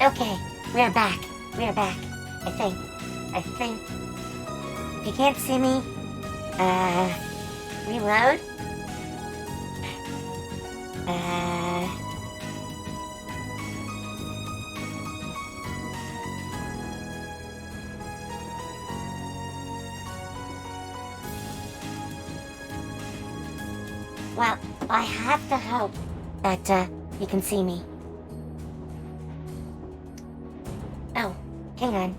Okay, we're back. We're back. I think. If you can't see me, reload. Well, I have to hope that, you can see me. Oh, hang on.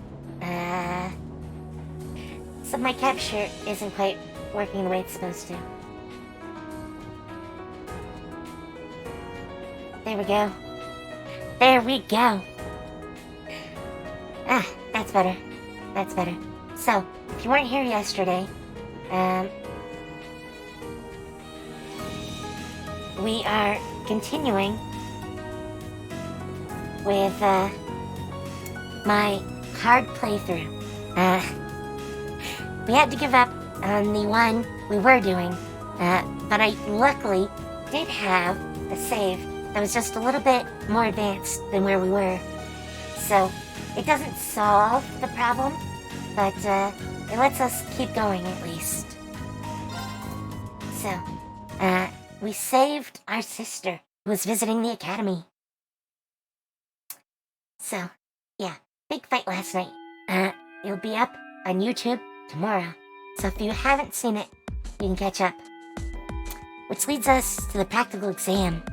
So my capture isn't quite working the way it's supposed to. There we go. There we go. Ah, that's better. That's better. So, if you weren't here yesterday, we are continuing with, my hard playthrough. We had to give up on the one we were doing, but I luckily did have a save that was just a little bit more advanced than where we were. So, it doesn't solve the problem, but it lets us keep going at least. So, we saved our sister who was visiting the academy. So, yeah, big fight last night. It'll be up on YouTube tomorrow. So if you haven't seen it, you can catch up. Which leads us to the practical exam.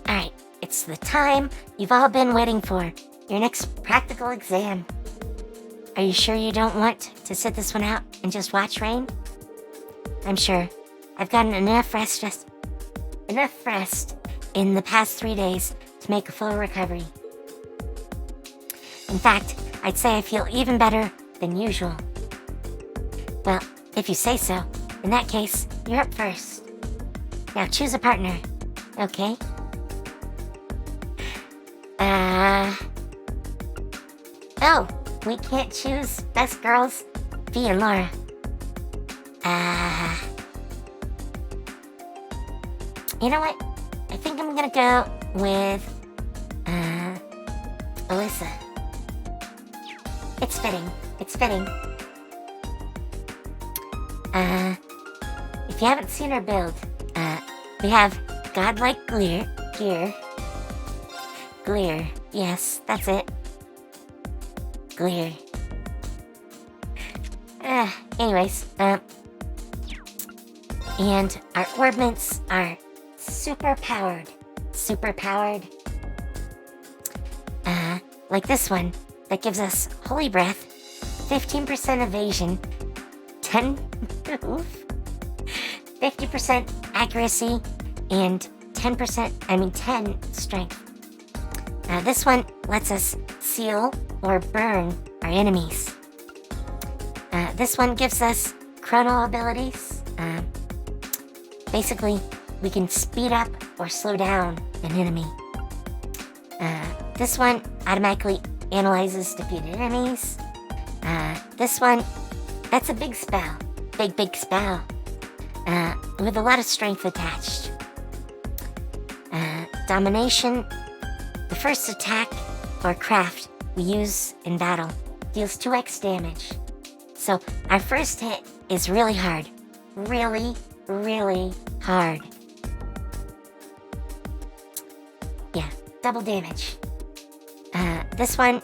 Alright, it's the time you've all been waiting for. Your next practical exam. Are you sure you don't want to sit this one out and just watch rain? I'm sure. I've gotten enough rest in the past 3 days to make a full recovery. In fact, I'd say I feel even better than usual. Well, if you say so, in that case, you're up first. Now choose a partner, okay? Oh, we can't choose best girls, Fee and Laura. You know what? I think I'm gonna go with, Alyssa. It's fitting. If you haven't seen her build, we have godlike gear. Yes, that's it. Glear. Anyways, and our orbments are super powered. Like this one, that gives us Holy Breath, 15% evasion, 10 move, 50% accuracy, and 10 strength. This one lets us seal or burn our enemies. This one gives us chrono abilities. Basically, we can speed up or slow down an enemy. This one automatically analyzes defeated enemies. This one, that's a big spell. Big spell. With a lot of strength attached. Domination, the first attack or craft we use in battle deals 2x damage. So our first hit is really hard. Really hard. Yeah, double damage. This one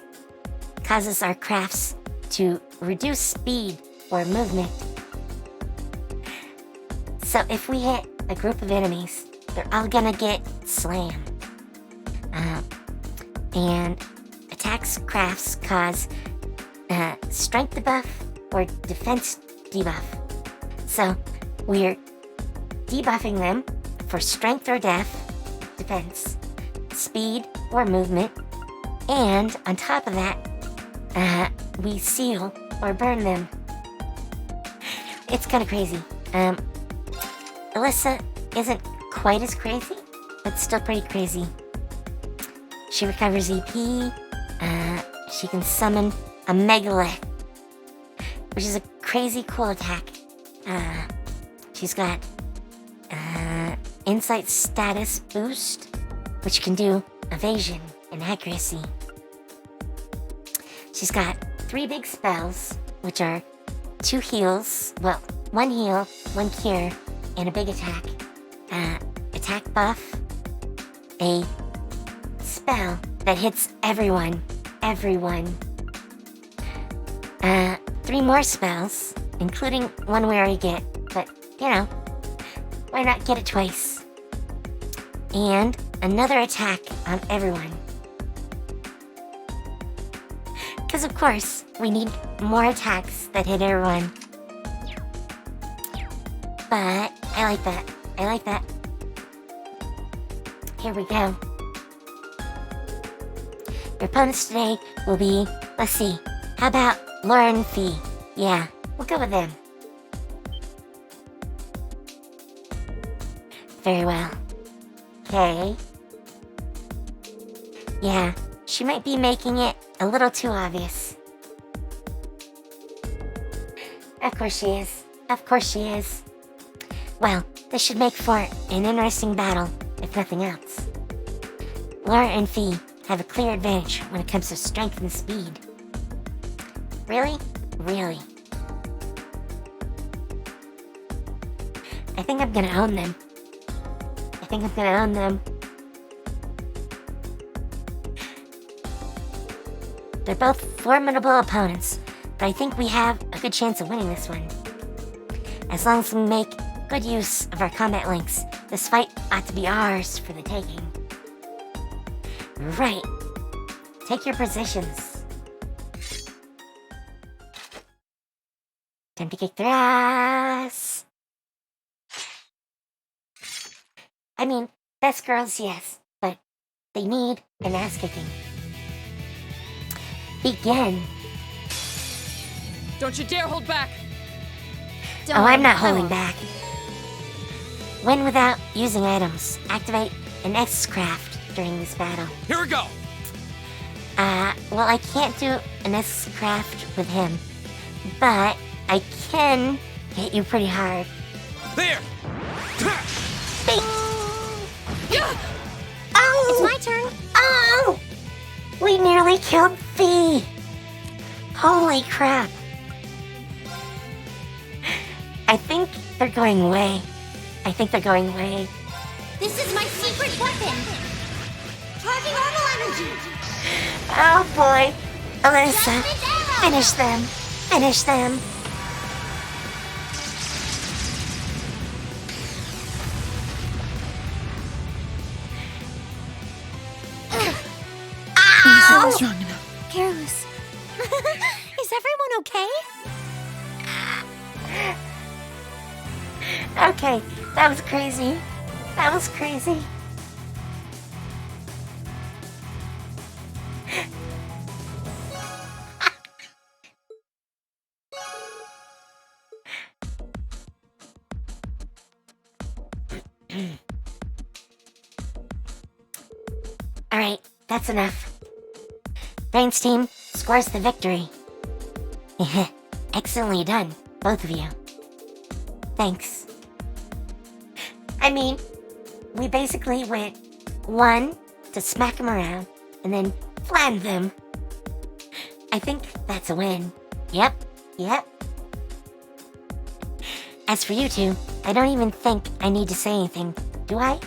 causes our crafts to reduce speed or movement. So if we hit a group of enemies, they're all gonna get slammed. And attacks crafts cause strength debuff or defense debuff. So we're debuffing them for strength or defense, speed or movement, and on top of that, we seal or burn them. It's kind of crazy. Alyssa isn't quite as crazy, but still pretty crazy. She recovers EP, she can summon a megalith, which is a crazy cool attack. She's got insight status boost, which can do evasion and accuracy. She's got 3 big spells, which are 2 heals, well, 1 heal, 1 cure, and a big attack. Attack buff, a spell that hits everyone. 3 more spells, including one we already get, but, why not get it twice? And another attack on everyone. Because of course, we need more attacks that hit everyone. But, I like that. Here we go. Your opponents today will be, let's see, how about Laura and Fee? Yeah, we'll go with them. Very well. Okay. Yeah, she might be making it a little too obvious. Of course she is. Well, this should make for an interesting battle, if nothing else. Laura and Fee have a clear advantage when it comes to strength and speed. Really? I think I'm gonna own them. They're both formidable opponents, but I think we have a good chance of winning this one. As long as we make good use of our combat links, this fight ought to be ours for the taking. Right. Take your positions. Time to kick their ass. I mean, best girls, yes, but they need an ass kicking. Begin. Don't you dare hold back! I'm not holding back. Win without using items. Activate an X-Craft during this battle. Here we go! Well, I can't do an X-Craft with him, but I can hit you pretty hard. There! Bing! Yeah! Oh! It's my turn. Oh! We nearly killed Fee! Holy crap! I think they're going away. This is my secret weapon. Charging normal energy. Oh boy! Alyssa, Just its arrow. finish them! Ow! Strong enough. Careless. Is everyone okay? Okay, that was crazy. Alright, that's enough. Brain's team scores the victory. Excellently done, both of you. Thanks. I mean, we basically went 1 to smack them around and then flattened them. I think that's a win. Yep. As for you two, I don't even think I need to say anything, do I?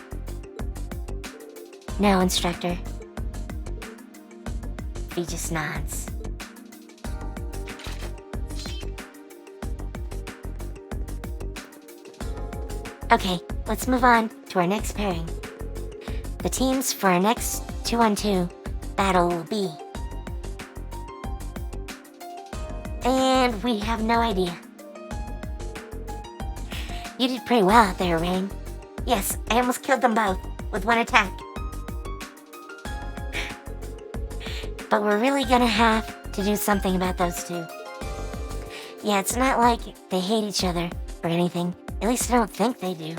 No, instructor. He just nods. Okay, let's move on to our next pairing. The teams for our next 2-on-2 battle will be... And we have no idea. You did pretty well out there, Rain. Yes, I almost killed them both with 1 attack. But we're really gonna have to do something about those two. Yeah, it's not like they hate each other or anything. At least I don't think they do.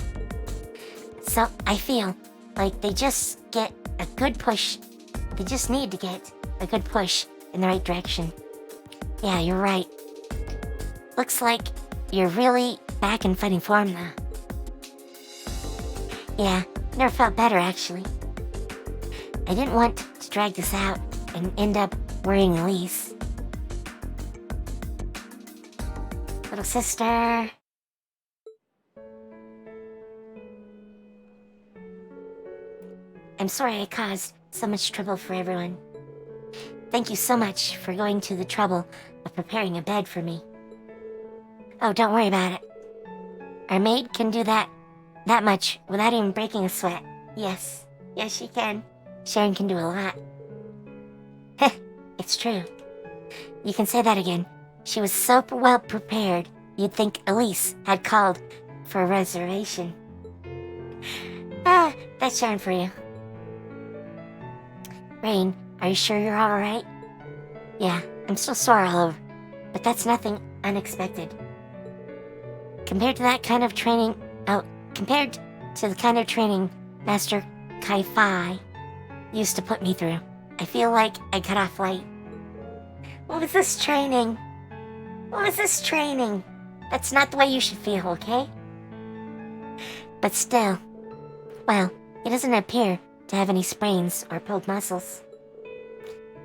So I feel like they just get a good push. They just need to get a good push in the right direction. Yeah, you're right. Looks like you're really back in fighting form now. Yeah, never felt better, actually. I didn't want to drag this out and end up worrying Elise. Little sister. I'm sorry I caused so much trouble for everyone. Thank you so much for going to the trouble of preparing a bed for me. Oh, don't worry about it. Our maid can do that much without even breaking a sweat. Yes, she can. Sharon can do a lot. Heh, it's true. You can say that again. She was so well prepared, you'd think Elise had called for a reservation. That's Sharon for you. Rain, are you sure you're alright? Yeah, I'm still sore all over, but that's nothing unexpected. Compared to the kind of training Master Kai-Fi used to put me through, I feel like I cut off light. What was this training? That's not the way you should feel, okay? But still, well, he doesn't appear to have any sprains or pulled muscles.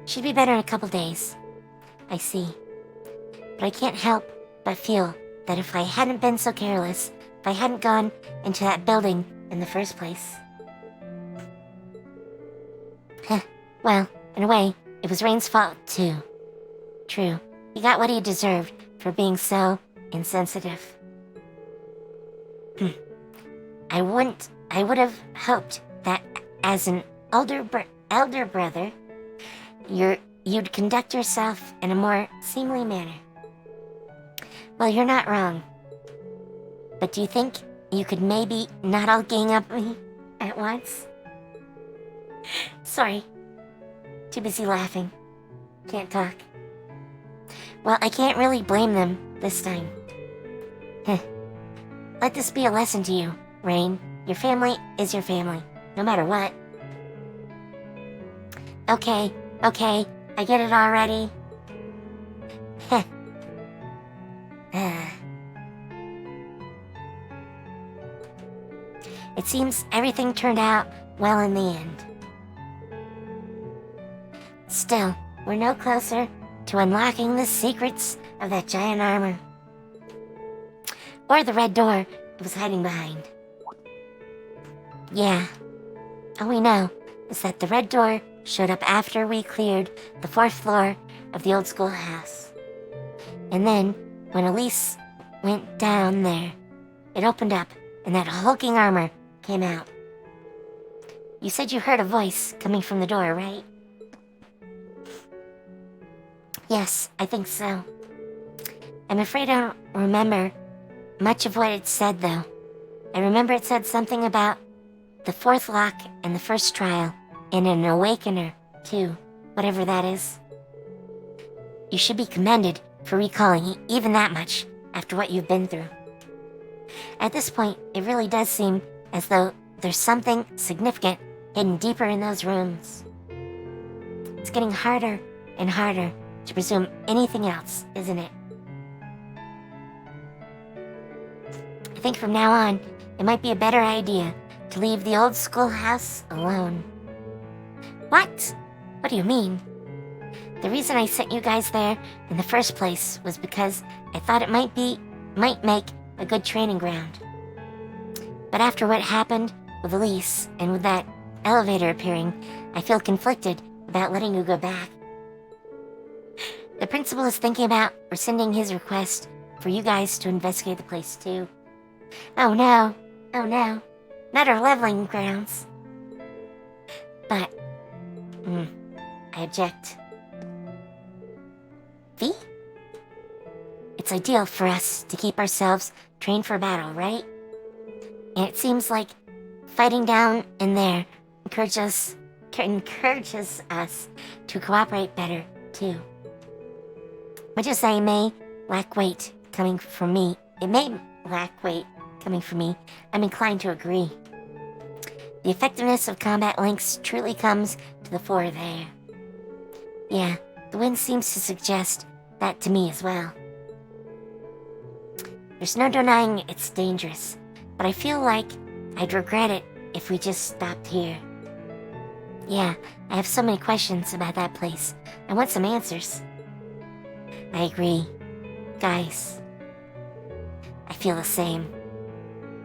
Should be better in a couple days. I see. But I can't help but feel that if I hadn't been so careless, if I hadn't gone into that building in the first place. Well, in a way, it was Rain's fault too. True, he got what he deserved for being so insensitive. I would have hoped that as an elder brother, you'd conduct yourself in a more seemly manner. Well, you're not wrong. But do you think you could maybe not all gang up me at once? Sorry. Too busy laughing. Can't talk. Well, I can't really blame them this time. Let this be a lesson to you, Rain. Your family is your family, no matter what. Okay, I get it already. It seems everything turned out well in the end. Still, we're no closer to unlocking the secrets of that giant armor. Or the red door it was hiding behind. Yeah, all we know is that the red door showed up after we cleared the 4th floor of the old schoolhouse. And then, when Elise went down there, it opened up and that hulking armor came out. You said you heard a voice coming from the door, right? Yes, I think so. I'm afraid I don't remember much of what it said, though. I remember it said something about the 4th lock and the 1st trial, and an awakener, too, whatever that is. You should be commended for recalling even that much after what you've been through. At this point, it really does seem as though there's something significant hidden deeper in those rooms. It's getting harder and harder to presume anything else, isn't it? I think from now on, it might be a better idea to leave the old schoolhouse alone. What? What do you mean? The reason I sent you guys there in the first place was because I thought it might make a good training ground. But after what happened with Elise and with that elevator appearing, I feel conflicted about letting you go back. The principal is thinking about rescinding his request for you guys to investigate the place too. Oh no, not our leveling grounds. But, I object. V? It's ideal for us to keep ourselves trained for battle, right? And it seems like fighting down in there encourages us to cooperate better, too. Much as I may lack weight coming from me, I'm inclined to agree. The effectiveness of combat links truly comes to the fore there. Yeah, the wind seems to suggest that to me as well. There's no denying it's dangerous, but I feel like I'd regret it if we just stopped here? Yeah, I have so many questions about that place. I want some answers. I agree. Guys, I feel the same.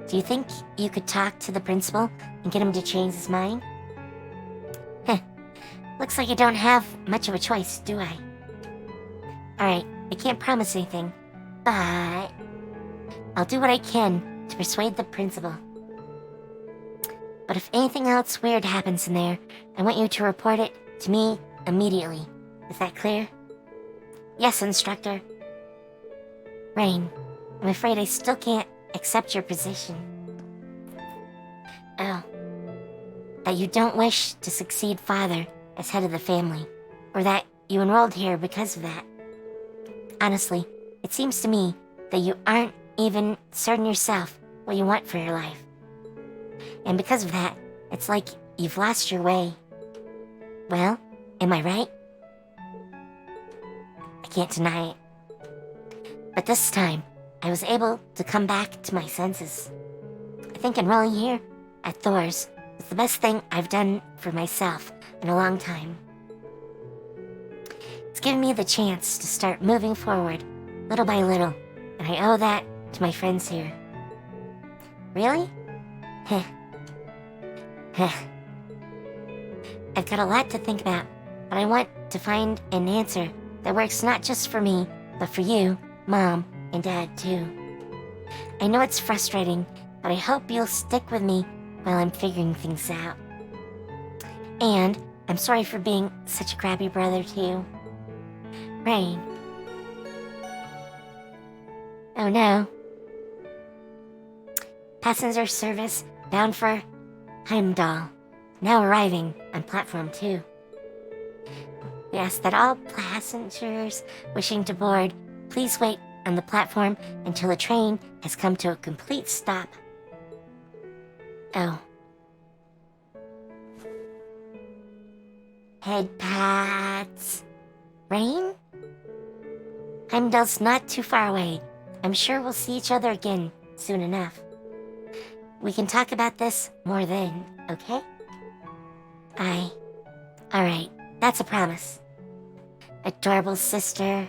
Do you think you could talk to the principal and get him to change his mind? Heh, looks like I don't have much of a choice, do I? Alright, I can't promise anything, but I'll do what I can to persuade the principal. But if anything else weird happens in there, I want you to report it to me immediately. Is that clear? Yes, instructor. Rain, I'm afraid I still can't accept your position. Oh. That you don't wish to succeed father as head of the family, or that you enrolled here because of that. Honestly, it seems to me that you aren't even certain yourself what you want for your life. And because of that, it's like you've lost your way. Well, am I right? I can't deny it. But this time, I was able to come back to my senses. I think enrolling here at Thor's was the best thing I've done for myself in a long time. It's given me the chance to start moving forward, little by little, and I owe that to my friends here. Really? Heh. Heh. I've got a lot to think about, but I want to find an answer that works not just for me, but for you, Mom, and Dad too. I know it's frustrating, but I hope you'll stick with me while I'm figuring things out. And I'm sorry for being such a crappy brother to you. Rain. Oh no. Passenger service bound for Heimdallr, now arriving on platform 2. We ask that all passengers wishing to board please wait on the platform until the train has come to a complete stop. Oh. Head pats. Rain? Heimdallr's not too far away. I'm sure we'll see each other again soon enough. We can talk about this more then, okay? Alright, that's a promise. Adorable sister.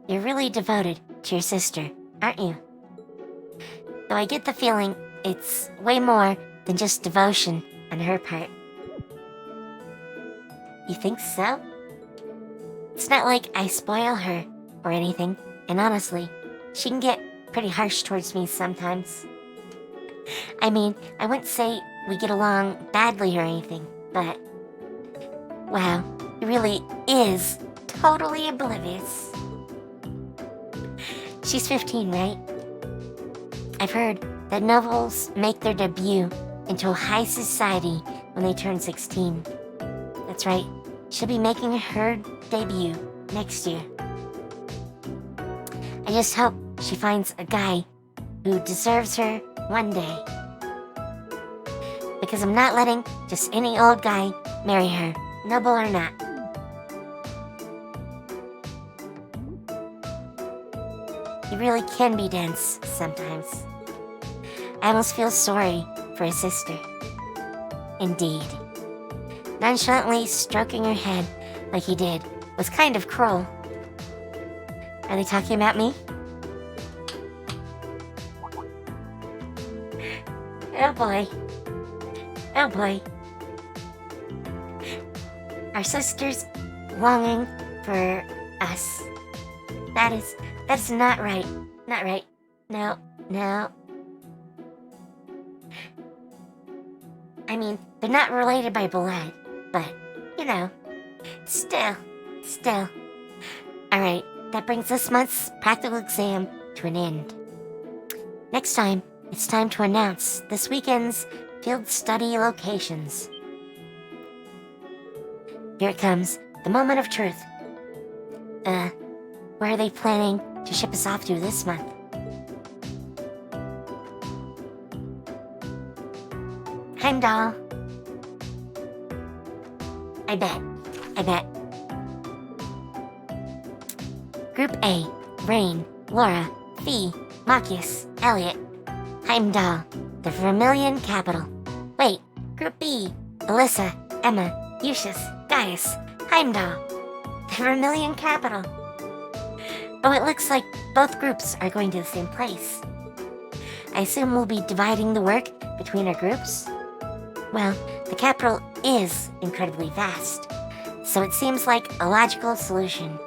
You're really devoted to your sister, aren't you? Though I get the feeling it's way more than just devotion on her part. You think so? It's not like I spoil her or anything, and honestly, she can get pretty harsh towards me sometimes. I mean, I wouldn't say we get along badly or anything, but wow, he really is totally oblivious. She's 15, right? I've heard that nobles make their debut into a high society when they turn 16. That's right, she'll be making her debut next year. I just hope she finds a guy who deserves her one day. Because I'm not letting just any old guy marry her, noble or not. He really can be dense sometimes. I almost feel sorry for his sister. Indeed. Nonchalantly stroking her head like he did was kind of cruel. Are they talking about me? Oh boy. Oh boy. Our sister's longing for us. That's not right. Not right. No. I mean, they're not related by blood, but, you know, still. Alright, that brings this month's practical exam to an end. Next time, it's time to announce this weekend's field study locations. Here it comes, the moment of truth. Where are they planning to ship us off to this month? Heimdallr. I bet. Group A, Rain, Laura, Fee, Machias, Elliot, Heimdallr, the Vermilion Capital. Wait, Group B, Alyssa, Emma, Eustace, Gaius, Heimdallr, the Vermilion Capital. Oh, it looks like both groups are going to the same place. I assume we'll be dividing the work between our groups? Well, the capital is incredibly vast, so it seems like a logical solution.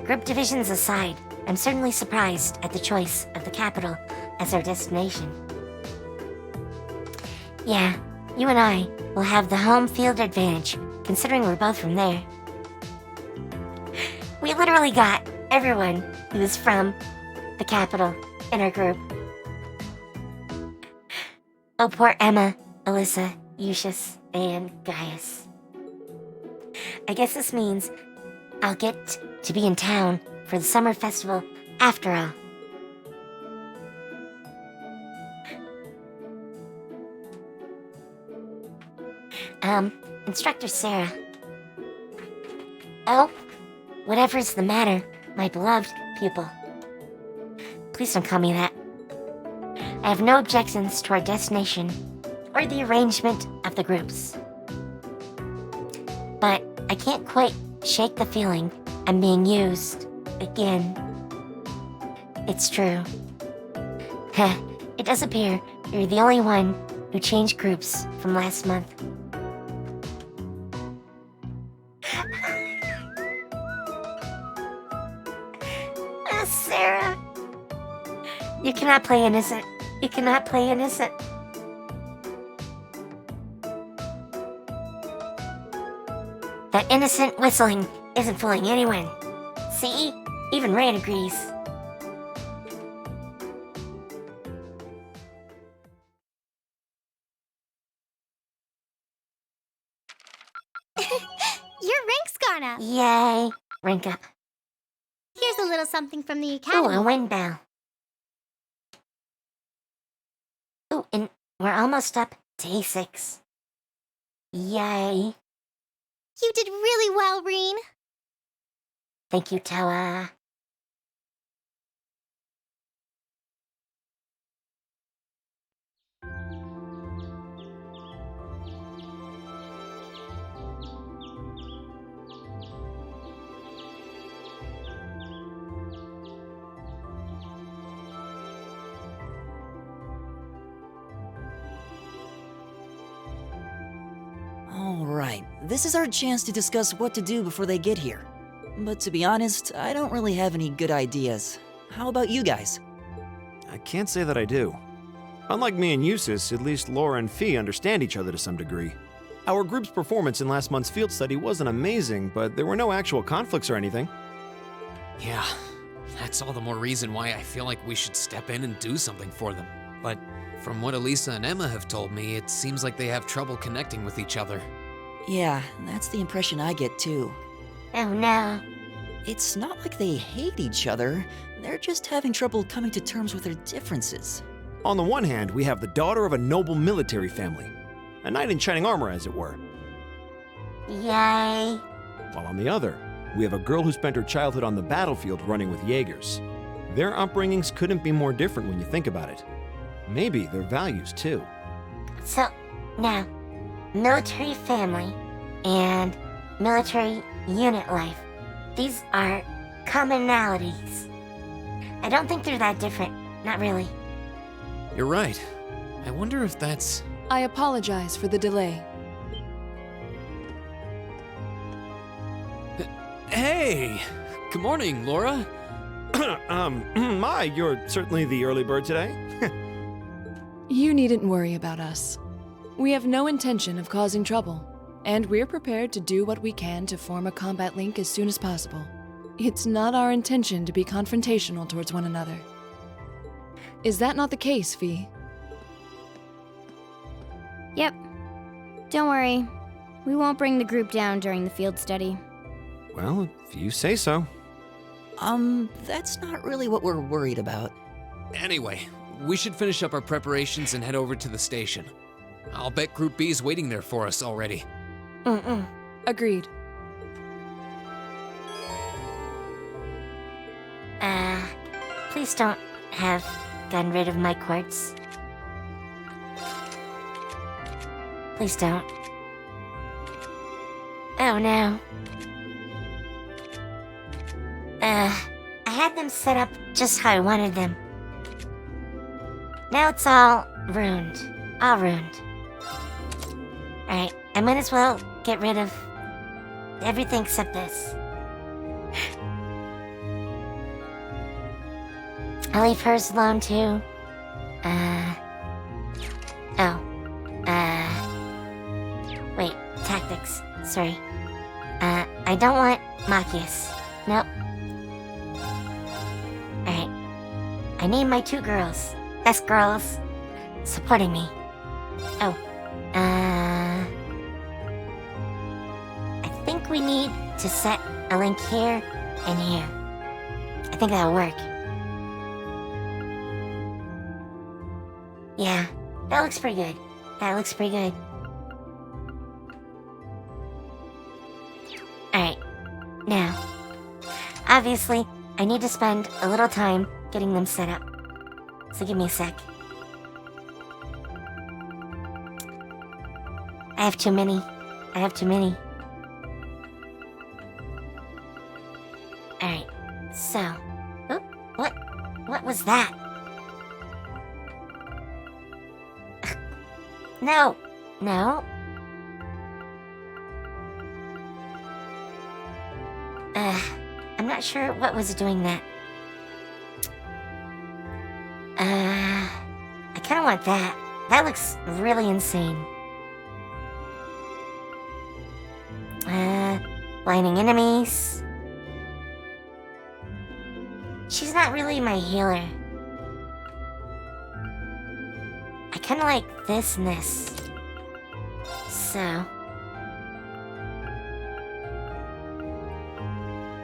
Group divisions aside, I'm certainly surprised at the choice of the capital as our destination. Yeah, you and I will have the home field advantage, considering we're both from there. We literally got everyone who is from the capital in our group. Oh, poor Emma, Alyssa, Eustace, and Gaius. I guess this means I'll get to be in town for the summer festival after all. Instructor Sarah. Oh, whatever's the matter, my beloved pupil. Please don't call me that. I have no objections to our destination or the arrangement of the groups. But I can't quite shake the feeling I'm being used again. It's true. Heh, it does appear you're the only one who changed groups from last month. Sarah. You cannot play innocent. You cannot play innocent. That innocent whistling isn't fooling anyone. See? Even Rain agrees. Your rank's gone up. Yay. Rank up. Here's a little something from the Ooh, academy. a wind bell. Ooh, and we're almost up to A6. Yay. You did really well, Reen. Thank you, Toa. Alright, this is our chance to discuss what to do before they get here. But to be honest, I don't really have any good ideas. How about you guys? I can't say that I do. Unlike me and Eustace, at least Laura and Fee understand each other to some degree. Our group's performance in last month's field study wasn't amazing, but there were no actual conflicts or anything. Yeah, that's all the more reason why I feel like we should step in and do something for them. But from what Elisa and Emma have told me, it seems like they have trouble connecting with each other. Yeah, that's the impression I get too. Oh no. It's not like they hate each other, they're just having trouble coming to terms with their differences. On the one hand, we have the daughter of a noble military family, a knight in shining armor as it were. Yay. While on the other, we have a girl who spent her childhood on the battlefield running with Jaegers. Their upbringings couldn't be more different when you think about it. Maybe their values too. So, now, military family and military unit life. These are commonalities. I don't think they're that different. Not really. You're right. I wonder if that's... I apologize for the delay. Hey! Good morning, Laura. You're certainly the early bird today. You needn't worry about us. We have no intention of causing trouble, and we're prepared to do what we can to form a combat link as soon as possible. It's not our intention to be confrontational towards one another. Is that not the case, Fee? Yep. Don't worry. We won't bring the group down during the field study. Well, if you say so. That's not really what we're worried about. Anyway, we should finish up our preparations and head over to the station. I'll bet Group B is waiting there for us already. Agreed. Please don't have gotten rid of my quartz. Please don't. Oh no. I had them set up just how I wanted them. Now it's all ruined. All ruined. Alright, I might as well get rid of everything except this. I'll leave hers alone too. Wait, tactics. Sorry. I don't want Machias. Nope. Alright. I need my 2 girls. Best girls. Supporting me. Oh. I think we need to set a link here and here. I think that'll work. Yeah, that looks pretty good. That looks pretty good. Alright, now, obviously, I need to spend a little time getting them set up. So give me a sec. I have too many. I have too many. Alright, so... Oh, what was that? No! No! I'm not sure what was doing that. I kinda want that. That looks really insane. Blinding enemies. She's not really my healer. I kinda like this and this. So...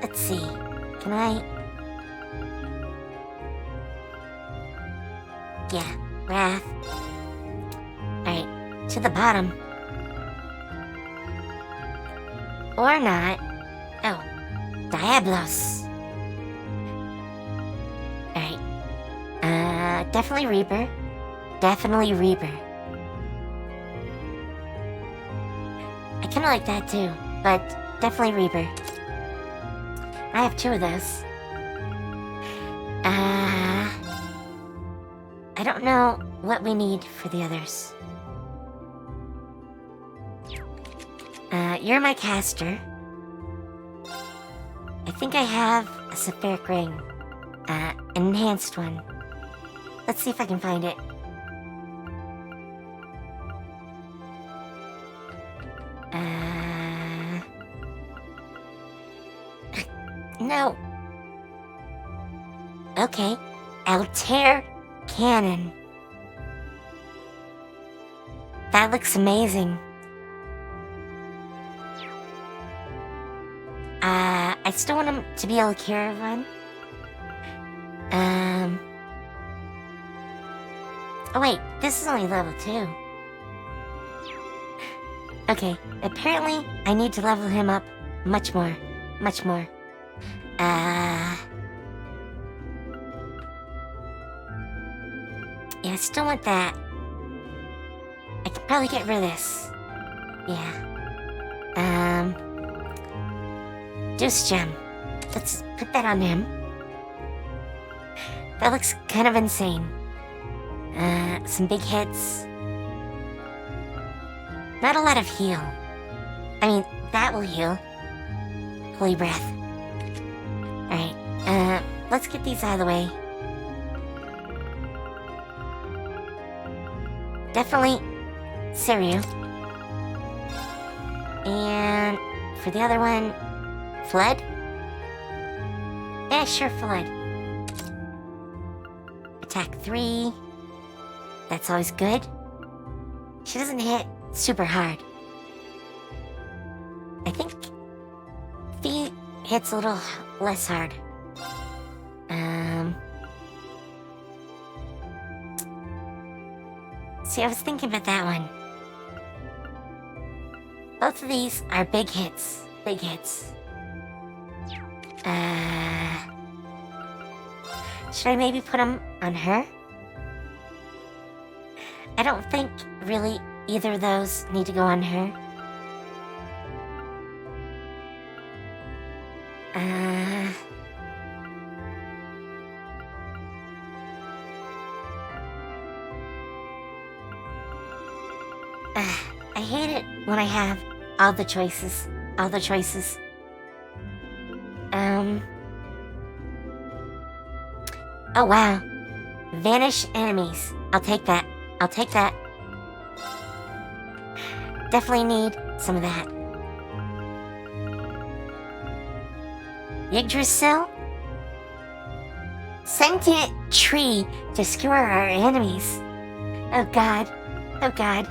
let's see. Can I... yeah, Wrath. Alright, to the bottom. Or not. Oh, Diablos. Alright. Definitely Reaper. Definitely Reaper. I kinda like that too, but definitely Reaper. I have 2 of those. I don't know what we need for the others. You're my caster. I think I have a Saphiric ring. An enhanced one. Let's see if I can find it. No. Okay. Altair Cannon. That looks amazing. I still want him to be able to carry one. Oh wait, this is only level 2. Okay, apparently I need to level him up much more. Much more. Yeah, I still want that. I could probably get rid of this. Yeah. Deuce Gem. Let's put that on him. That looks kind of insane. Some big hits. Not a lot of heal. I mean, that will heal. Holy breath. Alright, let's get these out of the way. Definitely Siryu. And for the other one, Flood? Yeah, sure, Flood. Attack 3. That's always good. She doesn't hit super hard. I think Fee hits a little less hard. See, I was thinking about that one. Both of these are big hits. Big hits. Should I maybe put them on her? I don't think really either of those need to go on her. I hate it when I have all the choices. All the choices. Oh wow. Vanish enemies. I'll take that. I'll take that. Definitely need some of that. Yggdrasil? Sentient tree to skewer our enemies. Oh god. Oh god.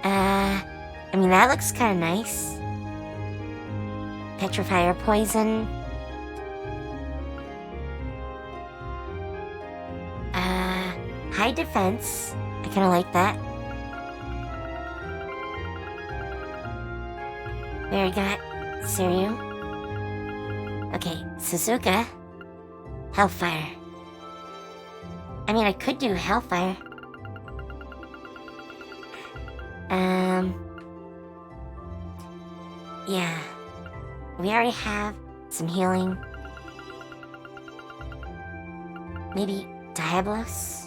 I mean, that looks kind of nice. Petrify or poison. High defense. I kind of like that. There we got Siryu. Okay, Suzuka. Hellfire. I mean, I could do Hellfire. Yeah. We already have some healing. Maybe Diablos?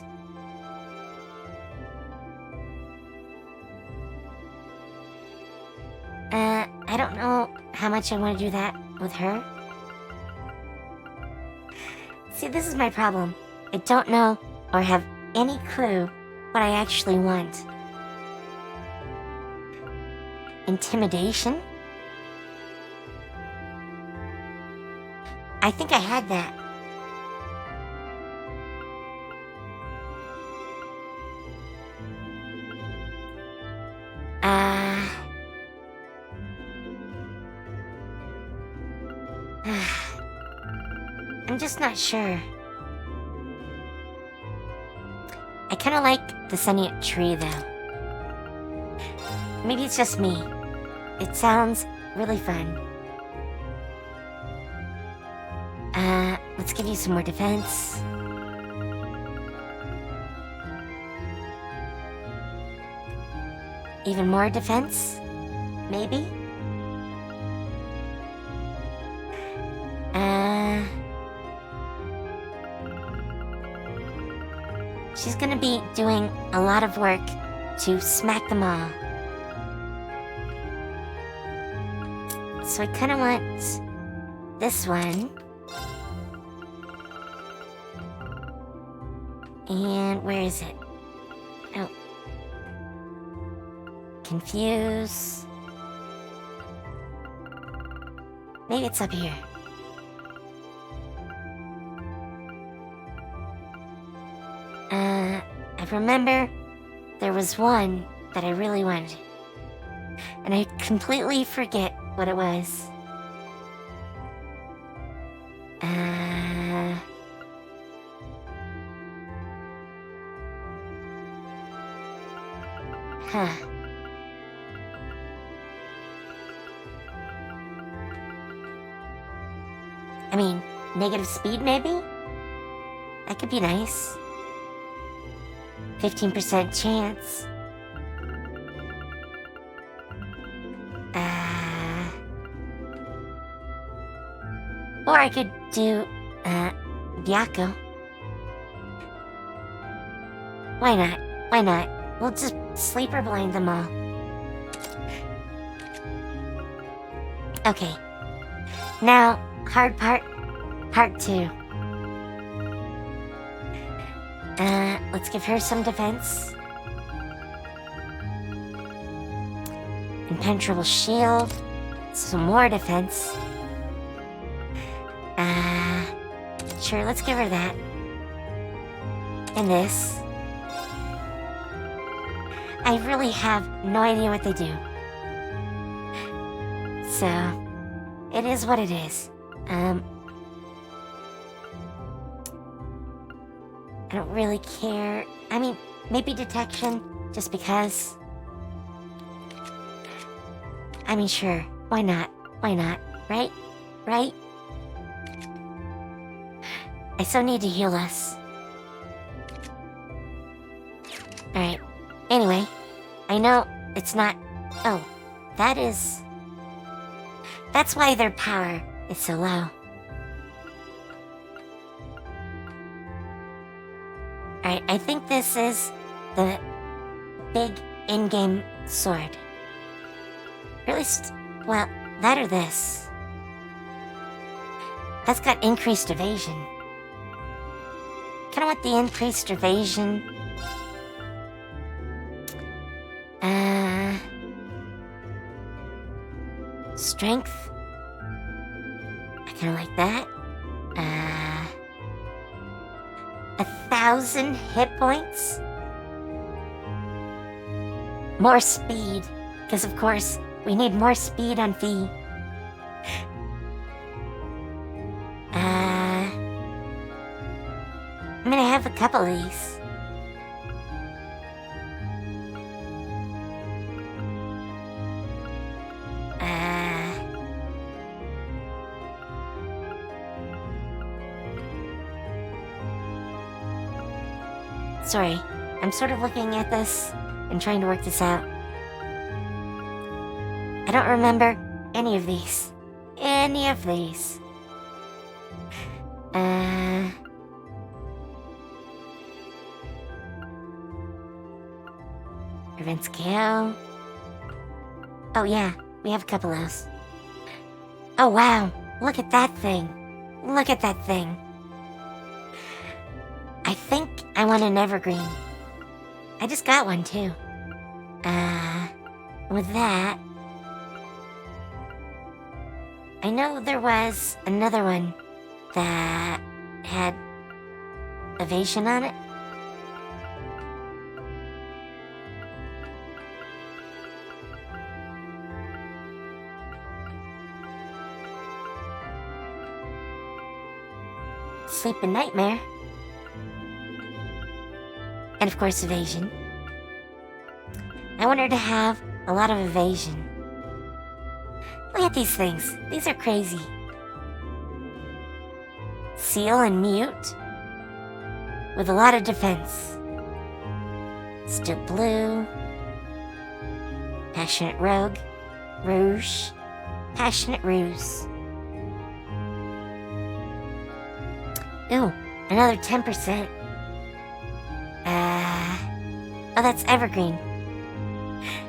I don't know how much I want to do that with her. See, this is my problem. I don't know or have any clue what I actually want. Intimidation? I think I had that. I'm just not sure. I kind of like the sentient tree, though. Maybe it's just me. It sounds really fun. Let's give you some more defense. Even more defense? Maybe? She's gonna be doing a lot of work to smack them all. So I kinda want this one. And where is it? Oh. Confuse. Maybe it's up here. I remember there was one that I really wanted. And I completely forget what it was. Huh. I mean, negative speed maybe? That could be nice. 15% chance. Or I could do, Byakko. Why not? Why not? We'll just sleeper blind them all. Okay. Now, hard part, part 2. Let's give her some defense. Impenetrable shield. Some more defense. Sure, let's give her that. And this. I really have no idea what they do. So, it is what it is. I don't really care. I mean, maybe detection, just because. I mean, sure. Why not? Why not? Right? Right? I so need to heal us. Alright. Anyway, I know it's not... Oh, that is... That's why their power is so low. Alright, I think this is the big in-game sword. Or at least, well, that or this. That's got increased evasion. Kinda want the increased evasion. Strength. I kinda like that. 1,000 hit points. More speed, because of course, we need more speed on Fee. I'm gonna have a couple of these. Sorry, I'm sort of looking at this and trying to work this out. I don't remember any of these. Any of these. Prevents KO. Oh yeah, we have a couple of those. Oh wow, look at that thing. Look at that thing. I think I want an evergreen. I just got one too. With that, I know there was another one that had evasion on it. Sleep and Nightmare. And of course, evasion. I want her to have a lot of evasion. Look at these things. These are crazy. Seal and Mute. With a lot of defense. Still Blue. Passionate Rogue. Rouge. Passionate Ruse. Ooh, another 10%. Oh, that's Evergreen.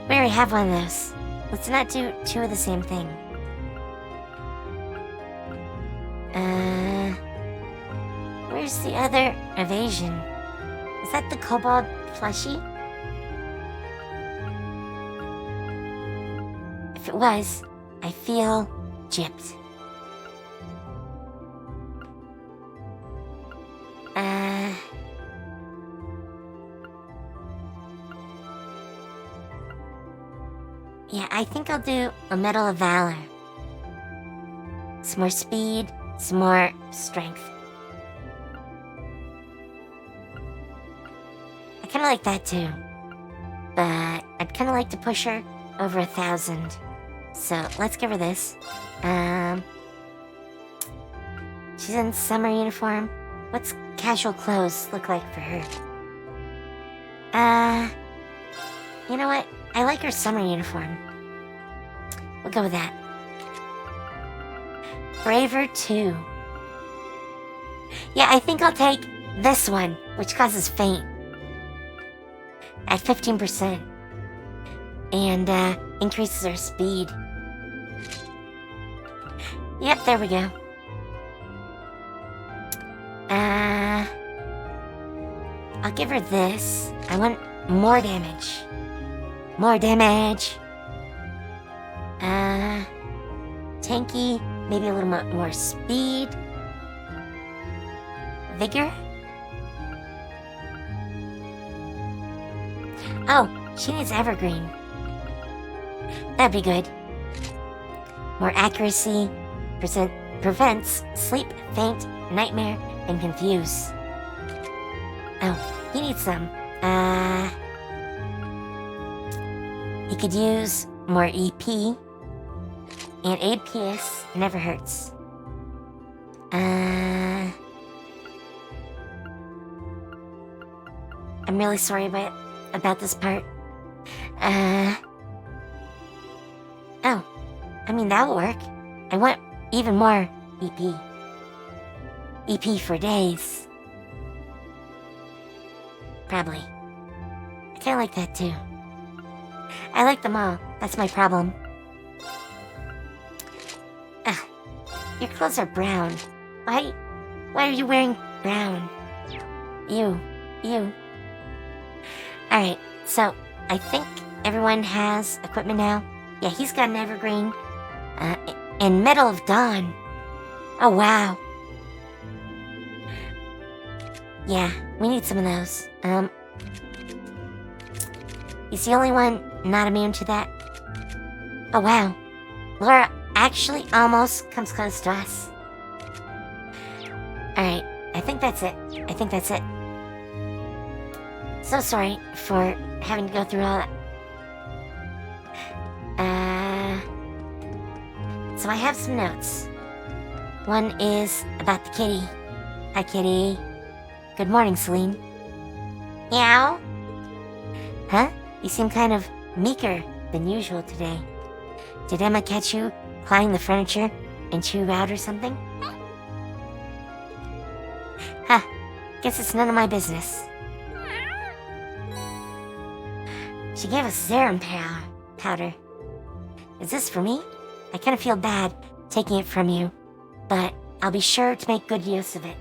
We already have one of those. Let's not do two of the same thing. Where's the other evasion? Is that the Kobold plushie? If it was, I feel gypped. Yeah, I think I'll do a Medal of Valor. Some more speed, some more strength. I kinda like that too. But I'd kinda like to push her over 1,000. So let's give her this. She's in summer uniform. What's casual clothes look like for her? You know what? I like her summer uniform. We'll go with that. Braver 2. Yeah, I think I'll take this one, which causes faint. At 15%. And, increases our speed. Yep, there we go. I'll give her this. I want more damage. More damage. Tanky, maybe a little more speed. Vigor? Oh, she needs Evergreen. That'd be good. More accuracy. Prevents sleep, faint, nightmare, and confuse. Oh, he needs some. He could use more EP, and APS never hurts. I'm really sorry about this part. Oh, I mean, that'll work. I want even more EP. EP for days. Probably. I kinda like that too. I like them all. That's my problem. Your clothes are brown. Why are you wearing brown? Ew. Alright, so I think everyone has equipment now. Yeah, he's got an evergreen. And Medal of Dawn. Oh, wow. Yeah, we need some of those. He's the only one not immune to that. Oh, wow. Laura actually almost comes close to us. Alright, I think that's it. So sorry for having to go through all that. So I have some notes. One is about the kitty. Hi, kitty. Good morning, Celine. Meow. Huh? You seem kind of meeker than usual today. Did Emma catch you clawing the furniture and chew you out or something? Huh. Guess it's none of my business. She gave us serum powder. Is this for me? I kind of feel bad taking it from you, but I'll be sure to make good use of it.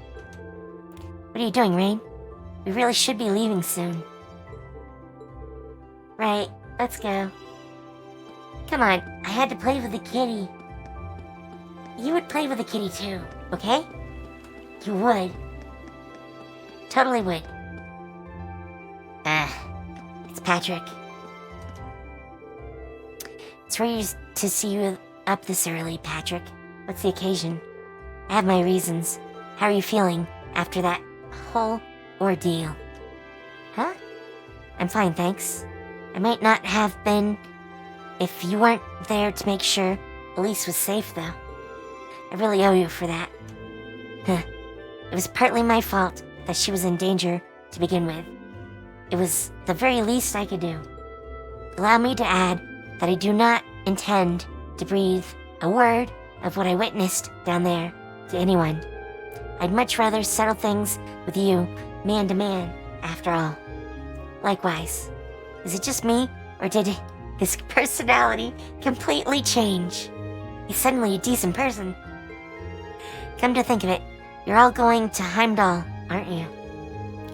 What are you doing, Rain? We really should be leaving soon. Right, let's go. Come on, I had to play with the kitty. You would play with the kitty too, okay? You would. Totally would. It's Patrick. It's weird to see you up this early, Patrick. What's the occasion? I have my reasons. How are you feeling after that whole ordeal? Huh? I'm fine, thanks. I might not have been if you weren't there to make sure Elise was safe, though. I really owe you for that. It was partly my fault that she was in danger to begin with. It was the very least I could do. Allow me to add that I do not intend to breathe a word of what I witnessed down there to anyone. I'd much rather settle things with you, man to man, after all. Likewise. Is it just me, or did his personality completely change? He's suddenly a decent person. Come to think of it, you're all going to Heimdallr, aren't you?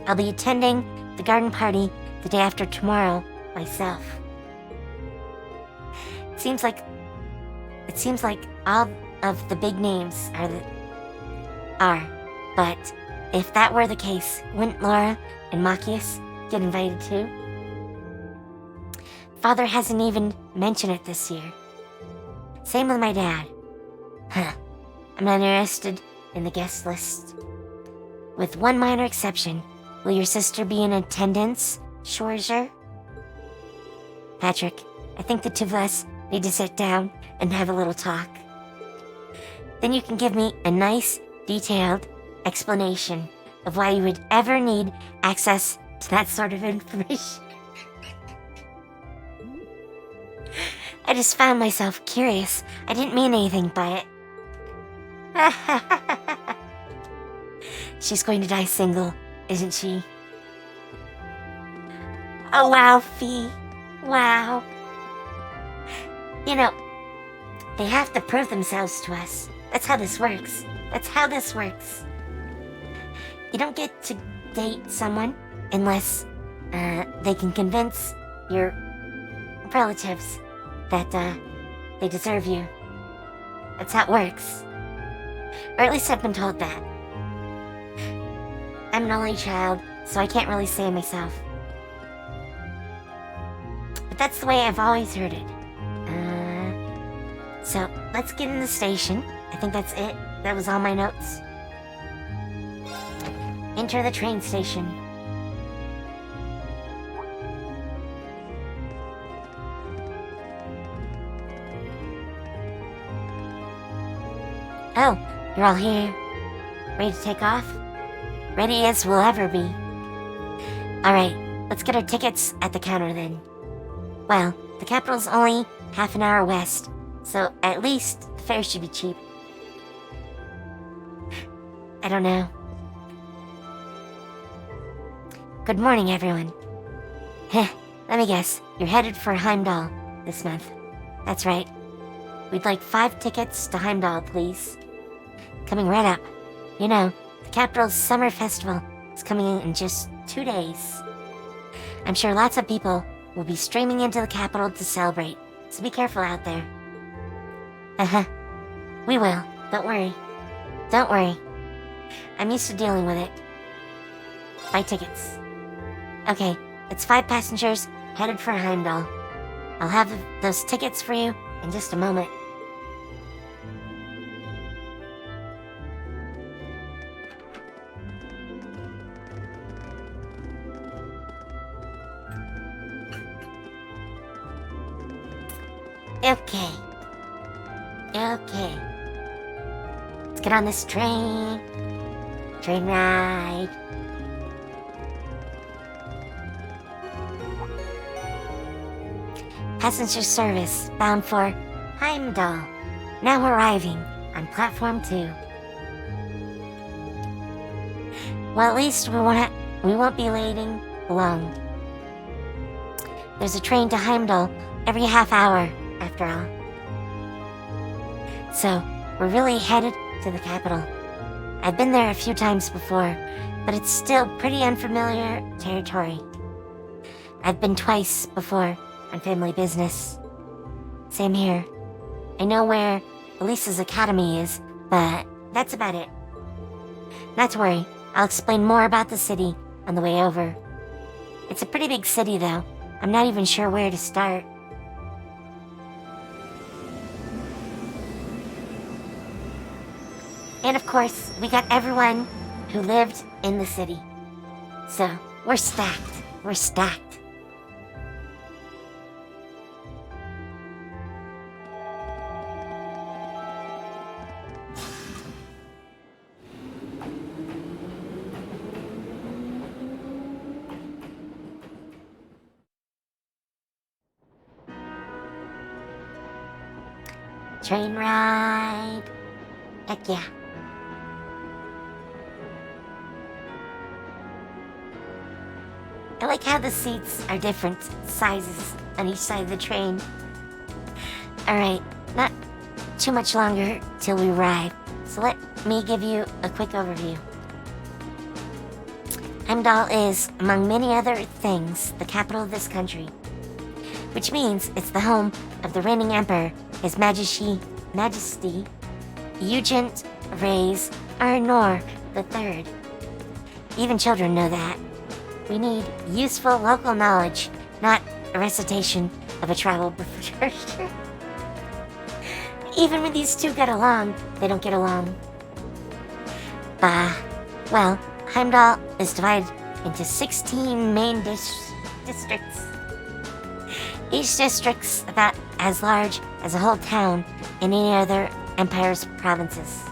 I'll be attending the garden party the day after tomorrow myself. It seems like all of the big names are, but if that were the case, wouldn't Laura and Machias get invited too? Father hasn't even mentioned it this year. Same with my dad. I'm not interested in the guest list. With one minor exception, will your sister be in attendance, Schwarzer? Patrick, I think the two of us need to sit down and have a little talk. Then you can give me a nice, detailed explanation of why you would ever need access to that sort of information. I just found myself curious. I didn't mean anything by it. She's going to die single, isn't she? Oh, wow, Fee. Wow. You know, they have to prove themselves to us. That's how this works. You don't get to date someone unless they can convince your relatives that they deserve you. That's how it works. Or at least I've been told that. I'm an only child, so I can't really say myself. But that's the way I've always heard it. So, let's get in the station. I think that's it. That was all my notes. Enter the train station. Oh, you're all here. Ready to take off? Ready as we'll ever be. Alright, let's get our tickets at the counter then. Well, the capital's only half an hour west, so at least the fare should be cheap. I don't know. Good morning, everyone. Heh, let me guess, you're headed for Heimdallr this month. That's right. We'd like 5 tickets to Heimdallr, please. Coming right up. You know, the capital's summer festival is coming in just 2 days. I'm sure lots of people will be streaming into the capital to celebrate, so be careful out there. Uh-huh. We will. Don't worry. Don't worry. I'm used to dealing with it. Buy tickets. Okay, it's 5 passengers headed for Heimdallr. I'll have those tickets for you in just a moment. Okay. Let's get on this train. Train ride. Passenger service bound for Heimdallr. Now arriving on platform 2. Well, at least we won't be waiting long. There's a train to Heimdallr every half hour, after all. So, we're really headed to the capital. I've been there a few times before, but it's still pretty unfamiliar territory. I've been twice before on family business. Same here. I know where Elisa's academy is, but that's about it. Not to worry, I'll explain more about the city on the way over. It's a pretty big city, though. I'm not even sure where to start. And of course, we got everyone who lived in the city. So, we're stacked. We're stacked. Train ride. Heck yeah. I like how the seats are different sizes on each side of the train. Alright, not too much longer till we arrive, so let me give you a quick overview. Heimdallr is, among many other things, the capital of this country, which means it's the home of the reigning emperor, His Majesty Eugent Reyes Arnor III. Even children know that. We need useful local knowledge, not a recitation of a travel brochure. Even when these two get along, they don't get along. Well, Heimdallr is divided into 16 main districts. Each district's about as large as a whole town in any other empire's provinces.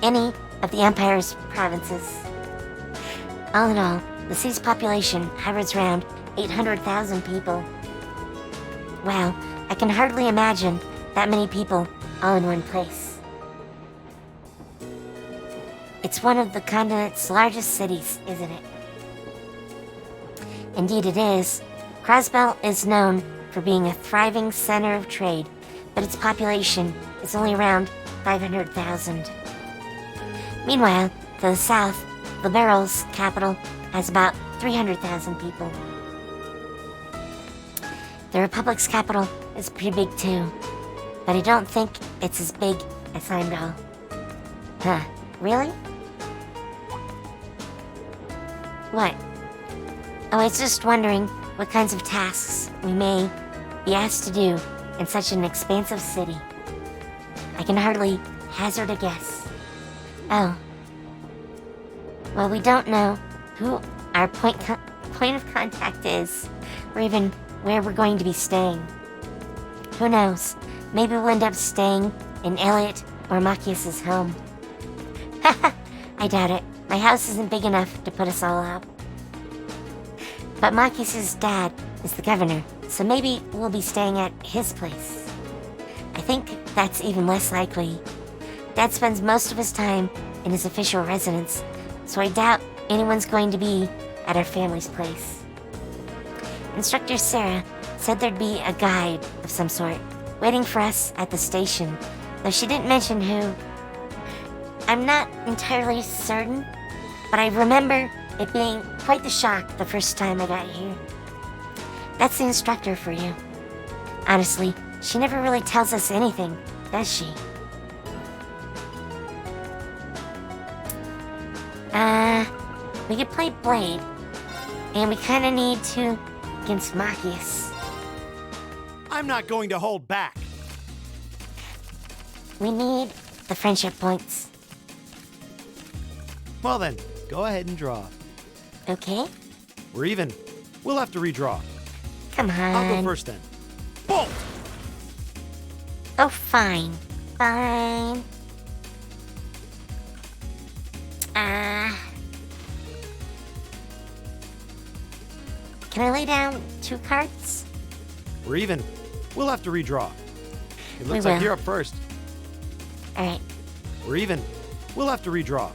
Any of the empire's provinces. All in all, the city's population hovers around 800,000 people. Wow, I can hardly imagine that many people all in one place. It's one of the continent's largest cities, isn't it? Indeed it is. Crossbell is known for being a thriving center of trade, but its population is only around 500,000. Meanwhile, to the south, Liberal's capital has about 300,000 people. The Republic's capital is pretty big too, but I don't think it's as big as Heimdallr. Huh, really? What? Oh, I was just wondering what kinds of tasks we may be asked to do in such an expansive city. I can hardly hazard a guess. Oh. Well, we don't know who our point of contact is, or even where we're going to be staying. Who knows? Maybe we'll end up staying in Elliot or Machias's home. Haha, I doubt it. My house isn't big enough to put us all up. But Marcus's dad is the governor, so maybe we'll be staying at his place. I think that's even less likely. Dad spends most of his time in his official residence, so I doubt anyone's going to be at our family's place. Instructor Sarah said there'd be a guide of some sort waiting for us at the station, though she didn't mention who. I'm not entirely certain, but I remember it being quite the shock the first time I got here. That's the instructor for you. Honestly, she never really tells us anything, does she? We could play Blade, and we kinda need to against Marcus. I'm not going to hold back. We need the friendship points. Well then, go ahead and draw. Okay? We're even. We'll have to redraw. Come on. I'll go first then. Bolt! Oh, fine. Fine. Can I lay down 2 cards? We're even. We'll have to redraw. It looks We like will. you're up first. Alright. We're even. We'll have to redraw.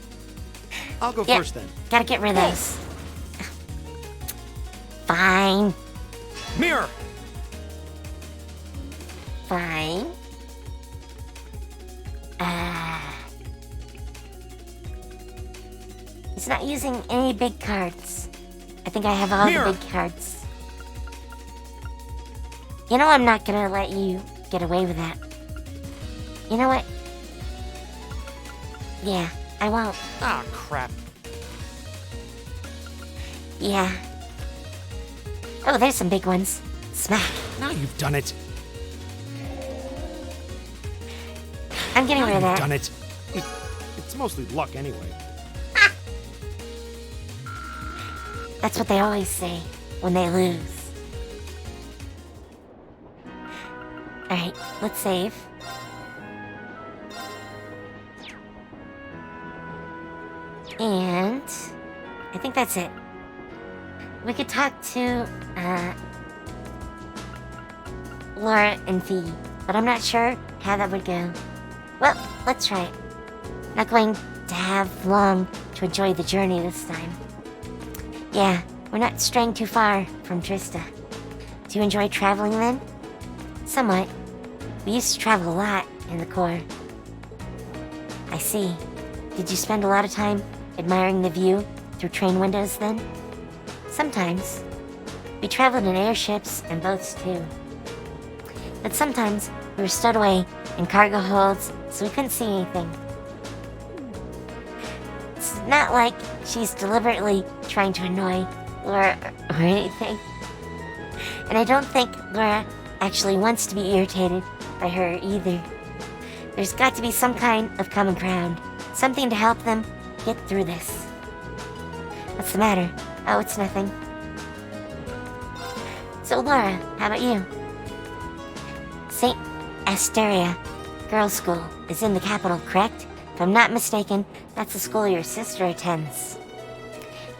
I'll go Yeah. first then. Gotta get rid of those. Fine. Mirror! Fine. He's not using any big cards. I think I have all Mirror. the big cards. You know I'm not gonna let you get away with that. You know what? Yeah, I won't. Ah, crap. Yeah. Oh, there's some big ones. Smack. Now you've done it. I'm getting rid of You've that. done it. It's mostly luck anyway. That's what they always say when they lose. Alright, let's save. And I think that's it. We could talk to Laura and Fee, but I'm not sure how that would go. Well, let's try it. Not going to have long to enjoy the journey this time. Yeah, we're not straying too far from Trista. Do you enjoy traveling then? Somewhat. We used to travel a lot in the Corps. I see. Did you spend a lot of time admiring the view through train windows then? Sometimes. We traveled in airships and boats too. But sometimes we were stowed away in cargo holds so we couldn't see anything. It's not like she's deliberately trying to annoy Laura or anything. And I don't think Laura actually wants to be irritated by her either. There's got to be some kind of common ground, something to help them get through this. What's the matter? Oh, it's nothing. So Laura, how about you? St. Asteria Girls' School is in the capital, correct? If I'm not mistaken, that's the school your sister attends.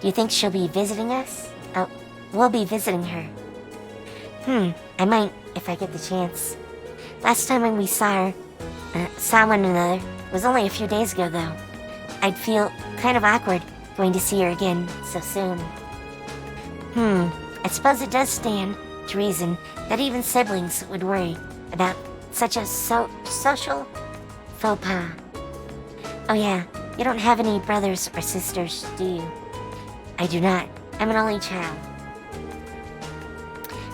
Do you think she'll be visiting us? Oh, we'll be visiting her. I might if I get the chance. Last time when we saw one another was only a few days ago, though. I'd feel kind of awkward going to see her again so soon. I suppose it does stand to reason that even siblings would worry about such a social faux pas. Oh yeah, you don't have any brothers or sisters, do you? I do not. I'm an only child.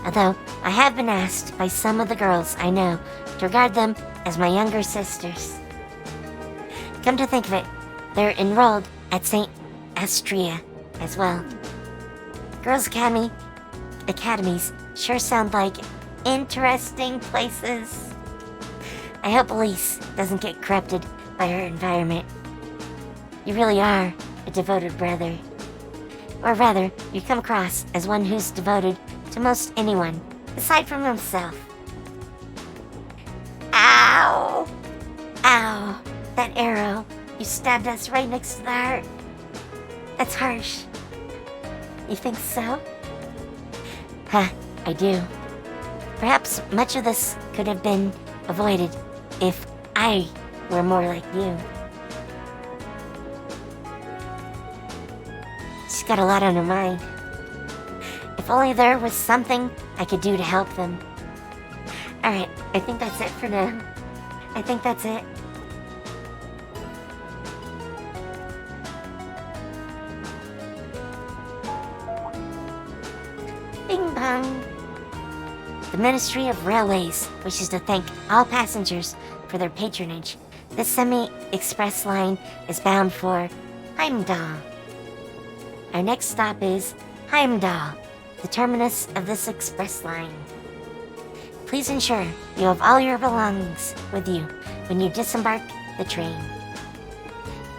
Although, I have been asked by some of the girls I know to regard them as my younger sisters. Come to think of it, they're enrolled at St. Astria as well. Girls' academies sure sound like interesting places. I hope Elise doesn't get corrupted by her environment. You really are a devoted brother. Or rather, you come across as one who's devoted to most anyone, aside from himself. Ow! Ow! That arrow. You stabbed us right next to the heart. That's harsh. You think so? I do. Perhaps much of this could have been avoided if I were more like you. She's got a lot on her mind. If only there was something I could do to help them. Alright, I think that's it for now. I think that's it. Bing bong. The Ministry of Railways wishes to thank all passengers for their patronage. This semi-express line is bound for Heimdallr. Our next stop is Heimdallr, the terminus of this express line. Please ensure you have all your belongings with you when you disembark the train.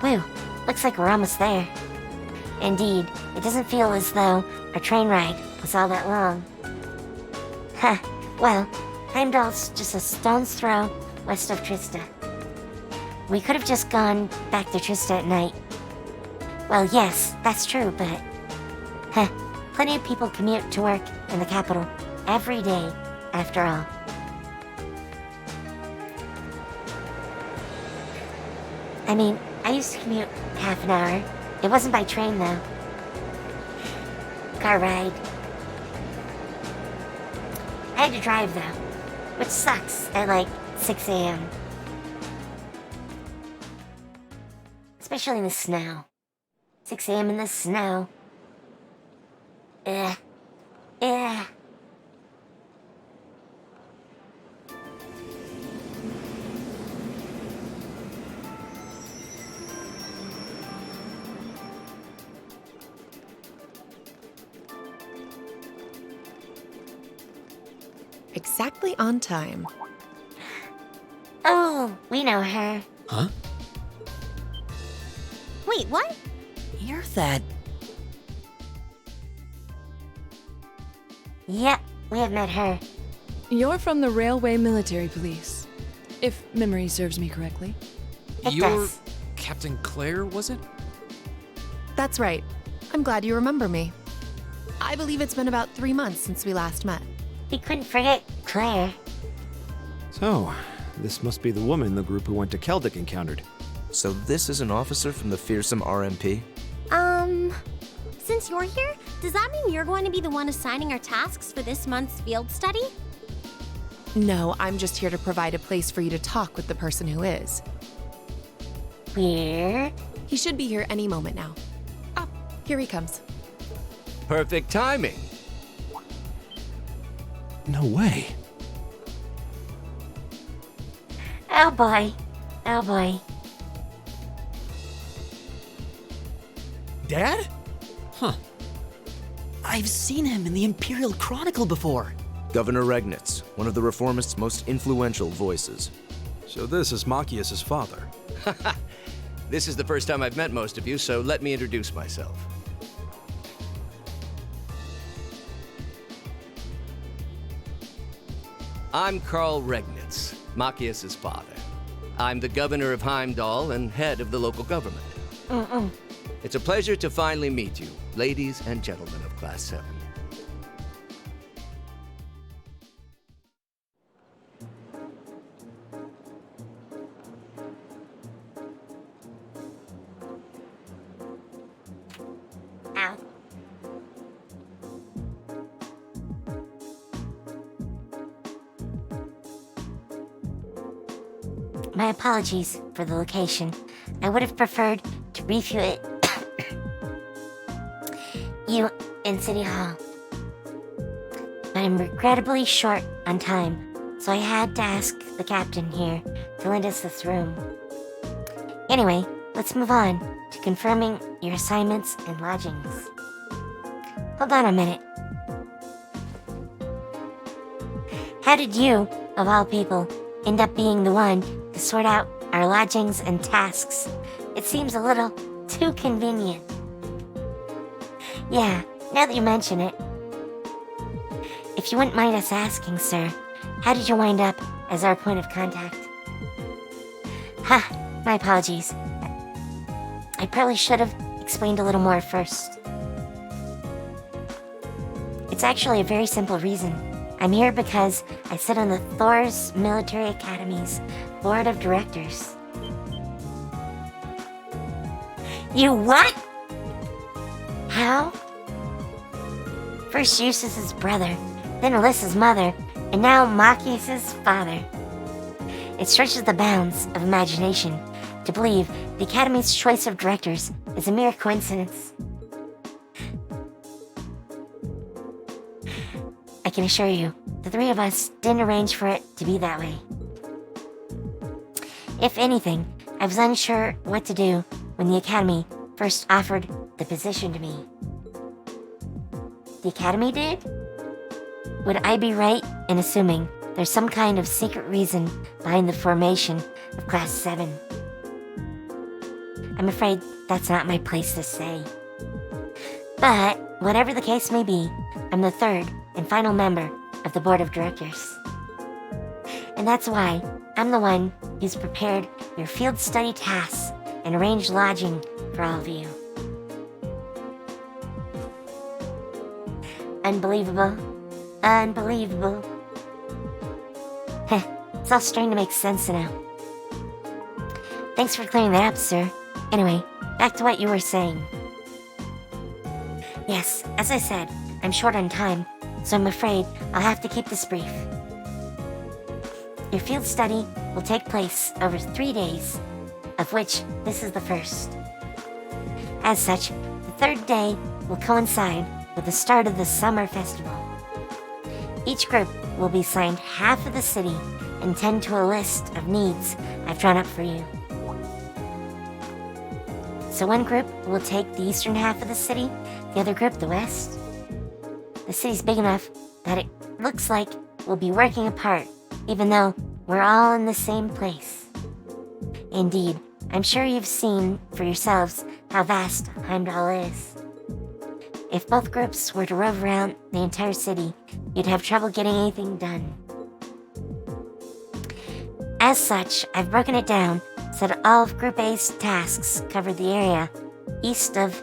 Whew, looks like we're almost there. Indeed, it doesn't feel as though our train ride was all that long. Well, Heimdallr's just a stone's throw west of Trista. We could have just gone back to Trista at night. Well, yes, that's true, but... plenty of people commute to work in the capital every day, after all. I mean, I used to commute half an hour. It wasn't by train, though. Car ride. I had to drive, though, which sucks at like 6 a.m. Especially in the snow. 6 a.m. in the snow. Ugh. Ugh. Exactly on time. Oh, we know her. Huh? Wait, what? You're that. Yep, we have met her. You're from the Railway Military Police, if memory serves me correctly. It You're does. Captain Claire, was it? That's right. I'm glad you remember me. I believe it's been about 3 months since we last met. We couldn't forget Claire. So, this must be the woman the group who went to Keldic encountered. So this is an officer from the fearsome RMP? Since you're here, does that mean you're going to be the one assigning our tasks for this month's field study? No, I'm just here to provide a place for you to talk with the person who is. Weird. He should be here any moment now. Ah, here he comes. Perfect timing. No way. Oh boy. Oh boy. Dad? Huh. I've seen him in the Imperial Chronicle before. Governor Regnitz, one of the Reformists' most influential voices. So this is Machias's father. This is the first time I've met most of you, so let me introduce myself. I'm Karl Regnitz, Machias's father. I'm the governor of Heimdallr and head of the local government. It's a pleasure to finally meet you, ladies and gentlemen of Class 7. Ow. My apologies for the location. I would have preferred to brief you you in City Hall. But I'm regrettably short on time, so I had to ask the captain here to lend us this room. Anyway, let's move on to confirming your assignments and lodgings. Hold on a minute. How did you, of all people, end up being the one to sort out our lodgings and tasks? It seems a little too convenient. Yeah, now that you mention it. If you wouldn't mind us asking, sir, how did you wind up as our point of contact? Ha, my apologies. I probably should have explained a little more first. It's It's actually a very simple reason. I'm here because I sit on the Thor's Military Academy's Board of Directors. You what? How? First Eustace's brother, then Alyssa's mother, and now Machias's father. It stretches the bounds of imagination to believe the Academy's choice of directors is a mere coincidence. I can assure you, the three of us didn't arrange for it to be that way. If anything, I was unsure what to do when the Academy first offered the position to me. The Academy did? Would I be right in assuming there's some kind of secret reason behind the formation of Class 7? I'm afraid that's not my place to say. But, whatever the case may be, I'm the third and final member of the Board of Directors. And that's why I'm the one who's prepared your field study tasks and arranged lodging for all of you. Unbelievable. Unbelievable. Heh, it's all starting to make sense now. Thanks for clearing that up, sir. Anyway, back to what you were saying. Yes, as I said, I'm short on time, so I'm afraid I'll have to keep this brief. Your field study will take place over 3 days, of which this is the first. As such, the third day will coincide with the start of the summer festival. Each group will be assigned half of the city and tend to a list of needs I've drawn up for you. So one group will take the eastern half of the city, the other group the west. The city's big enough that it looks like we'll be working apart, even though we're all in the same place. Indeed, I'm sure you've seen for yourselves how vast Heimdallr is. If both groups were to rove around the entire city, you'd have trouble getting anything done. As such, I've broken it down so that all of Group A's tasks cover the area east of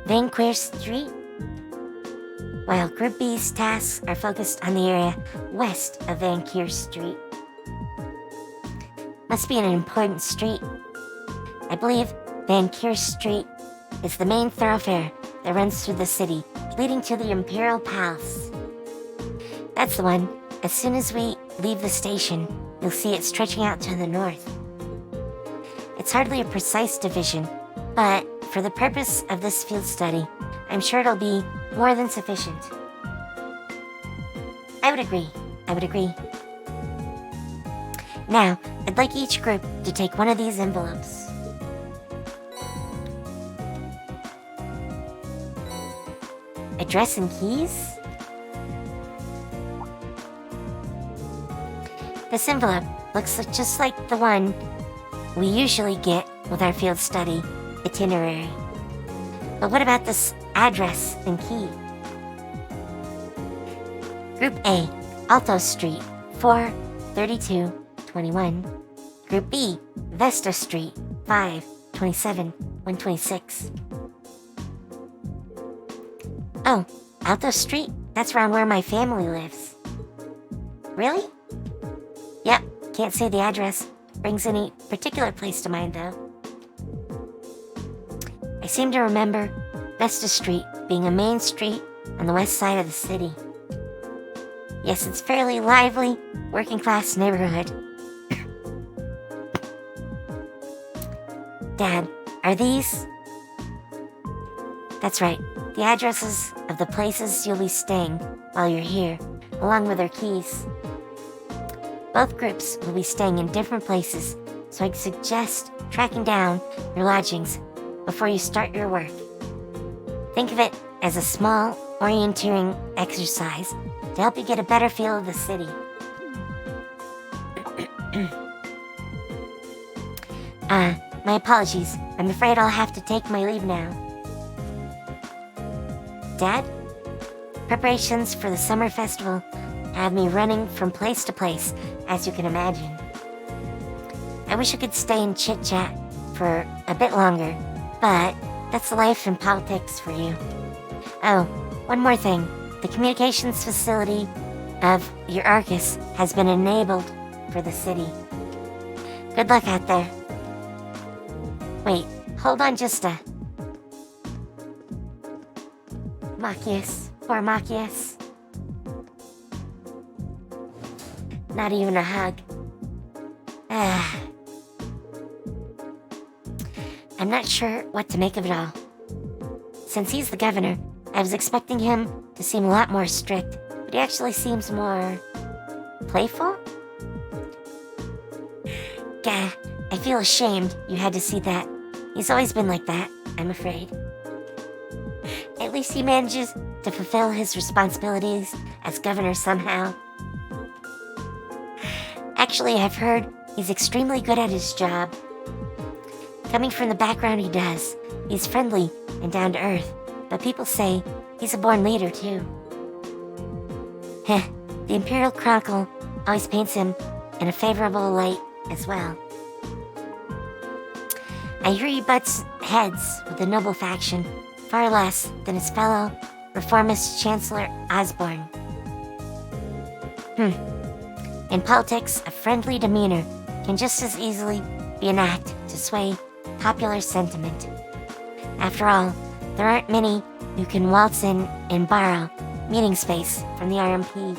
Vanquir Street, while Group B's tasks are focused on the area west of Vanquir Street. Must be an important street. I believe Vanquir Street is the main thoroughfare that runs through the city, leading to the Imperial Palace. That's the one. As soon as we leave the station, you'll see it stretching out to the north. It's hardly a precise division, but for the purpose of this field study, I'm sure it'll be more than sufficient. I would agree. Now, I'd like each group to take one of these envelopes. Address and keys? This envelope looks just like the one we usually get with our field study itinerary. But what about this address and key? Group A, Alto Street, 43221. Group B, Vesta Street, 527-126. Oh, Alto Street? That's around where my family lives. Really? Yep, can't say the address brings any particular place to mind, though. I seem to remember Vesta Street being a main street on the west side of the city. Yes, it's a fairly lively, working-class neighborhood. Dad, are these? That's right, the addresses of the places you'll be staying while you're here, along with their keys. Both groups will be staying in different places, so I'd suggest tracking down your lodgings before you start your work. Think of it as a small orienteering exercise to help you get a better feel of the city. My apologies. I'm afraid I'll have to take my leave now. Dad? Preparations for the summer festival have me running from place to place, as you can imagine. I wish I could stay and chit-chat for a bit longer, but that's life and politics for you. Oh, one more thing. The communications facility of your Arcus has been enabled for the city. Good luck out there. Wait, hold on just a... Machias, poor Machias. Not even a hug. I'm not sure what to make of it all. Since he's the governor, I was expecting him to seem a lot more strict, but he actually seems more... playful? Gah, I feel ashamed you had to see that. He's always been like that, I'm afraid. At least he manages to fulfill his responsibilities as governor somehow. Actually, I've heard he's extremely good at his job. Coming from the background he does, he's friendly and down to earth, but people say he's a born leader too. Heh, the Imperial Chronicle always paints him in a favorable light as well. I hear he butts heads with the noble faction, far less than his fellow reformist Chancellor Osborne. In politics, a friendly demeanor can just as easily be an act to sway popular sentiment. After all, there aren't many who can waltz in and borrow meeting space from the RMP.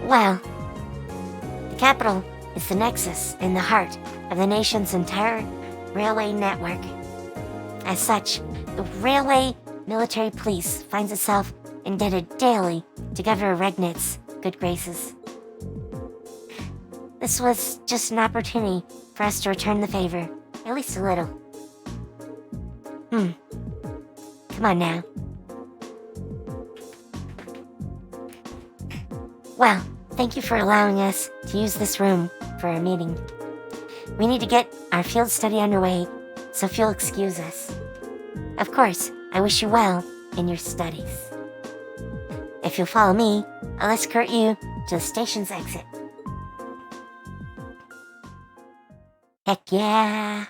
Well, the capital is the nexus in the heart of the nation's entire railway network. As such, the railway military police finds itself indebted daily to Governor Regnit's good graces. This was just an opportunity for us to return the favor, at least a little. Come on now. Well, thank you for allowing us to use this room for our meeting. We need to get our field study underway, so if you'll excuse us. Of course, I wish you well in your studies. If you'll follow me, I'll escort you to the station's exit. Heck yeah!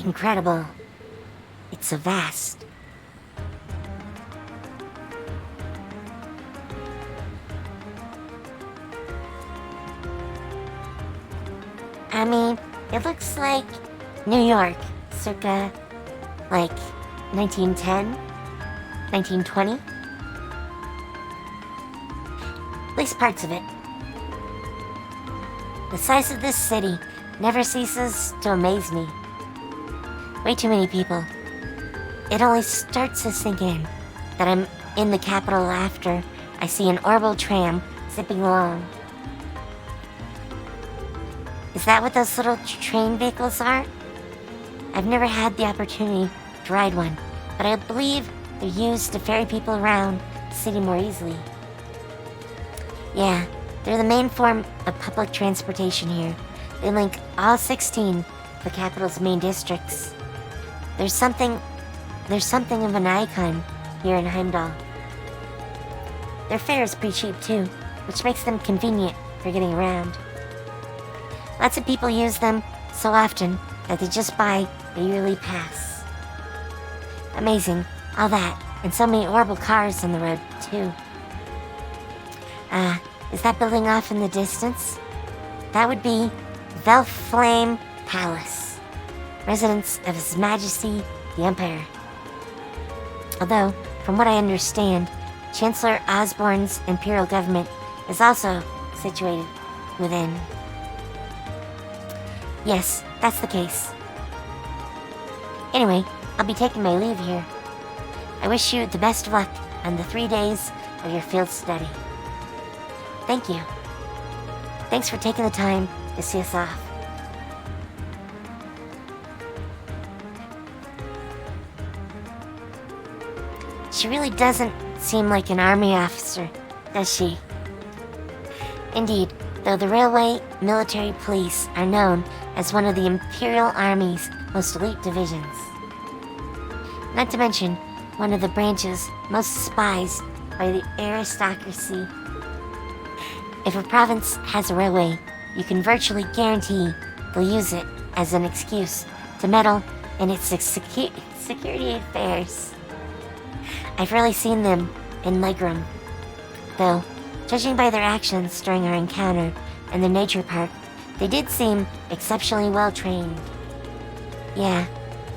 Incredible. It's so vast. I mean, it looks like New York, circa, like, 1910, 1920. At least parts of it. The size of this city never ceases to amaze me. Way too many people. It only starts to sink in that I'm in the capital after I see an orbital tram zipping along. Is that what those little train vehicles are? I've never had the opportunity to ride one, but I believe they're used to ferry people around the city more easily. Yeah, they're the main form of public transportation here. They link all 16 of the capital's main districts. There's something of an icon here in Heimdallr. Their fare is pretty cheap too, which makes them convenient for getting around. Lots of people use them so often that they just buy a yearly pass. Amazing, all that, and so many orbital cars on the road too. Is that building off in the distance? That would be Velflame Palace, residence of His Majesty the Emperor. Although, from what I understand, Chancellor Osborne's imperial government is also situated within. Yes, that's the case. Anyway, I'll be taking my leave here. I wish you the best of luck on the 3 days of your field study. Thank you. Thanks for taking the time to see us off. She really doesn't seem like an army officer, does she? Indeed, though the railway military police are known as one of the Imperial Army's most elite divisions. Not to mention, one of the branches most despised by the aristocracy. If a province has a railway, you can virtually guarantee they'll use it as an excuse to meddle in its security affairs. I've rarely seen them in legroom, though, judging by their actions during our encounter in the nature park, they did seem exceptionally well trained. Yeah,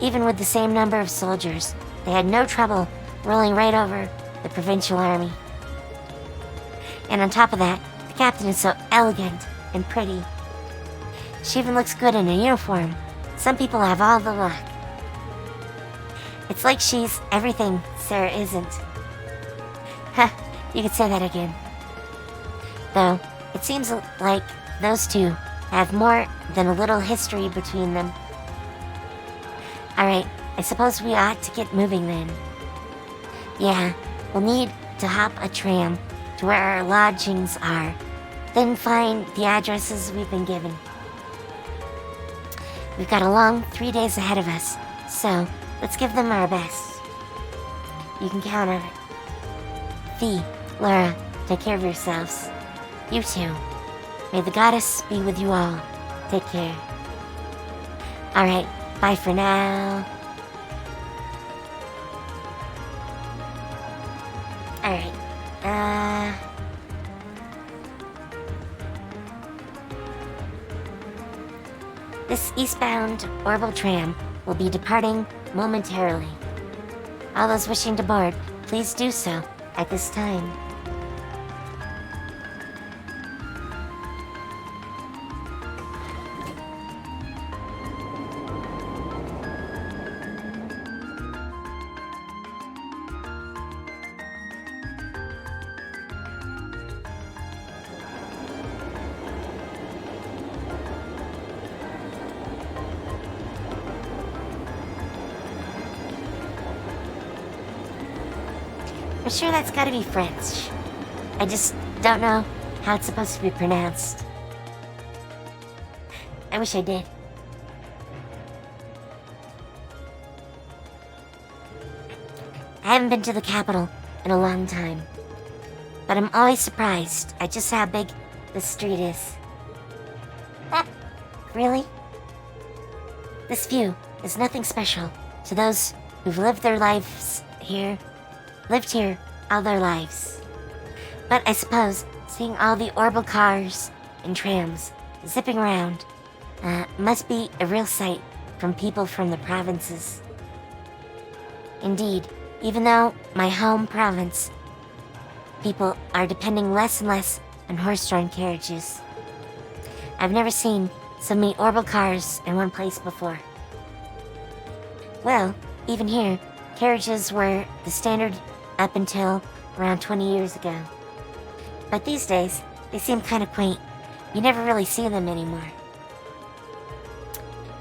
even with the same number of soldiers, they had no trouble rolling right over the provincial army. And on top of that, the captain is so elegant and pretty. She even looks good in a uniform. Some people have all the luck. It's like she's everything Sarah isn't. Huh, you could say that again. Though, it seems like those two have more than a little history between them. Alright, I suppose we ought to get moving then. Yeah, we'll need to hop a tram to where our lodgings are, then find the addresses we've been given. We've got a long 3 days ahead of us, so let's give them our best. You can count on it. Fee, Laura, take care of yourselves. You too. May the goddess be with you all. Take care. Alright, bye for now. Alright, this eastbound orbital tram will be departing momentarily. All those wishing to board, please do so at this time. I'm sure that's gotta be French. I just don't know how it's supposed to be pronounced. I wish I did. I haven't been to the capital in a long time, but I'm always surprised at just how big this street is. Really? This view is nothing special to those who've lived here all their lives. But I suppose seeing all the orbital cars and trams zipping around must be a real sight from people from the provinces. Indeed, even though my home province, people are depending less and less on horse-drawn carriages. I've never seen so many orbital cars in one place before. Well, even here, carriages were the standard up until around 20 years ago. But these days, they seem kind of quaint. You never really see them anymore.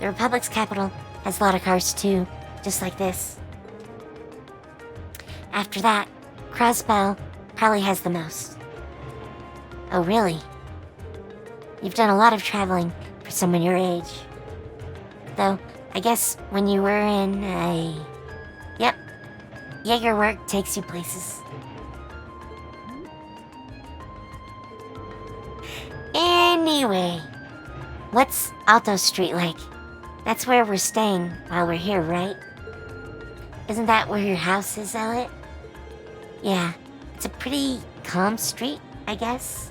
The Republic's capital has a lot of cars too, just like this. After that, Crossbell probably has the most. Oh, really? You've done a lot of traveling for someone your age. Though, I guess when you were in a... Yep, Jaeger work takes you places. Anyway, what's Alto Street like? That's where we're staying while we're here, right? Isn't that where your house is, Elliot? Yeah, it's a pretty calm street, I guess.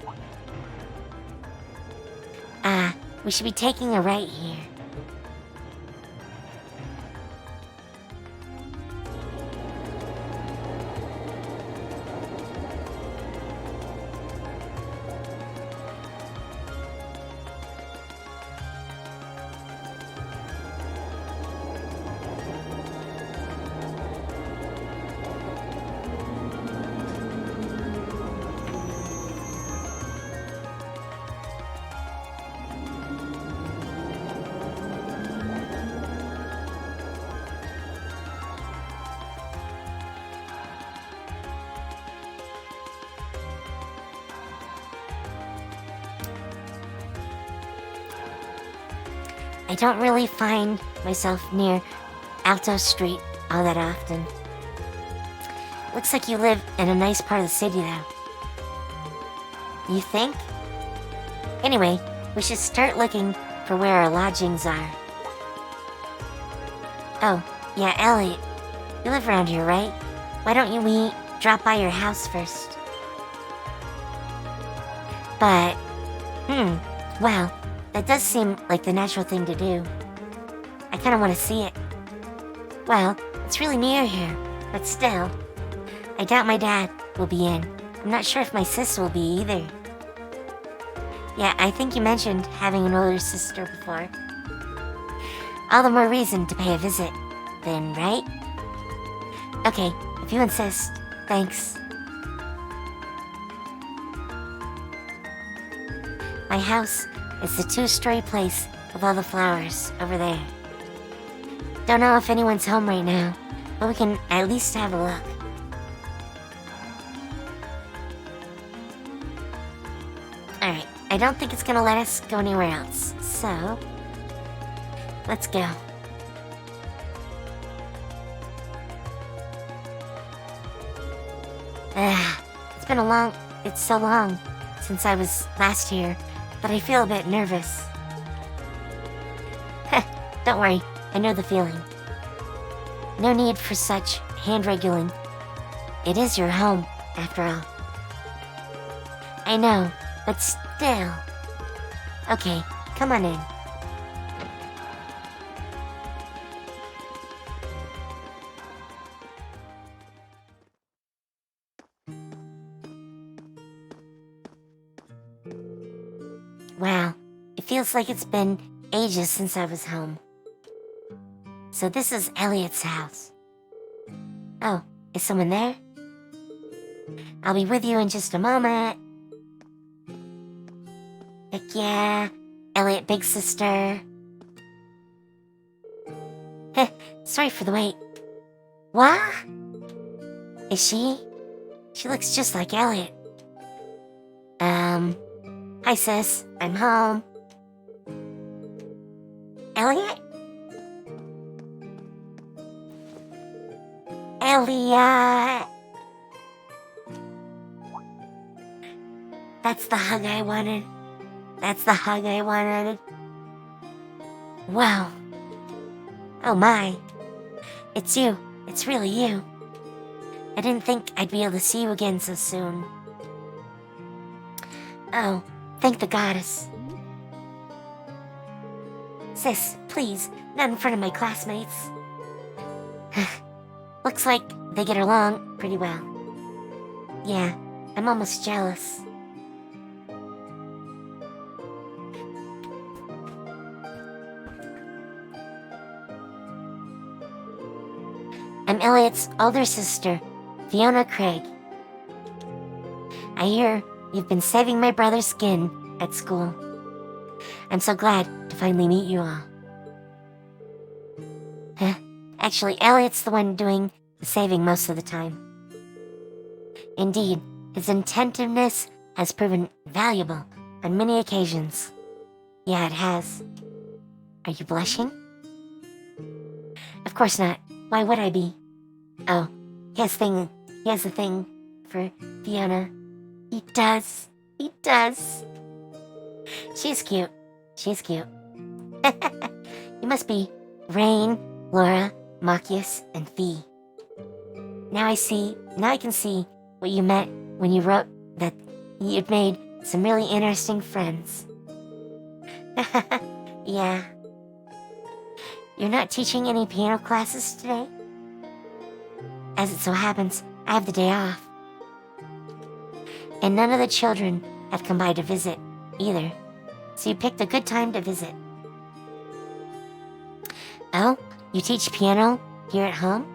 We should be taking a right here. I don't really find myself near Alto Street all that often. Looks like you live in a nice part of the city, though. You think? Anyway, we should start looking for where our lodgings are. Oh, yeah, Elliot. You live around here, right? Why don't we drop by your house first? But, well, that does seem like the natural thing to do. I kind of want to see it. Well, it's really near here, but still. I doubt my dad will be in. I'm not sure if my sis will be either. Yeah, I think you mentioned having an older sister before. All the more reason to pay a visit, then, right? Okay, if you insist, thanks. My house is the 2-story place with all the flowers over there. Don't know if anyone's home right now, but we can at least have a look. Alright, I don't think it's gonna let us go anywhere else, so let's go. It's so long since I was last here that I feel a bit nervous. Don't worry, I know the feeling. No need for such hand-wriggling. It is your home, after all. I know, but still. Okay, come on in. Wow, it feels like it's been ages since I was home. So this is Elliot's house. Oh, is someone there? I'll be with you in just a moment. Heck yeah, Elliot big sister. Heh, sorry for the wait. What? Is she? She looks just like Elliot. Hi sis, I'm home. Elliot? Elliot! That's the hug I wanted. That's the hug I wanted. Wow. Oh my. It's you. It's really you. I didn't think I'd be able to see you again so soon. Oh, thank the goddess. Sis, please, not in front of my classmates. Looks like they get along pretty well. Yeah, I'm almost jealous. I'm Elliot's older sister, Fiona Craig. I hear you've been saving my brother's skin at school. I'm so glad to finally meet you all. Actually, Elliot's the one doing the saving most of the time. Indeed, his attentiveness has proven valuable on many occasions. Yeah, it has. Are you blushing? Of course not. Why would I be? Oh, he has a thing for Fiona. He does. He does. She's cute. She's cute. You must be Rain, Laura, Machias, and Fee. Now I can see what you meant when you wrote that you'd made some really interesting friends. Yeah. You're not teaching any piano classes today? As it so happens, I have the day off. And none of the children have come by to visit, either. So you picked a good time to visit. Oh, you teach piano here at home?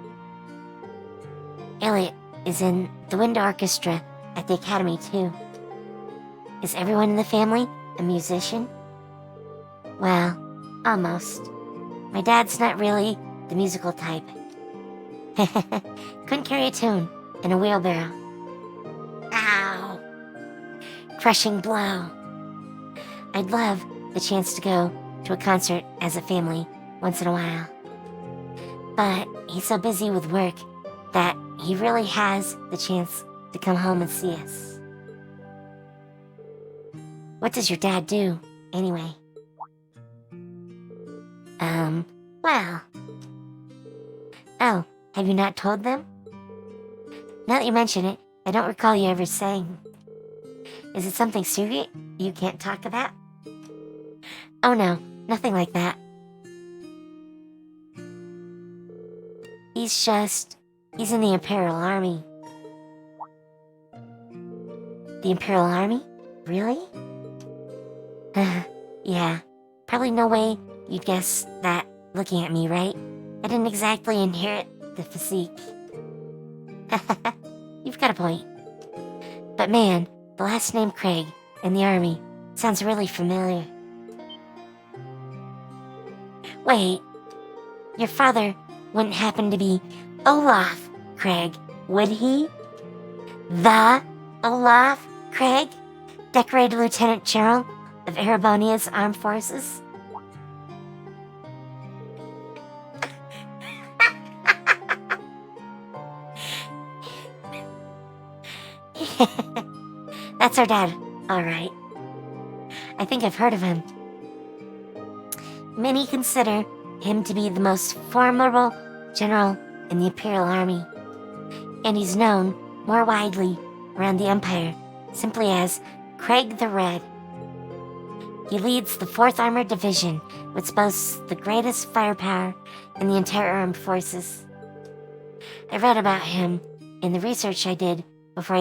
Elliot is in the wind orchestra at the academy, too. Is everyone in the family a musician? Well, almost. My dad's not really the musical type. Couldn't carry a tune in a wheelbarrow. Ow! Crushing blow. I'd love the chance to go to a concert as a family once in a while. But he's so busy with work that he really has the chance to come home and see us. What does your dad do? anyway. Well. Oh, have you not told them? Now that you mention it, I don't recall you ever saying. Is it something secret you can't talk about? Oh no, nothing like that. He's in the Imperial Army. The Imperial Army? Really? Yeah, probably no way you'd guess that looking at me, right? I didn't exactly inherit the physique. You've got a point. But man, the last name Craig in the army sounds really familiar. Wait, your father wouldn't happen to be Olaf Craig, would he? The Olaf Craig? Decorated Lieutenant General of Erebonia's Armed Forces? That's our dad, alright. I think I've heard of him. Many consider him to be the most formidable general in the Imperial Army, and he's known more widely around the Empire simply as Craig the Red. He leads the 4th Armored Division, which boasts the greatest firepower in the entire armed forces. I read about him in the research I did before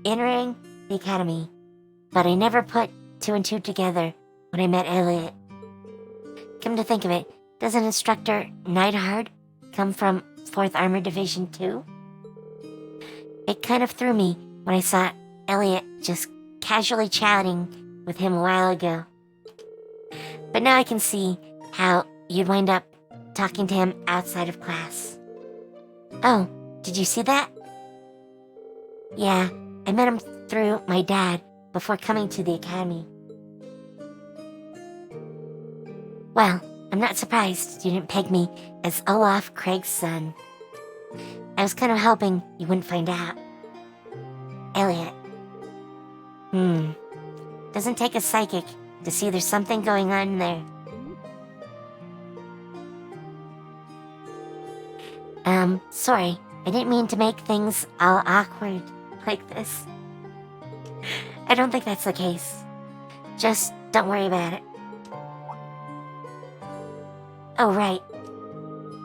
entering the academy, but I never put 2 and 2 together when I met Elliot. Come to think of it, doesn't Instructor Neidhard come from 4th Armored Division too? It kind of threw me when I saw Elliot just casually chatting with him a while ago. But now I can see how you'd wind up talking to him outside of class. Oh, did you see that? Yeah, I met him through my dad before coming to the academy. Well, I'm not surprised you didn't peg me as Olaf Craig's son. I was kind of hoping you wouldn't find out. Elliot. Doesn't take a psychic to see there's something going on there. Sorry, I didn't mean to make things all awkward like this. I don't think that's the case. Just don't worry about it. Oh, right.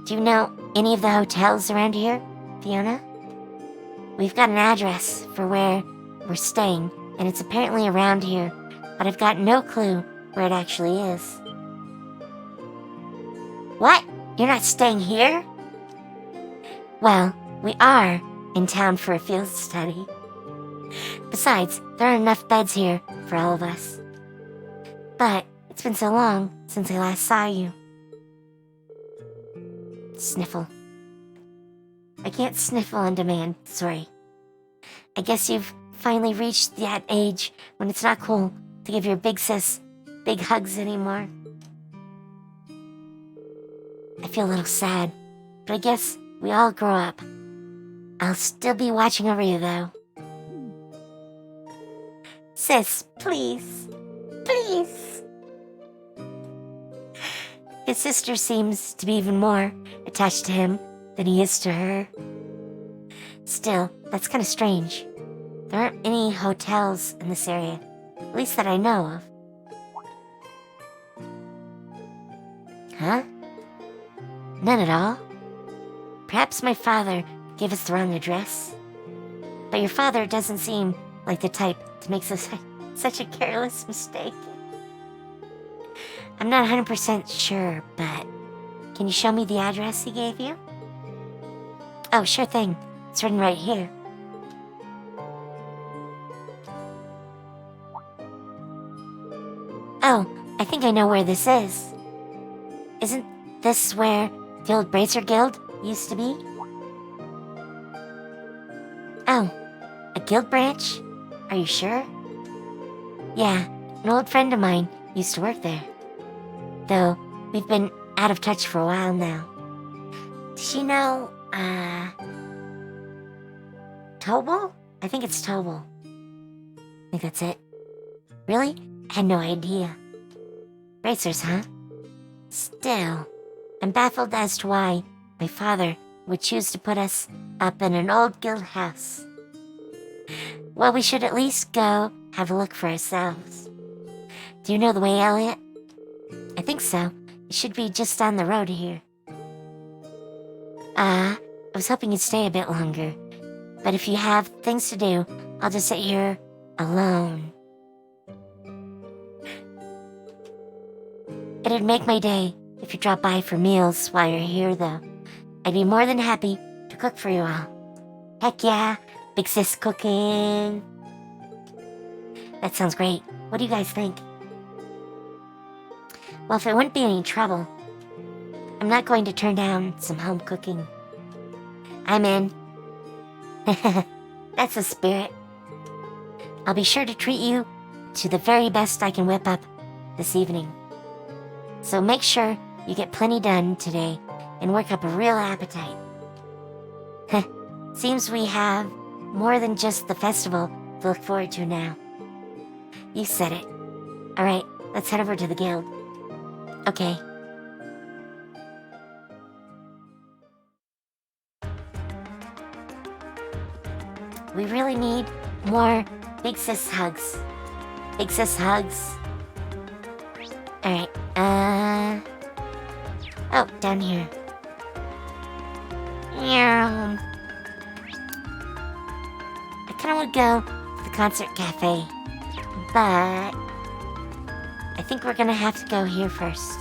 Do you know any of the hotels around here, Fiona? We've got an address for where we're staying, and it's apparently around here, but I've got no clue where it actually is. What? You're not staying here? Well, we are in town for a field study. Besides, there aren't enough beds here for all of us. But it's been so long since I last saw you. Sniffle. I can't sniffle on demand, sorry. I guess you've finally reached that age when it's not cool to give your big sis big hugs anymore. I feel a little sad, but I guess we all grow up. I'll still be watching over you, though. Sis, please. Please. His sister seems to be even more attached to him than he is to her. Still, that's kind of strange. There aren't any hotels in this area, at least that I know of. Huh? None at all? Perhaps my father gave us the wrong address? But your father doesn't seem like the type to make such a careless mistake. I'm not 100% sure, but can you show me the address he gave you? Oh, sure thing. It's written right here. Oh, I think I know where this is. Isn't this where the old Bracer Guild used to be? Oh, a guild branch? Are you sure? Yeah, an old friend of mine used to work there. Though, we've been out of touch for a while now. Does she know, Tobal? I think it's Tobal. I think that's it. Really? I had no idea. Racers, huh? Still, I'm baffled as to why my father would choose to put us up in an old guild house. Well, we should at least go have a look for ourselves. Do you know the way, Elliot? I think so. It should be just down the road here. I was hoping you'd stay a bit longer. But if you have things to do, I'll just sit here alone. It'd make my day if you drop by for meals while you're here, though. I'd be more than happy to cook for you all. Heck yeah, big sis cooking. That sounds great. What do you guys think? Well, if it wouldn't be any trouble, I'm not going to turn down some home cooking. I'm in. That's the spirit. I'll be sure to treat you to the very best I can whip up this evening. So make sure you get plenty done today and work up a real appetite. Seems we have more than just the festival to look forward to now. You said it. Alright, let's head over to the guild. Okay. We really need more big sis hugs. Big sis hugs. Alright, oh, down here. I kinda wanna go to the concert cafe, but I think we're gonna have to go here first.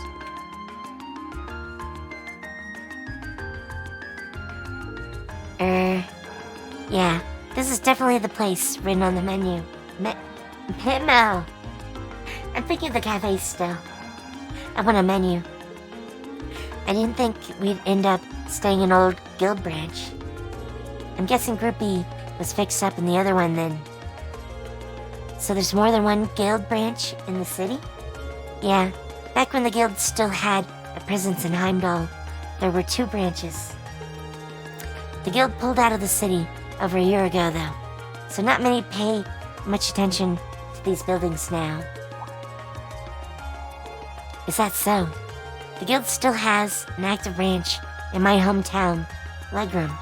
Yeah, this is definitely the place written on the menu. Memo. I'm thinking of the cafe still. I want a menu. I didn't think we'd end up staying in old guild branch. I'm guessing Group B was fixed up in the other one then. So there's more than one guild branch in the city? Yeah, back when the guild still had a presence in Heimdallr, there were 2 branches. The guild pulled out of the city over a year ago though, so not many pay much attention to these buildings now. Is that so? The guild still has an active branch in my hometown, Legroom.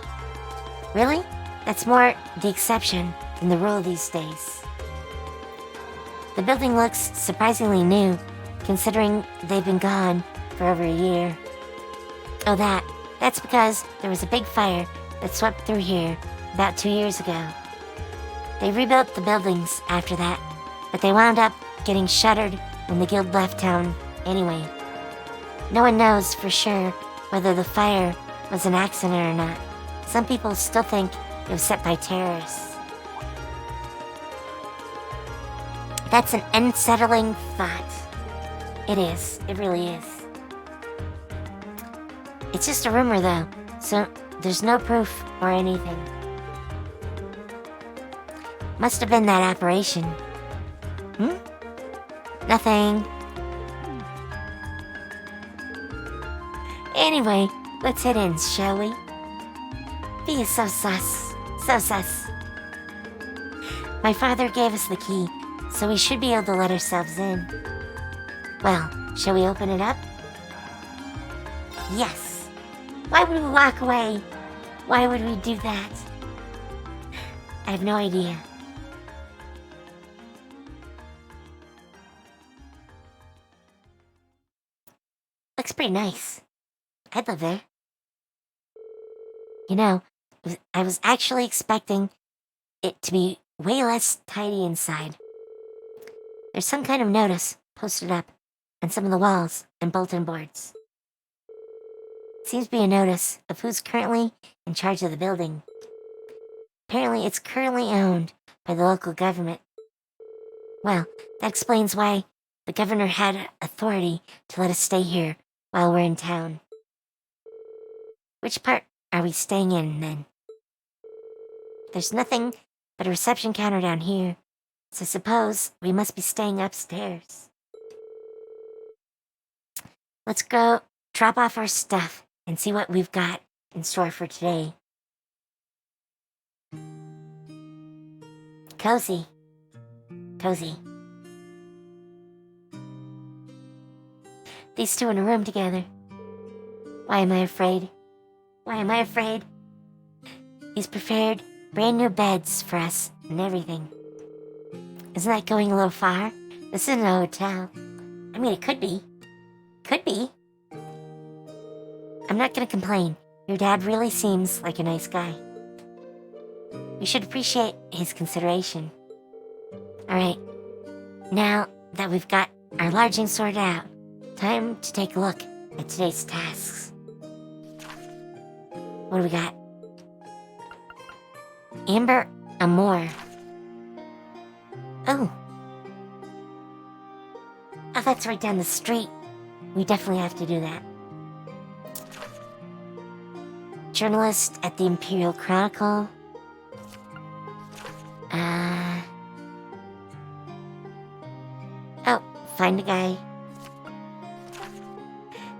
Really? That's more the exception than the rule these days. The building looks surprisingly new, considering they've been gone for over a year. Oh, that's because there was a big fire that swept through here about 2 years ago. They rebuilt the buildings after that, but they wound up getting shuttered when the guild left town anyway. No one knows for sure whether the fire was an accident or not. Some people still think it was set by terrorists. That's an unsettling thought. It is. It really is. It's just a rumor though, so there's no proof or anything. Must have been that apparition. Nothing. Anyway, let's head in, shall we? He is so sus. So sus. My father gave us the key, so we should be able to let ourselves in. Well, shall we open it up? Yes. Why would we walk away? Why would we do that? I have no idea. Looks pretty nice. I'd live there. You know, I was actually expecting it to be way less tidy inside. There's some kind of notice posted up on some of the walls and bulletin boards. Seems to be a notice of who's currently in charge of the building. Apparently it's currently owned by the local government. Well, that explains why the governor had authority to let us stay here while we're in town. Which part are we staying in, then? There's nothing but a reception counter down here, so suppose we must be staying upstairs. Let's go drop off our stuff and see what we've got in store for today. Cozy. Cozy. These two in a room together. Why am I afraid? Why am I afraid? He's prepared brand new beds for us and everything. Isn't that going a little far? This isn't a hotel. I mean, it could be. Could be. I'm not gonna complain. Your dad really seems like a nice guy. You should appreciate his consideration. Alright, now that we've got our lodging sorted out, time to take a look at today's tasks. What do we got? Heimdallr. Oh, that's right down the street. We definitely have to do that. Journalist at the Imperial Chronicle. Oh, find a guy.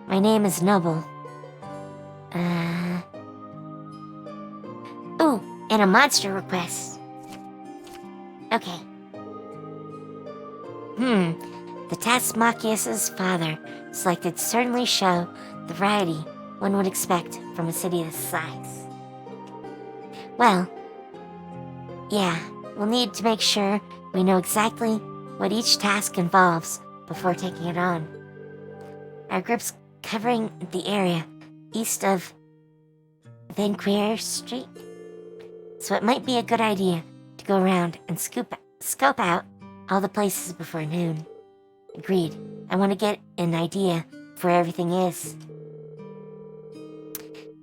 My name is Noble. Ooh, and a monster request. Okay. The Taskmachius' father selected certainly show the variety one would expect from a city this size. Well, yeah, we'll need to make sure we know exactly what each task involves before taking it on. Our group's covering the area east of Vanquier Street, so it might be a good idea to go around and scope out all the places before noon. Agreed. I want to get an idea of where everything is.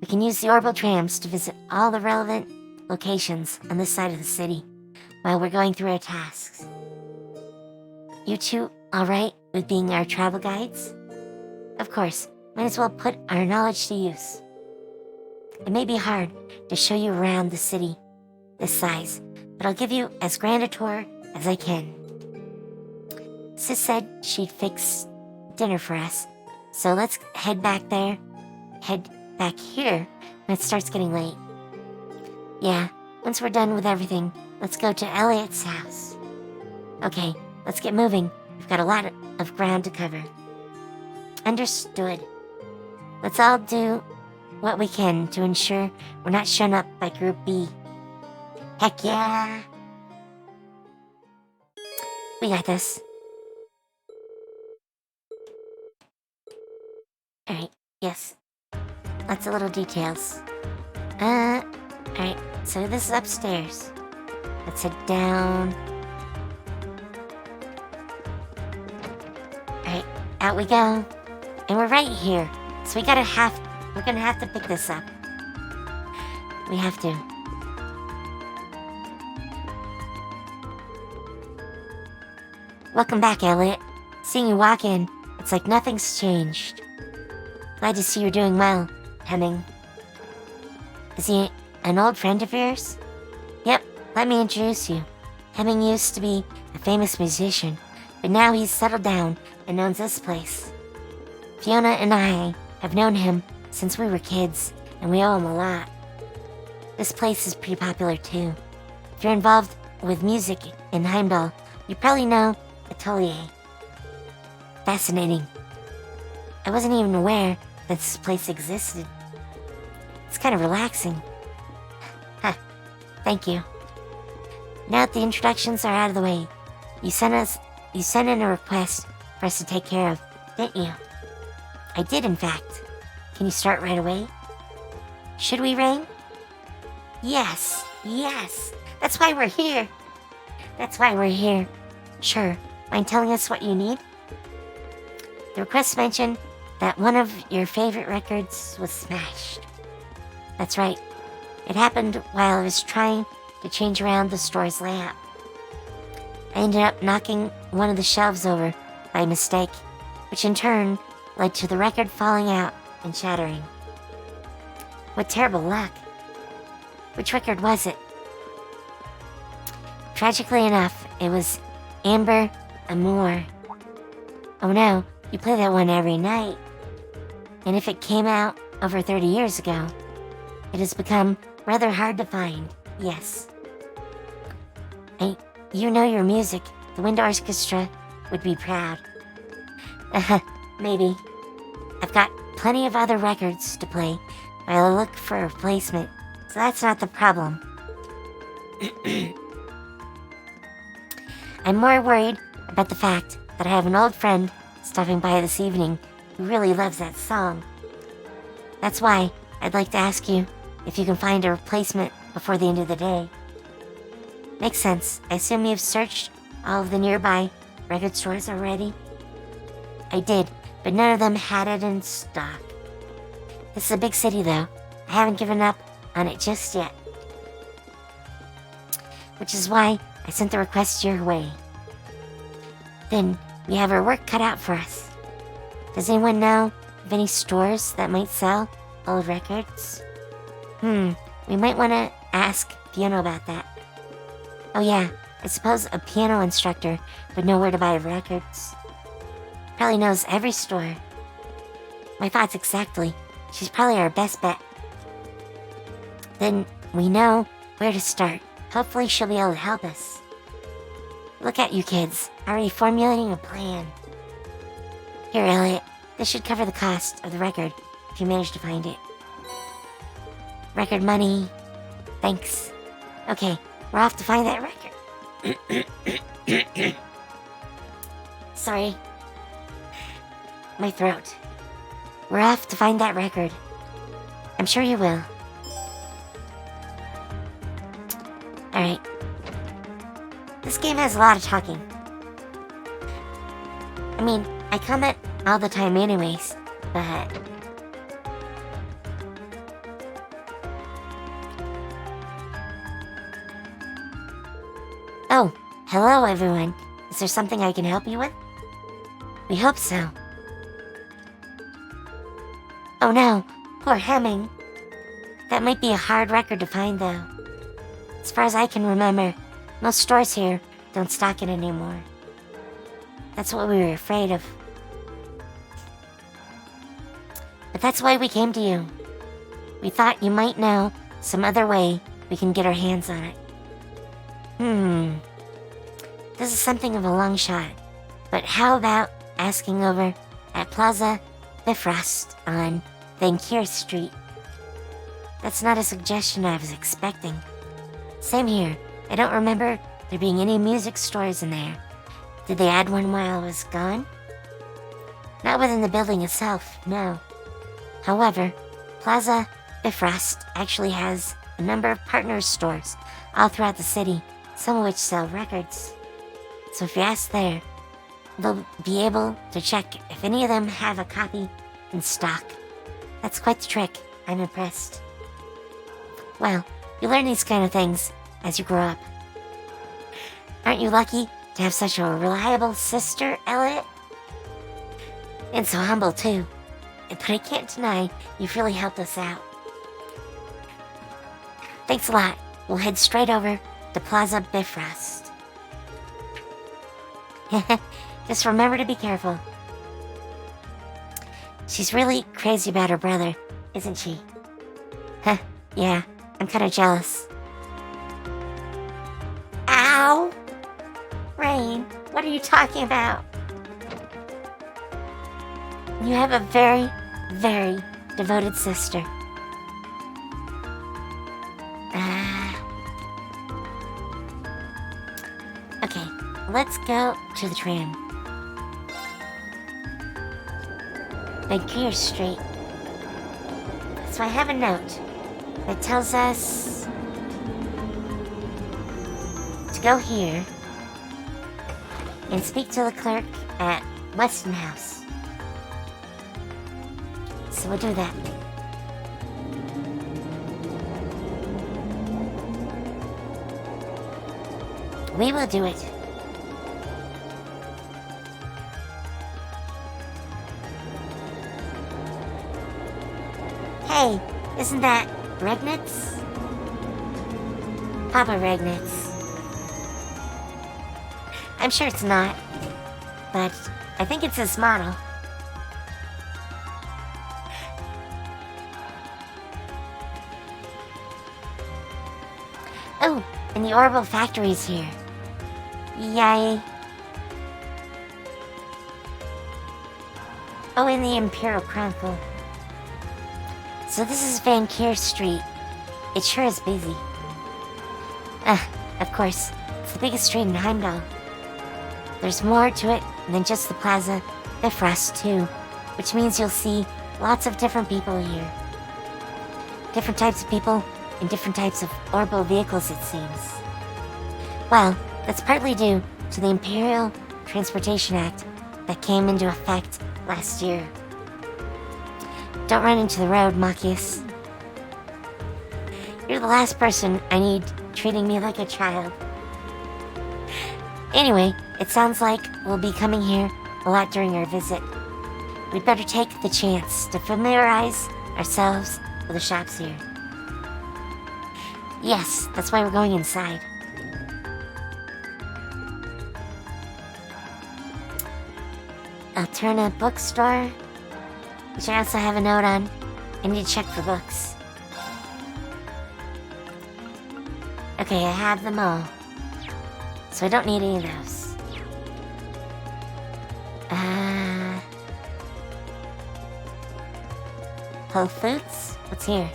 We can use the orbital trams to visit all the relevant locations on this side of the city while we're going through our tasks. You two alright with being our travel guides? Of course, might as well put our knowledge to use. It may be hard to show you around the city this size, but I'll give you as grand a tour as I can. Sis said she'd fix dinner for us, so let's head back here when it starts getting late. Yeah, once we're done with everything, let's go to Elliot's house. Okay, let's get moving. We've got a lot of ground to cover. Understood. Let's all do what we can to ensure we're not shown up by Group B. Heck yeah! We got this. Alright, yes. Lots of little details. Alright, so this is upstairs. Let's head down. Alright, out we go. And we're right here. So we're gonna have to pick this up. We have to. Welcome back, Elliot. Seeing you walk in, it's like nothing's changed. Glad to see you're doing well, Hemming. Is he an old friend of yours? Yep, let me introduce you. Hemming used to be a famous musician, but now he's settled down and owns this place. Fiona and I have known him since we were kids, and we owe him a lot. This place is pretty popular too. If you're involved with music in Heimdallr, you probably know Atelier. Fascinating. I wasn't even aware that this place existed. It's kind of relaxing. Huh. Thank you. Now that the introductions are out of the way, you sent in a request for us to take care of, didn't you? I did, in fact. Can you start right away? Should we ring? Yes. That's why we're here. Sure. Mind telling us what you need? The request mentioned that one of your favorite records was smashed. That's right. It happened while I was trying to change around the store's layout. I ended up knocking one of the shelves over by mistake, which in turn led to the record falling out and shattering. What terrible luck. Which record was it? Tragically enough, it was Amber Amour. Oh no, you play that one every night. And if it came out over 30 years ago, it has become rather hard to find, yes. You know your music. The Wind Orchestra would be proud. Maybe. I've got plenty of other records to play while I look for a replacement, so that's not the problem. I'm more worried about the fact that I have an old friend stopping by this evening who really loves that song. That's why I'd like to ask you if you can find a replacement before the end of the day. Makes sense. I assume you've searched all of the nearby record stores already? I did, but none of them had it in stock. This is a big city, though. I haven't given up on it just yet. Which is why I sent the request your way. Then we have our work cut out for us. Does anyone know of any stores that might sell old records? We might want to ask Fiona about that. Oh yeah, I suppose a piano instructor would know where to buy records. Probably knows every store. My thoughts exactly. She's probably our best bet. Then we know where to start. Hopefully she'll be able to help us. Look at you kids, already formulating a plan. Here, Elliot, this should cover the cost of the record if you manage to find it. Record money. Thanks. Okay, we're off to find that record. Sorry. My throat. We're off to find that record. I'm sure you will. Alright. This game has a lot of talking. I mean, I comment all the time anyways, but... Oh, hello everyone. Is there something I can help you with? We hope so. Oh no, poor Hemming. That might be a hard record to find though. As far as I can remember, most stores here don't stock it anymore. That's what we were afraid of. But that's why we came to you. We thought you might know some other way we can get our hands on it. This is something of a long shot, but how about asking over at Plaza Bifrost on Vancouver Street? That's not a suggestion I was expecting. Same here. I don't remember there being any music stores in there. Did they add one while I was gone? Not within the building itself, no. However, Plaza Bifrost actually has a number of partner stores all throughout the city, some of which sell records. So if you ask there, they'll be able to check if any of them have a copy in stock. That's quite the trick. I'm impressed. Well, you learn these kind of things as you grow up. Aren't you lucky to have such a reliable sister, Elliot? And so humble, too. But I can't deny you've really helped us out. Thanks a lot. We'll head straight over to Plaza Bifrost. Just remember to be careful. She's really crazy about her brother, isn't she? Huh, yeah, I'm kind of jealous. Ow! Rain, what are you talking about? You have a very, very devoted sister. Okay, let's go to the tram. Vancouver Street. So I have a note that tells us to go here and speak to the clerk at Weston House. So we'll do that. We will do it. Hey, isn't that Regnitz? Papa Regnitz. I'm sure it's not, but I think it's his model. Oh, and the Orbital Factory's here. Yay. Oh, in the Imperial Chronicle. So this is Van Kier Street. It sure is busy. Of course, it's the biggest street in Heimdallr. There's more to it than just the Plaza Bifrost, too, which means you'll see lots of different people here. Different types of people in different types of orbital vehicles, it seems. Well, that's partly due to the Imperial Transportation Act that came into effect last year. Don't run into the road, Machias. You're the last person I need treating me like a child. Anyway, it sounds like we'll be coming here a lot during our visit. We'd better take the chance to familiarize ourselves with the shops here. Yes, that's why we're going inside. Alterna Bookstore, which I also have a note on. I need to check for books. Okay, I have them all. So I don't need any of those. Whole Foods? What's here?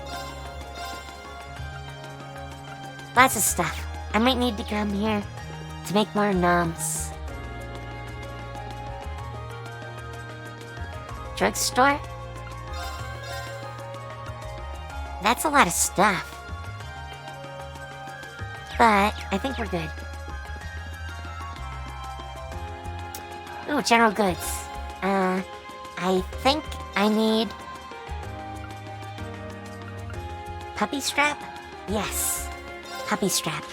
Lots of stuff. I might need to come here to make more noms. Drugstore? That's a lot of stuff. But I think we're good. Ooh, general goods. I think I need... Puppy strap? Yes. Puppy strap.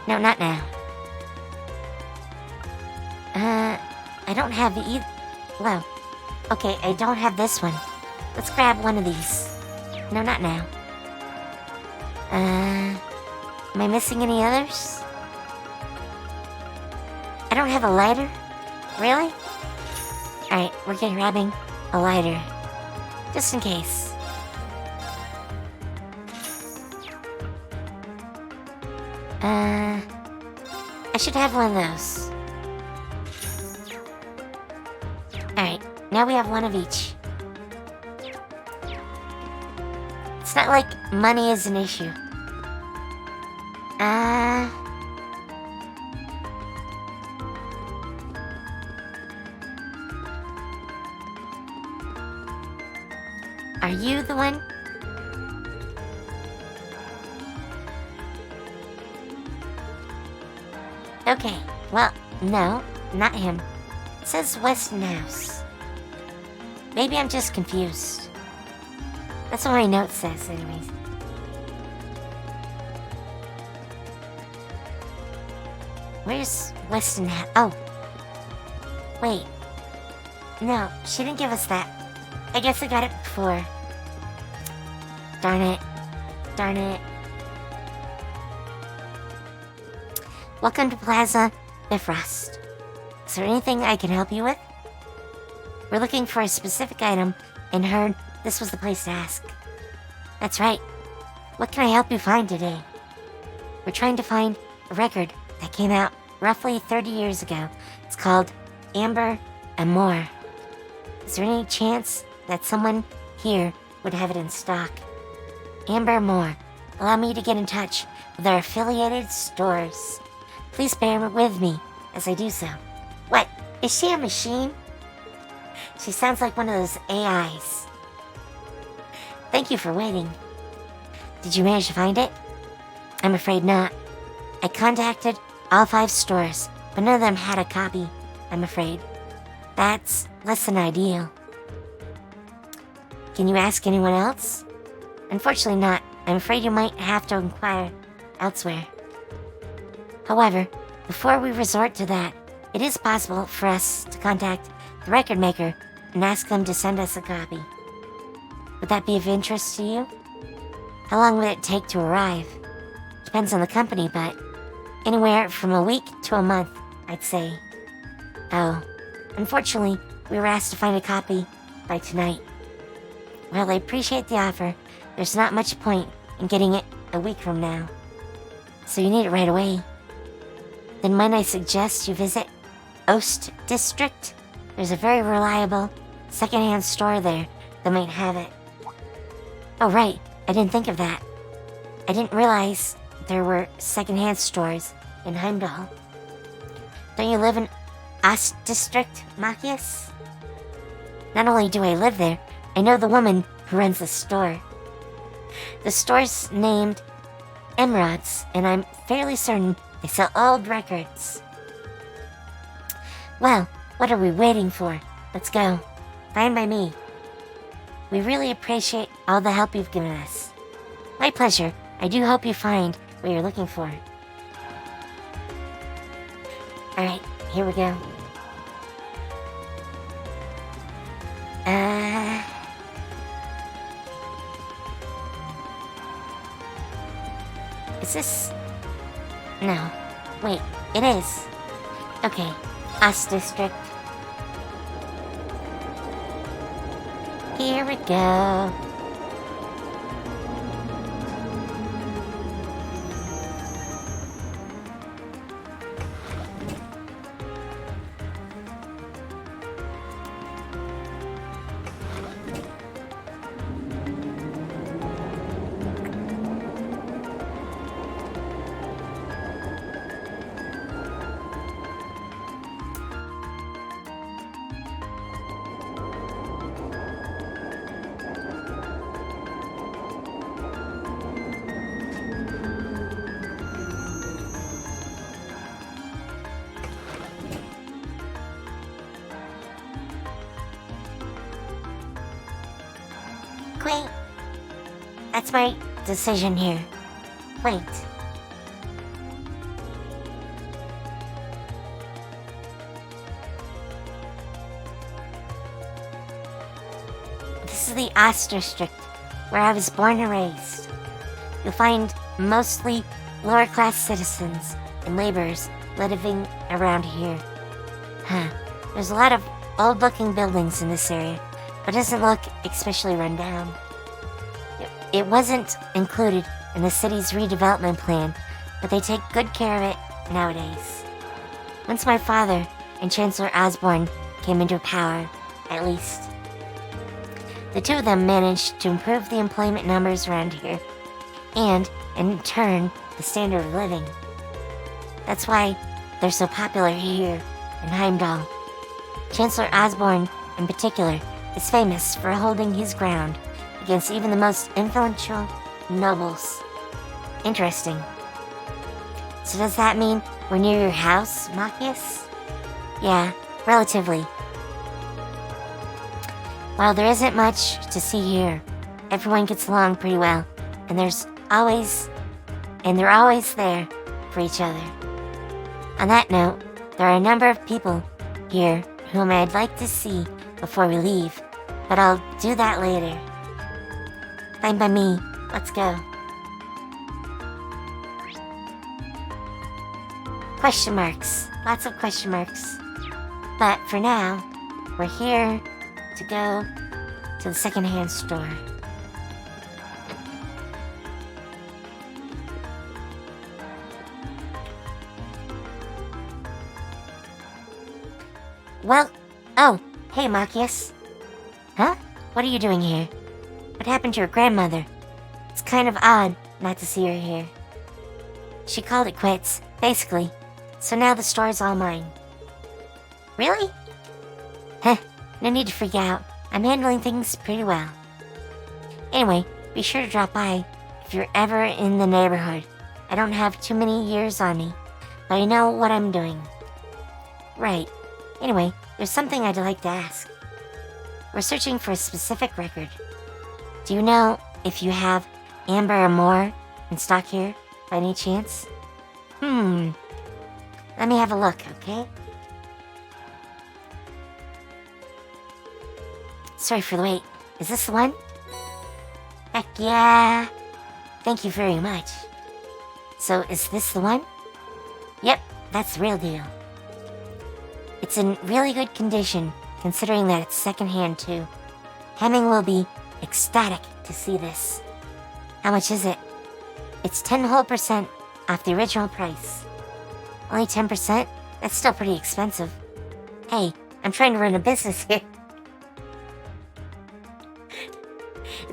No, not now. I don't have either... Well, okay, I don't have this one. Let's grab one of these. No, not now. Am I missing any others? I don't have a lighter? Really? Alright, we're grabbing a lighter. Just in case. I should have one of those. Alright, now we have one of each. It's not like money is an issue. Are you the one? Okay, well, no, not him. It says Weston House. Maybe I'm just confused. That's what my note says, anyways. Where's Weston House? Oh. Wait. No, she didn't give us that. I guess I got it before. Darn it. Darn it. Welcome to Plaza Bifrost. Is there anything I can help you with? We're looking for a specific item and heard this was the place to ask. That's right. What can I help you find today? We're trying to find a record that came out roughly 30 years ago. It's called Amber and More. Is there any chance that someone here would have it in stock? Amber More. Allow me to get in touch with our affiliated stores. Please bear with me as I do so. What? Is she a machine? She sounds like one of those AIs. Thank you for waiting. Did you manage to find it? I'm afraid not. I contacted all 5 stores, but none of them had a copy, I'm afraid. That's less than ideal. Can you ask anyone else? Unfortunately not. I'm afraid you might have to inquire elsewhere. However, before we resort to that, it is possible for us to contact the record maker and ask them to send us a copy. Would that be of interest to you? How long would it take to arrive? Depends on the company, but anywhere from a week to a month, I'd say. Oh, unfortunately, we were asked to find a copy by tonight. While I appreciate the offer, there's not much point in getting it a week from now. So you need it right away. Then might I suggest you visit Ost District? There's a very reliable secondhand store there that might have it. Oh, right. I didn't think of that. I didn't realize there were secondhand stores in Heimdallr. Don't you live in Ost District, Machias? Not only do I live there, I know the woman who runs the store. The store's named Emerald's, and I'm fairly certain they sell old records. Well, what are we waiting for? Let's go. Fine by me. We really appreciate all the help you've given us. My pleasure. I do hope you find what you're looking for. Alright, here we go. Is this... No. Wait, it is. Okay, Ost District. Here we go. Wait. That's my decision here. Wait. This is the Ost District, where I was born and raised. You'll find mostly lower-class citizens and laborers living around here. There's a lot of old-looking buildings in this area, but it doesn't look especially run down. It wasn't included in the city's redevelopment plan, but they take good care of it nowadays. Once my father and Chancellor Osborne came into power, at least. The two of them managed to improve the employment numbers around here, and, in turn, the standard of living. That's why they're so popular here in Heimdallr. Chancellor Osborne, in particular, is famous for holding his ground against even the most influential nobles. Interesting. So does that mean we're near your house, Machias? Yeah, relatively. While there isn't much to see here, everyone gets along pretty well, and they're always there for each other. On that note, there are a number of people here whom I'd like to see before we leave, but I'll do that later. Fine by me. Let's go. Question marks. Lots of question marks. But for now, we're here to go to the secondhand store. Well, oh, hey Machias. Huh? What are you doing here? What happened to your grandmother? It's kind of odd not to see her here. She called it quits, basically. So now the store's all mine. Really? Heh, no need to freak out. I'm handling things pretty well. Anyway, be sure to drop by if you're ever in the neighborhood. I don't have too many years on me, but I know what I'm doing. Right. Anyway, there's something I'd like to ask. We're searching for a specific record. Do you know if you have amber or more in stock here, by any chance? Let me have a look, okay? Sorry for the wait. Is this the one? Heck yeah! Thank you very much. So, is this the one? Yep, that's the real deal. It's in really good condition, considering that it's secondhand too. Hemming will be ecstatic to see this. How much is it? It's 10% off the original price. Only 10%? That's still pretty expensive. Hey, I'm trying to run a business here.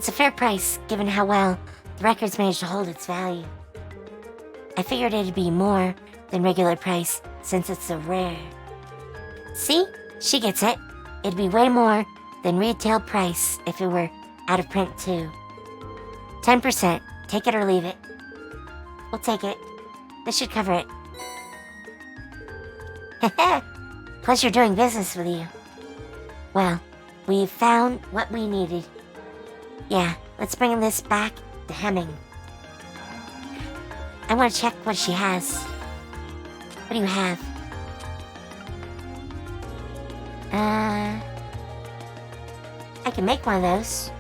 It's a fair price, given how well the records managed to hold its value. I figured it'd be more than regular price since it's so rare. See? She gets it. It'd be way more than retail price if it were out of print too. 10%. Take it or leave it. We'll take it. This should cover it. Pleasure doing business with you. Well, we've found what we needed. Yeah, let's bring this back to Hemming. I want to check what she has. What do you have? I can make one of those.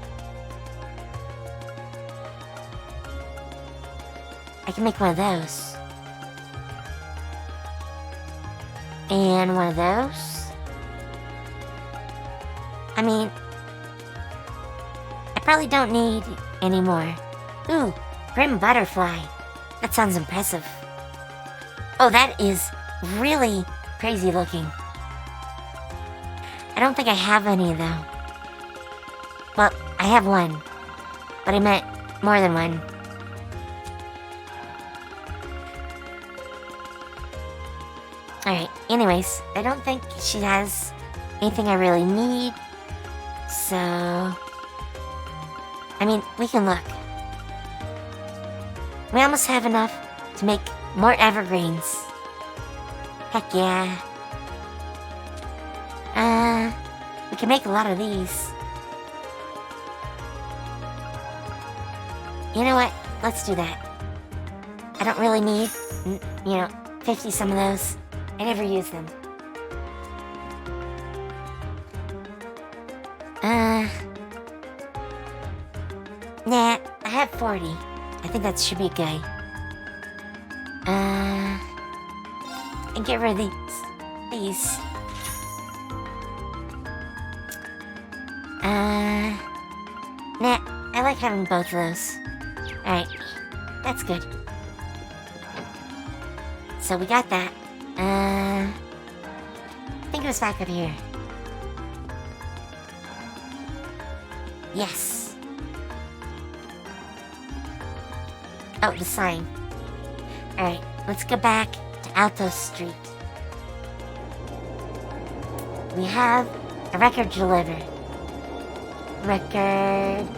I can make one of those. And one of those. I mean, I probably don't need any more. Ooh, Grim Butterfly. That sounds impressive. Oh, that is really crazy looking. I don't think I have any though. Well, I have one. But I meant more than one. Alright, anyways, I don't think she has anything I really need. So... I mean, we can look. We almost have enough to make more evergreens. Heck yeah. We can make a lot of these. You know what? Let's do that. I don't really need, 50 some of those. I never use them. Nah, I have 40. I think that should be good. And get rid of these. Nah, I like having both of those. Alright, that's good. So we got that. I think it was back up here. Yes. Oh, the sign. Alright, let's go back to Alto Street. We have a record delivered. Record...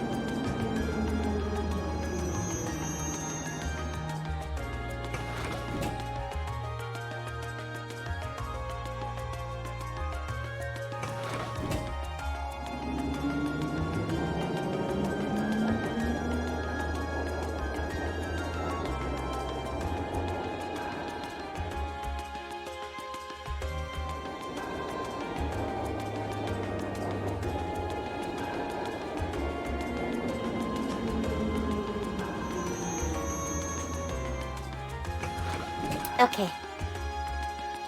Okay,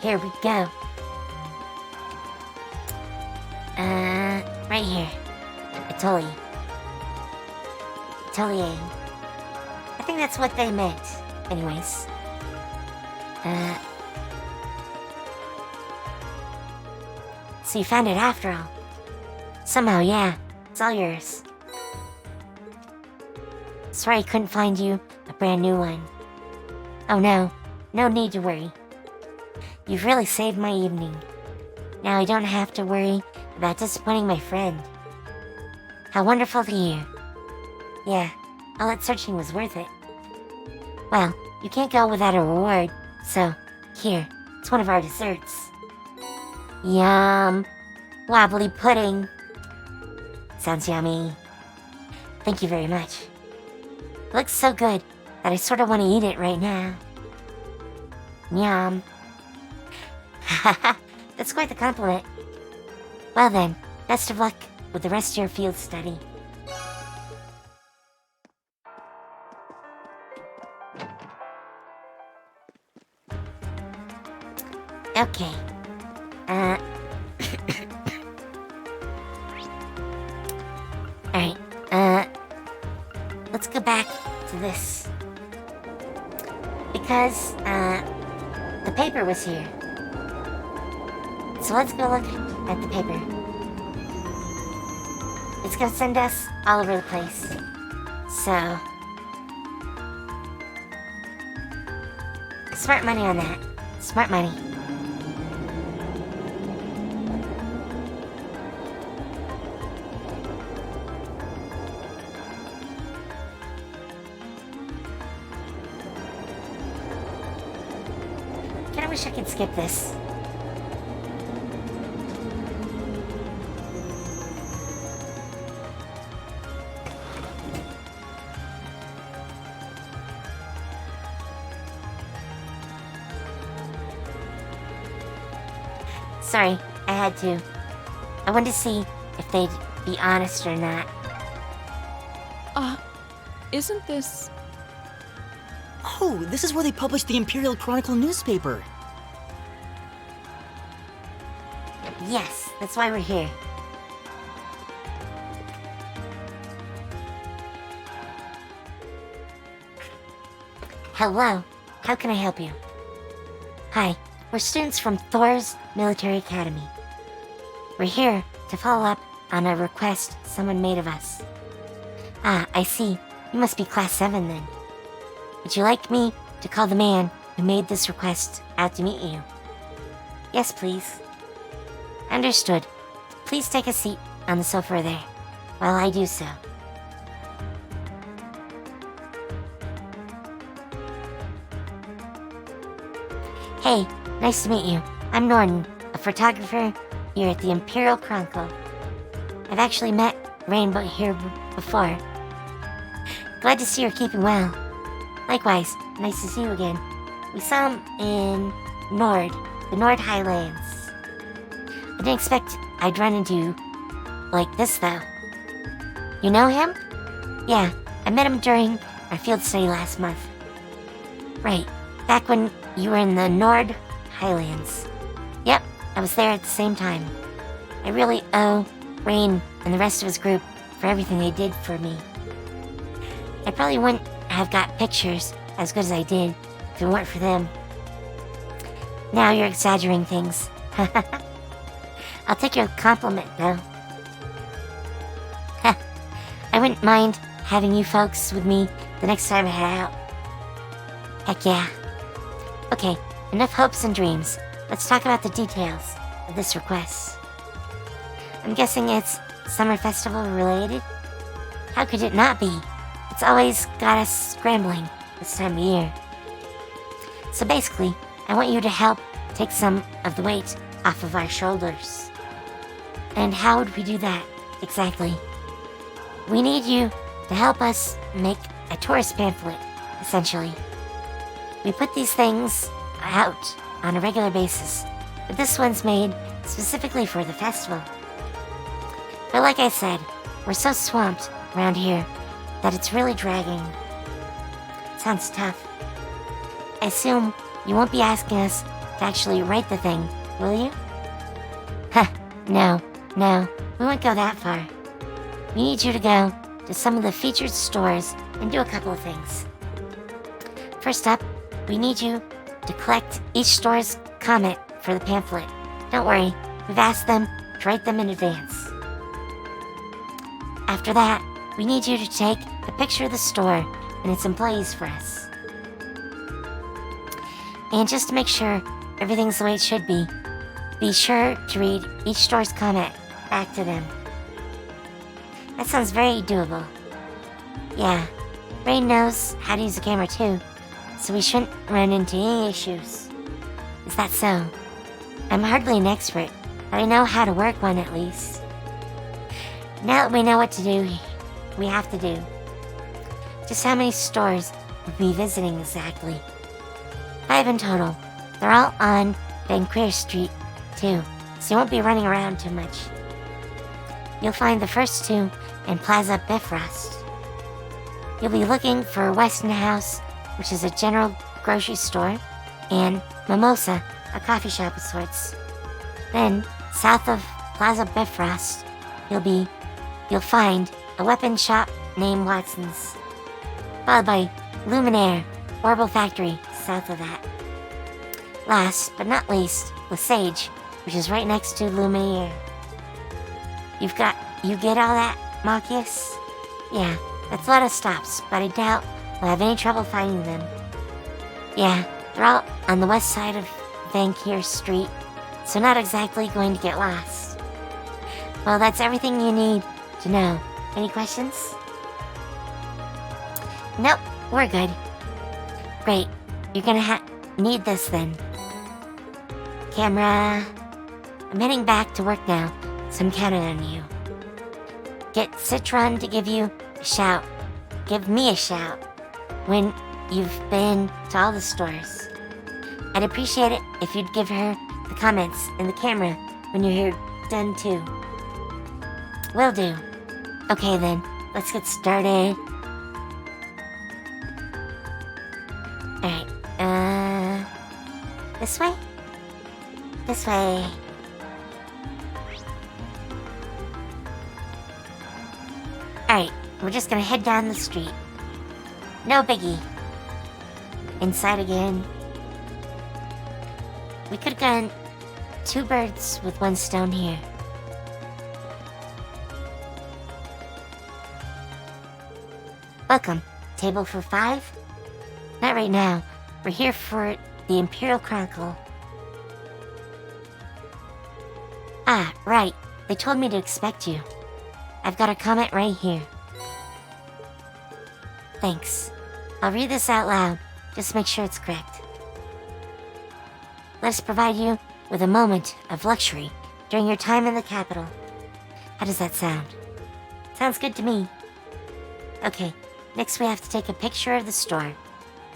here we go. Right here. Atelier. I think that's what they meant. Anyways. So you found it after all. Somehow, yeah. It's all yours. Sorry I couldn't find you a brand new one. Oh no. No need to worry. You've really saved my evening. Now I don't have to worry about disappointing my friend. How wonderful to hear. Yeah, all that searching was worth it. Well, you can't go without a reward, so here, it's one of our desserts. Yum! Wobbly pudding. Sounds yummy. Thank you very much. It looks so good that I sort of want to eat it right now. Yum. Haha, that's quite the compliment. Well then, best of luck with the rest of your field study. Okay. Alright, let's go back to this. Because, the paper was here. So let's go look at the paper. It it's gonna send us all over the place. So, smart money on that. Smart money. I wish I could skip this. Sorry, I had to. I wanted to see if they'd be honest or not. Isn't this... Oh, this is where they published the Imperial Chronicle newspaper. Yes, that's why we're here. Hello, how can I help you? Hi, we're students from Thor's Military Academy. We're here to follow up on a request someone made of us. Ah, I see. You must be Class 7 then. Would you like me to call the man who made this request out to meet you? Yes, please. Understood. Please take a seat on the sofa there, while I do so. Hey, nice to meet you. I'm Norton, a photographer here at the Imperial Chronicle. I've actually met Rainbow here before. Glad to see you're keeping well. Likewise, nice to see you again. We saw him in the Nord Highlands. I didn't expect I'd run into you like this, though. You know him? Yeah, I met him during our field study last month. Right, back when you were in the Nord Highlands. Yep, I was there at the same time. I really owe Rain and the rest of his group for everything they did for me. I probably wouldn't have got pictures as good as I did if it weren't for them. Now you're exaggerating things. I'll take your compliment, though. I wouldn't mind having you folks with me the next time I head out. Heck yeah. Okay, enough hopes and dreams. Let's talk about the details of this request. I'm guessing it's summer festival related? How could it not be? It's always got us scrambling this time of year. So basically, I want you to help take some of the weight off of our shoulders. And how would we do that, exactly? We need you to help us make a tourist pamphlet, essentially. We put these things out on a regular basis, but this one's made specifically for the festival. But like I said, we're so swamped around here that it's really dragging. Sounds tough. I assume you won't be asking us to actually write the thing, will you? No, we won't go that far. We need you to go to some of the featured stores and do a couple of things. First up, we need you to collect each store's comment for the pamphlet. Don't worry, we've asked them to write them in advance. After that, we need you to take a picture of the store and its employees for us. And just to make sure everything's the way it should be sure to read each store's comment back to them. That sounds very doable. Yeah, Rain knows how to use the camera too, so we shouldn't run into any issues. Is that so? I'm hardly an expert, but I know how to work one at least. Now that we know what to do, we have to do. Just how many stores we'll be visiting exactly? 5 in total. They're all on Banquier Street, too, so you won't be running around too much. You'll find the first 2 in Plaza Bifrost. You'll be looking for Weston House, which is a general grocery store, and Mimosa, a coffee shop of sorts. Then, south of Plaza Bifrost, you'll find a weapon shop named Watson's, followed by Luminaire, Orbital Factory, south of that. Last but not least, Lesage, which is right next to Luminaire. You get all that? Marcus? Yeah, that's a lot of stops, but I doubt we'll have any trouble finding them. Yeah, they're all on the west side of Vankir Street, so not exactly going to get lost. Well, that's everything you need to know. Any questions? Nope, we're good. Great, you're gonna need this then. Camera. I'm heading back to work now, so I'm counting on you. Get Citron to give you a shout. Give me a shout when you've been to all the stores. I'd appreciate it if you'd give her the comments in the camera when you're done too. Will do. Okay then, let's get started. Alright, this way? This way. Alright, we're just gonna head down the street. No biggie. Inside again. We could've gone 2 birds with 1 stone here. Welcome. Table for 5? Not right now. We're here for the Imperial Chronicle. Ah, right. They told me to expect you. I've got a comment right here. Thanks. I'll read this out loud. Just make sure it's correct. Let us provide you with a moment of luxury during your time in the capital. How does that sound? Sounds good to me. Okay, next we have to take a picture of the store.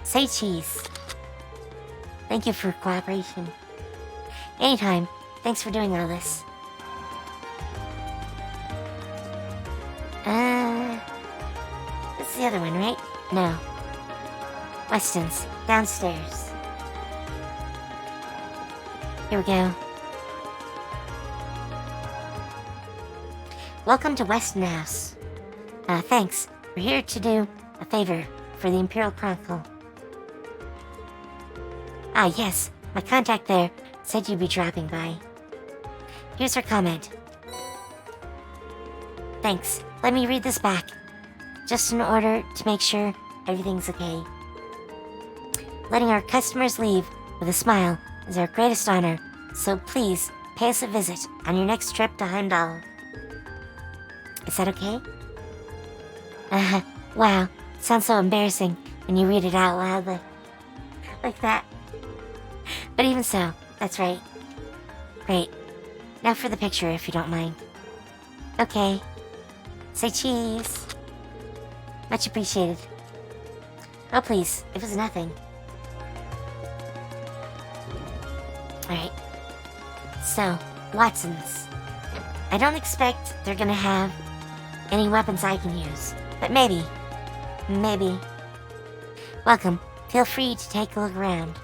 Say cheese. Thank you for cooperation. Anytime. Thanks for doing all this. This is the other one, right? No. Weston's. Downstairs. Here we go. Welcome to Weston House. Thanks. We're here to do a favor for the Imperial Chronicle. Ah, yes. My contact there said you'd be dropping by. Here's her comment. Thanks. Let me read this back. Just in order to make sure everything's okay. Letting our customers leave with a smile is our greatest honor, so please pay us a visit on your next trip to Heimdallr. Is that okay? Wow. It sounds so embarrassing when you read it out loud like that. But even so, that's right. Great. Now for the picture, if you don't mind. Okay. Say cheese. Much appreciated. Oh, please. It was nothing. Alright. So, Watson's. I don't expect they're gonna have any weapons I can use. But maybe. Maybe. Welcome. Feel free to take a look around.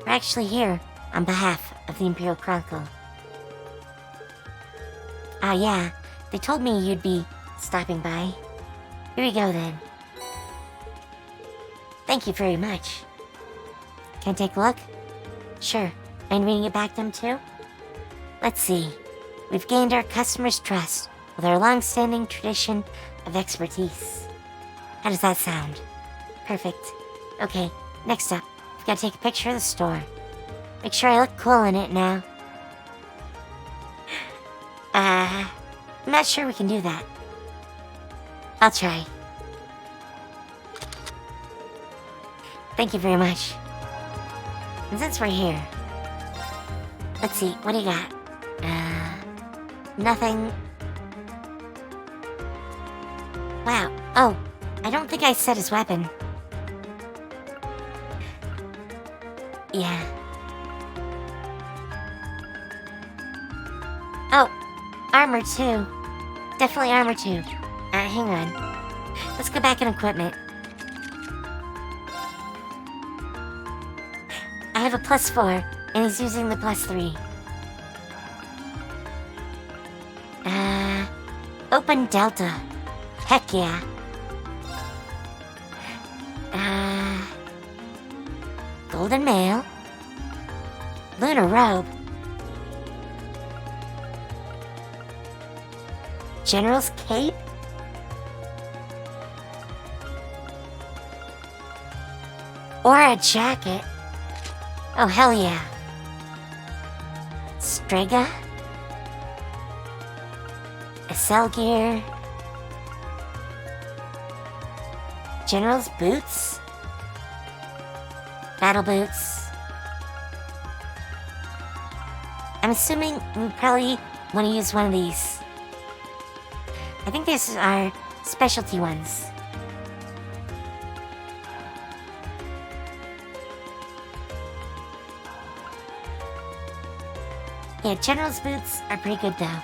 We're actually here on behalf of the Imperial Chronicle. Ah, yeah. They told me you'd be stopping by. Here we go, then. Thank you very much. Can I take a look? Sure. Mind reading it back to them, too? Let's see. We've gained our customers' trust with our long-standing tradition of expertise. How does that sound? Perfect. Okay, next up, we've got to take a picture of the store. Make sure I look cool in it now. I'm not sure we can do that. I'll try. Thank you very much. And since we're here, let's see, what do you got? Nothing. Wow. Oh, I don't think I said his weapon. Yeah. Oh, armor too. Definitely armor too. Hang on. Let's go back in equipment. I have a +4, and he's using the +3. Open Delta. Heck yeah. Golden Mail. Lunar Robe. General's Cape? Or a jacket. Oh, hell yeah. Strega? A cell gear? General's boots? Battle boots? I'm assuming we probably want to use one of these. I think these are specialty ones. Yeah, General's boots are pretty good though.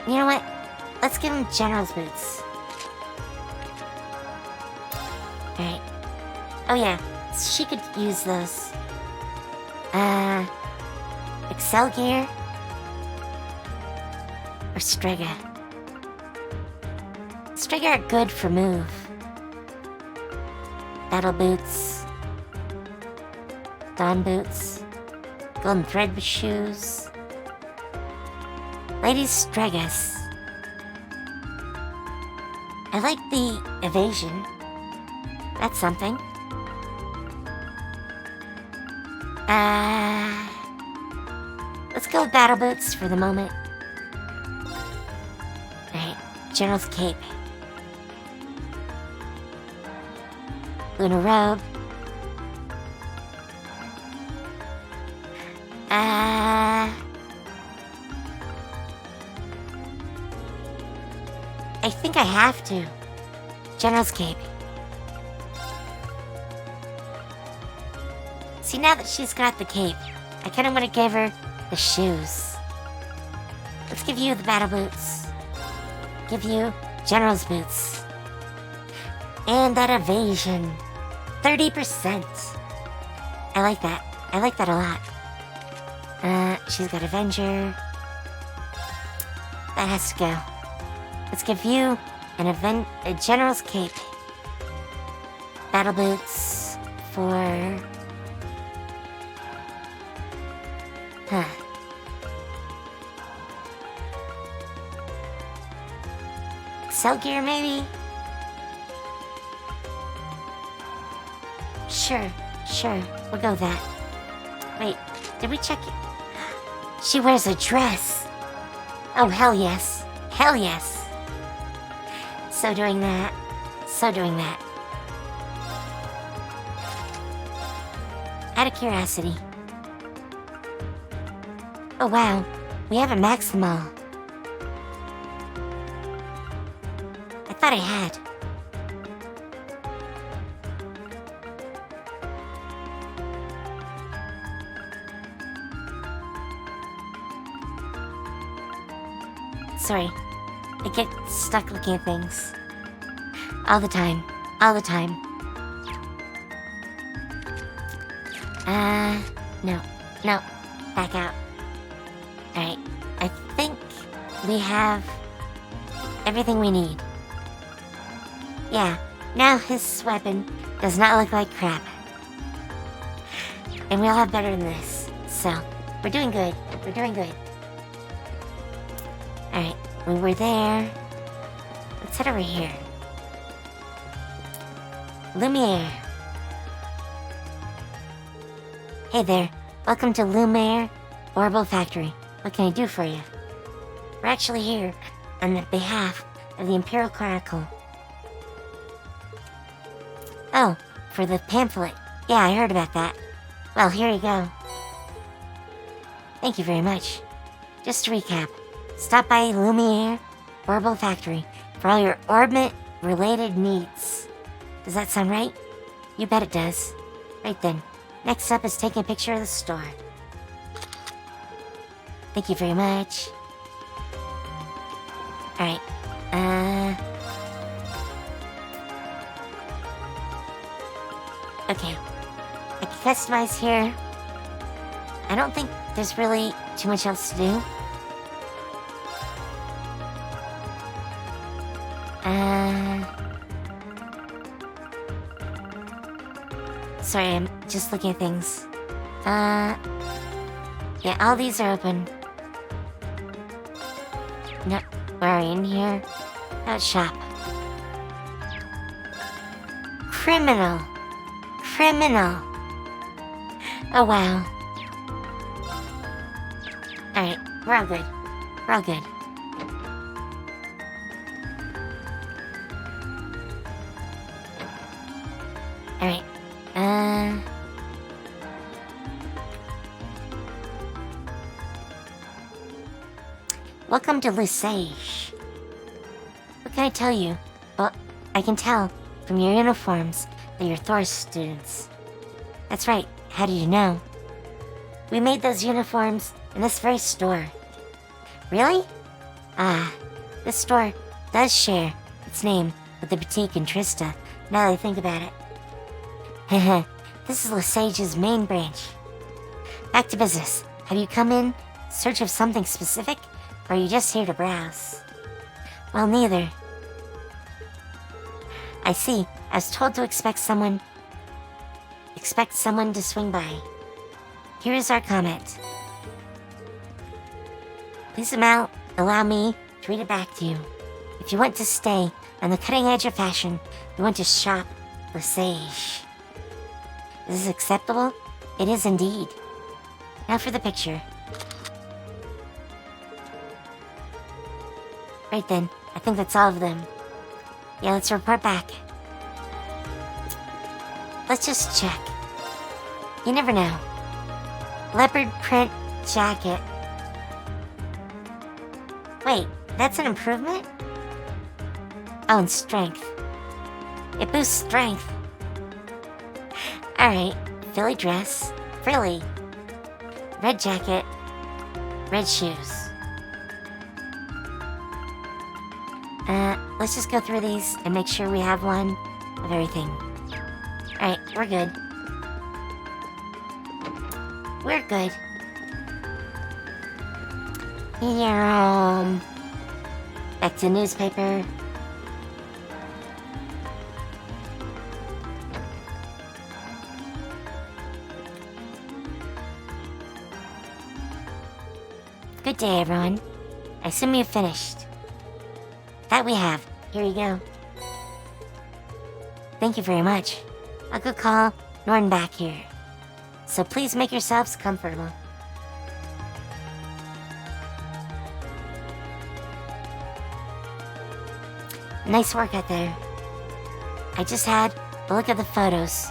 You know what? Let's give him General's boots. Alright. Oh yeah, she could use those. Excel gear? Or Strega? Strega are good for move. Battle boots. Dawn boots. Golden thread shoes. Ladies Stregas. I like the evasion. That's something. Let's go with battle boots for the moment. Alright, General's cape. Lunar robe. I think I have to. General's cape. See, now that she's got the cape, I kind of want to give her the shoes. Let's give you the battle boots. Give you General's boots. And that evasion. 30%. I like that. I like that a lot. She's got Avenger. That has to go. Let's give you a General's cape. Battle boots for... Cell gear, maybe? Sure. We'll go with that. Wait, did we check it? She wears a dress. Oh, hell yes. Hell yes. So doing that. Out of curiosity. Oh wow, we haven't maxed them all. I thought I had. Sorry, I get stuck looking at things. All the time. No, back out. Alright, I think we have everything we need. Yeah, now his weapon does not look like crap. And we'll have better than this. So, we're doing good. Alright, we were there. Let's head over here. Lumiere. Hey there, welcome to Lumiere Orbital Factory. What can I do for you? We're actually here on the behalf of the Imperial Chronicle. Oh, for the pamphlet. Yeah, I heard about that. Well, here you go. Thank you very much. Just to recap, stop by Lumiere Orbital Factory for all your orbit-related needs. Does that sound right? You bet it does. Right then. Next up is taking a picture of the store. Thank you very much. Alright, okay. I can customize here. I don't think there's really too much else to do. Sorry, I'm just looking at things. Yeah, all these are open. Nope, we're in here. Out shop. Criminal. Criminal. Oh, wow. Alright, we're all good. We're all good. Alright. Welcome to Lesage. What can I tell you? Well, I can tell from your uniforms that you're Thor's students. That's right. How do you know? We made those uniforms in this very store. Really? Ah, this store does share its name with the boutique in Trista, now that I think about it. Heh. This is Lesage's main branch. Back to business. Have you come in search of something specific, or are you just here to browse? Well, neither. I see. I was told to expect someone to swing by. Here is our comment. Please allow me to read it back to you. If you want to stay on the cutting edge of fashion, you want to shop Lesage. Is this acceptable? It is indeed. Now for the picture. Right then, I think that's all of them. Yeah, let's report back. Let's just check. You never know. Leopard print jacket. Wait, that's an improvement? Oh, and strength. It boosts strength. Alright, Philly dress. Frilly. Red jacket. Red shoes. Let's just go through these and make sure we have one of everything. Alright, we're good. We're good. Here, back to newspaper. Good day, everyone. I assume you've finished. That we have. Here you go. Thank you very much. I'll go call Norton back here. So please make yourselves comfortable. Nice work out there. I just had a look at the photos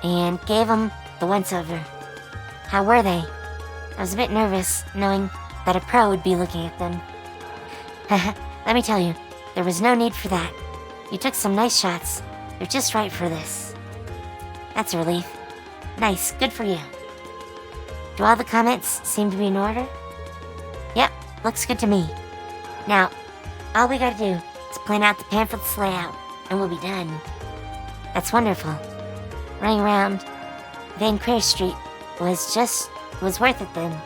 and gave them the once-over. How were they? I was a bit nervous knowing that a pro would be looking at them. Let me tell you, there was no need for that. You took some nice shots. You're just right for this. That's a relief. Nice, good for you. Do all the comments seem to be in order? Yep, looks good to me. Now, all we gotta do is plan out the pamphlet's layout, and we'll be done. That's wonderful. Running around Van Creer Street was worth it then.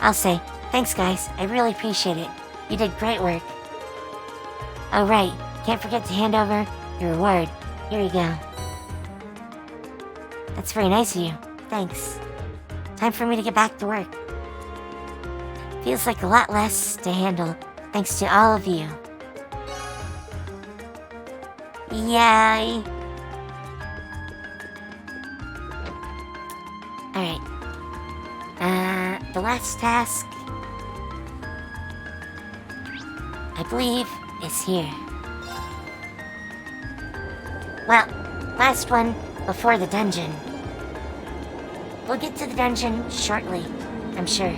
I'll say, thanks guys, I really appreciate it. You did great work. Oh right, can't forget to hand over your reward. Here you go. That's very nice of you. Thanks. Time for me to get back to work. Feels like a lot less to handle, thanks to all of you. Yay! Alright. The last task, I believe, is here. Well, last one before the dungeon. We'll get to the dungeon shortly, I'm sure.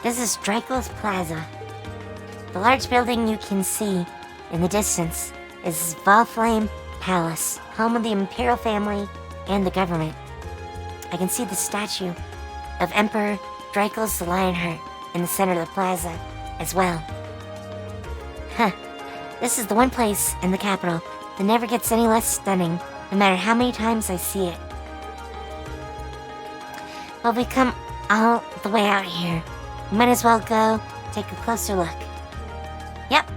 This is Draco's Plaza. The large building you can see in the distance is Valflame Palace, home of the Imperial family and the government. I can see the statue of Emperor Draco's the Lionheart in the center of the plaza as well. Huh. This is the one place in the capital that never gets any less stunning, no matter how many times I see it. Well, we come all the way out here. We might as well go take a closer look. Yep.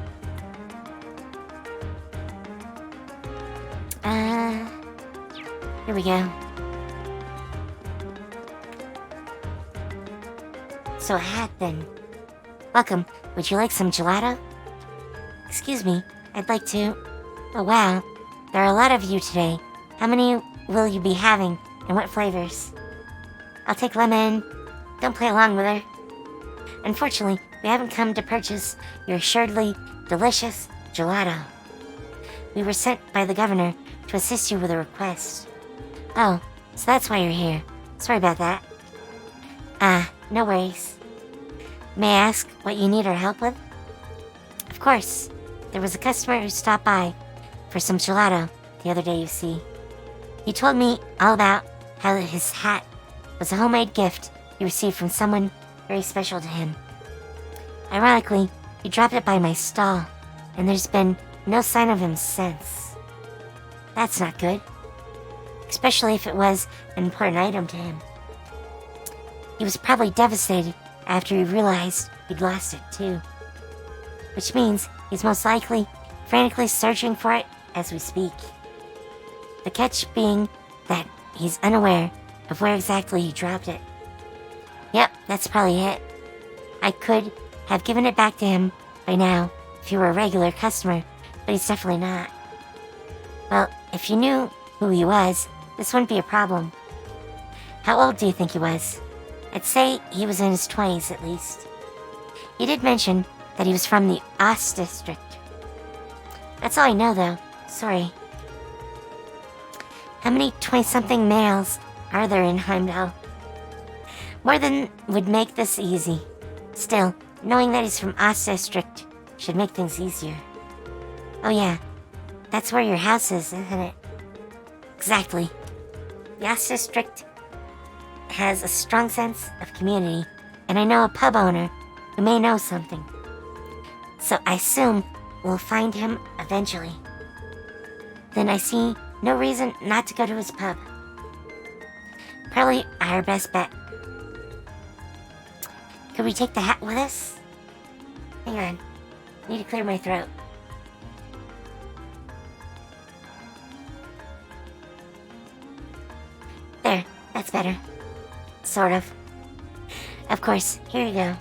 Here we go. So a hat then. Welcome. Would you like some gelato? Excuse me, I'd like to... Oh wow, there are a lot of you today. How many will you be having, and what flavors? I'll take lemon. Don't play along with her. Unfortunately, we haven't come to purchase your assuredly delicious gelato. We were sent by the governor to assist you with a request. Oh, so that's why you're here. Sorry about that. No worries. May I ask what you need our help with? Of course. There was a customer who stopped by for some gelato the other day, you see. He told me all about how his hat was a homemade gift he received from someone very special to him. Ironically, he dropped it by my stall, and there's been no sign of him since. That's not good. Especially if it was an important item to him. He was probably devastated after he realized he'd lost it too. Which means he's most likely frantically searching for it as we speak. The catch being that he's unaware of where exactly he dropped it. Yep, that's probably it. I could have given it back to him by now if he were a regular customer, but he's definitely not. Well, if you knew who he was, this wouldn't be a problem. How old do you think he was? I'd say he was in his 20s at least. He did mention that he was from the Ost district. That's all I know though, sorry. How many 20-something males are there in Heimdallr? More than would make this easy. Still, knowing that he's from Ost district should make things easier. Oh yeah, that's where your house is, isn't it? Exactly. The Ost district has a strong sense of community, and I know a pub owner who may know something. So I assume we'll find him eventually. Then I see no reason not to go to his pub. Probably our best bet. Could we take the hat with us? Hang on. Need to clear my throat. There, that's better. Sort of. Of course, here you go.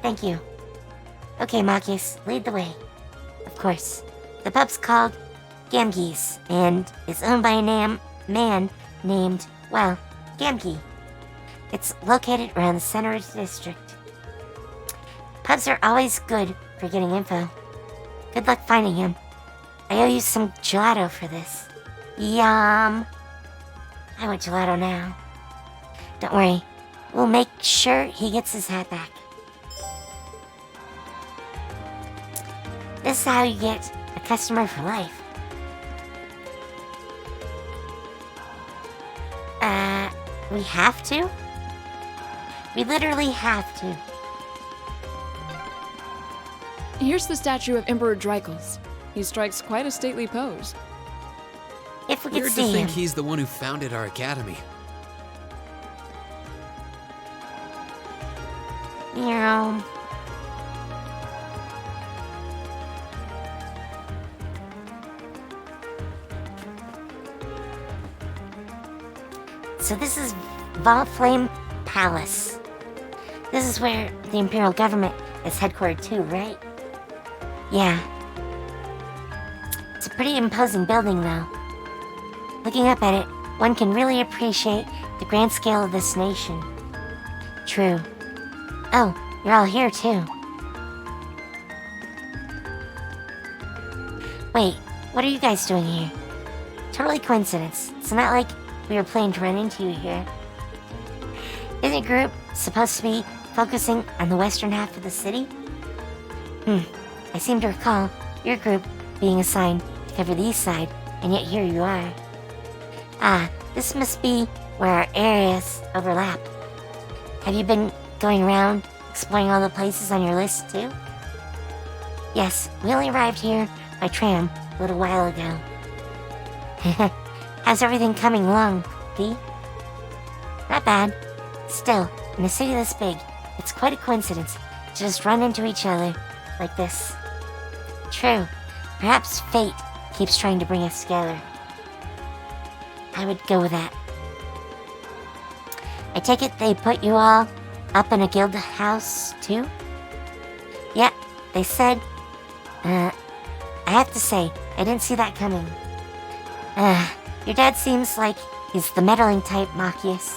Thank you. Okay, Machias, lead the way. Of course. The pub's called Gamgee's, and is owned by a man named, well, Gamgee. It's located around the center of the district. Pubs are always good for getting info. Good luck finding him. I owe you some gelato for this. Yum! I want gelato now. Don't worry. We'll make sure he gets his hat back. This is how you get a customer for life. We have to? We literally have to. Here's the statue of Emperor Draco's. He strikes quite a stately pose. If we could Weird see to think him. he's the one who founded our academy. Meow. So this is Valflame Palace. This is where the Imperial government is headquartered too, right? Yeah. It's a pretty imposing building though. Looking up at it, one can really appreciate the grand scale of this nation. True. Oh, you're all here too. Wait, what are you guys doing here? Totally coincidence. It's not like we were planning to run into you here. Isn't your group supposed to be focusing on the western half of the city? I seem to recall your group being assigned to cover the east side, and yet here you are. Ah, this must be where our areas overlap. Have you been going around, exploring all the places on your list too? Yes, we only arrived here by tram a little while ago. How's everything coming along, V? Not bad. Still, in a city this big, it's quite a coincidence to just run into each other like this. True. Perhaps fate keeps trying to bring us together. I would go with that. I take it they put you all up in a guild house, too? Yeah, they said... I have to say, I didn't see that coming. Your dad seems like he's the meddling type, Machias.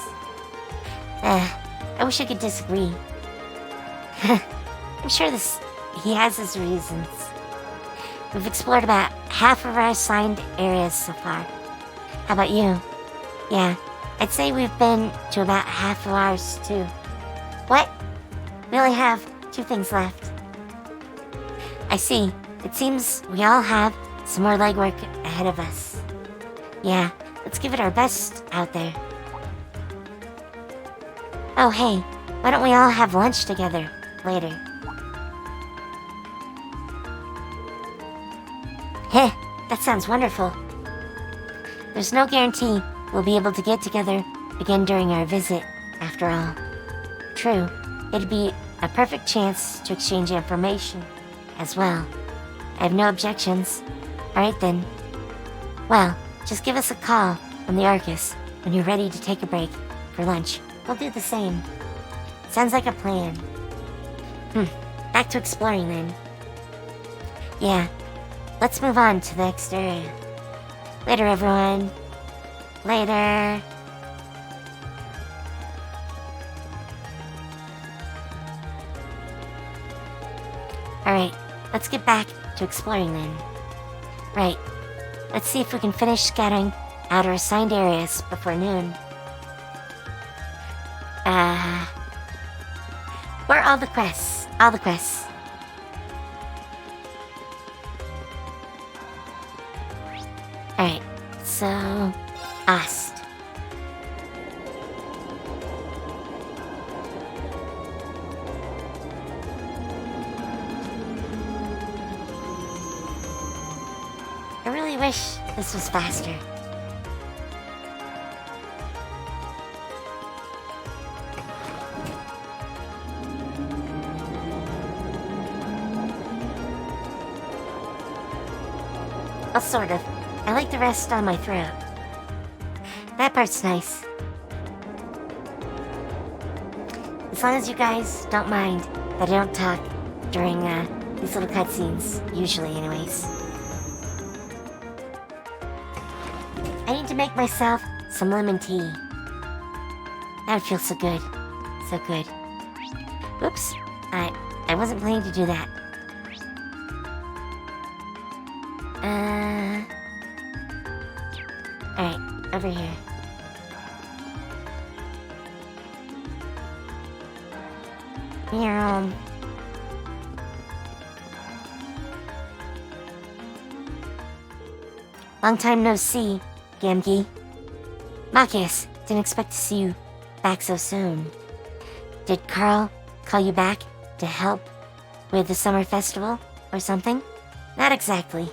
I wish I could disagree. I'm sure he has his reasons. We've explored about half of our assigned areas so far. How about you? Yeah, I'd say we've been to about half of ours, too. What? We only have 2 things left. I see. It seems we all have some more legwork ahead of us. Yeah, let's give it our best out there. Oh, hey, why don't we all have lunch together later? Heh, that sounds wonderful. There's no guarantee we'll be able to get together again during our visit, after all. True, it'd be a perfect chance to exchange information as well. I have no objections. Alright then. Well, just give us a call on the Arcus when you're ready to take a break for lunch. We'll do the same. Sounds like a plan. Back to exploring then. Yeah, let's move on to the next area. Later, everyone. Later. Alright, let's get back to exploring then. Right, let's see if we can finish scouting out our assigned areas before noon. Where are all the quests? All the quests. Alright, so... Ast. I really wish this was faster. Well, sort of. I like the rest on my throat. That part's nice. As long as you guys don't mind that I don't talk during these little cutscenes, usually anyways. I need to make myself some lemon tea. That would feel so good. So good. Oops. I wasn't planning to do that. Alright, over here. Here, long time no see, Gamgee. Machias, didn't expect to see you back so soon. Did Carl call you back to help with the summer festival or something? Not exactly.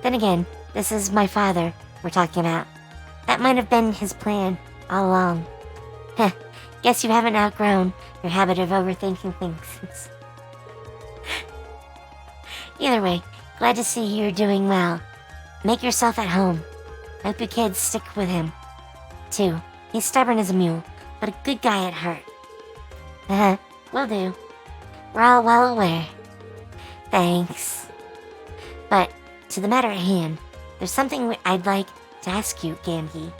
Then again, this is my father we're talking about. That might have been his plan all along. Heh, guess you haven't outgrown your habit of overthinking things. Either way, glad to see you're doing well. Make yourself at home. I hope your kids stick with him, too. He's stubborn as a mule, but a good guy at heart. Will do. We're all well aware. Thanks. But, to the matter at hand, there's something I'd like to ask you, Gamgee.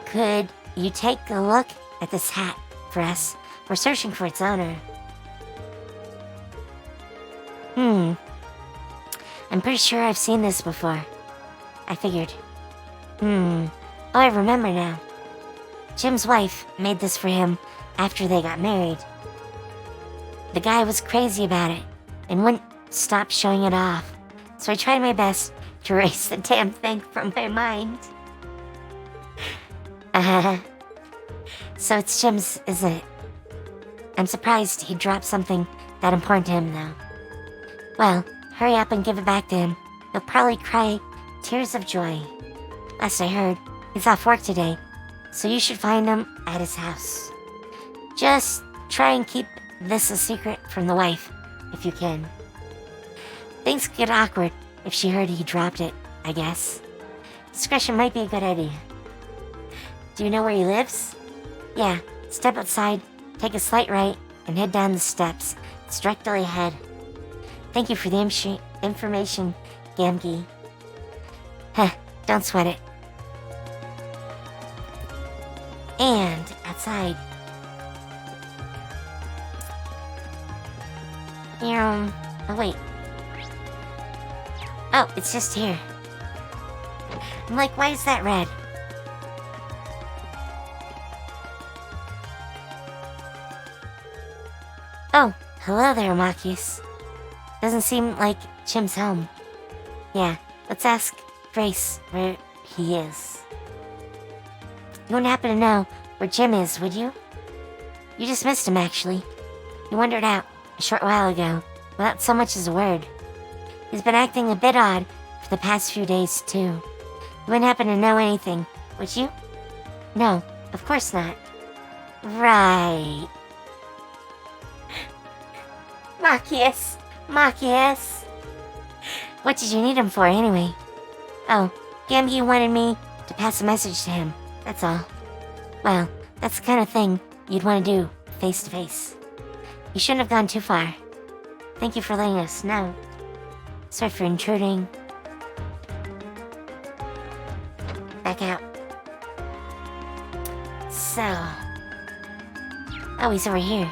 Could you take a look at this hat for us? We're searching for its owner. I'm pretty sure I've seen this before. I figured. Oh, I remember now. Jim's wife made this for him after they got married. The guy was crazy about it and wouldn't stop showing it off, so I tried my best to erase the damn thing from my mind. So it's Jim's, isn't it? I'm surprised he dropped something that important to him, though. Well, hurry up and give it back to him. He'll probably cry tears of joy. Last I heard, he's off work today, so you should find him at his house. Just try and keep this a secret from the wife, if you can. Things could get awkward if she heard he dropped it, I guess. Discretion might be a good idea. Do you know where he lives? Yeah, step outside, take a slight right, and head down the steps. It's directly ahead. Thank you for the information, Gamgee. Heh, don't sweat it. And outside. Oh wait. Oh, it's just here. I'm like, why is that red? Oh, hello there, Machias. Doesn't seem like Jim's home. Yeah, let's ask Grace where he is. You wouldn't happen to know where Jim is, would you? You just missed him, actually. He wandered out a short while ago, without so much as a word. He's been acting a bit odd for the past few days, too. You wouldn't happen to know anything, would you? No, of course not. Right. Machias. What did you need him for, anyway? Oh, Gamgee wanted me to pass a message to him, that's all. Well, that's the kind of thing you'd want to do, face to face. You shouldn't have gone too far. Thank you for letting us know. Sorry for intruding. Back out. So... Oh, he's over here.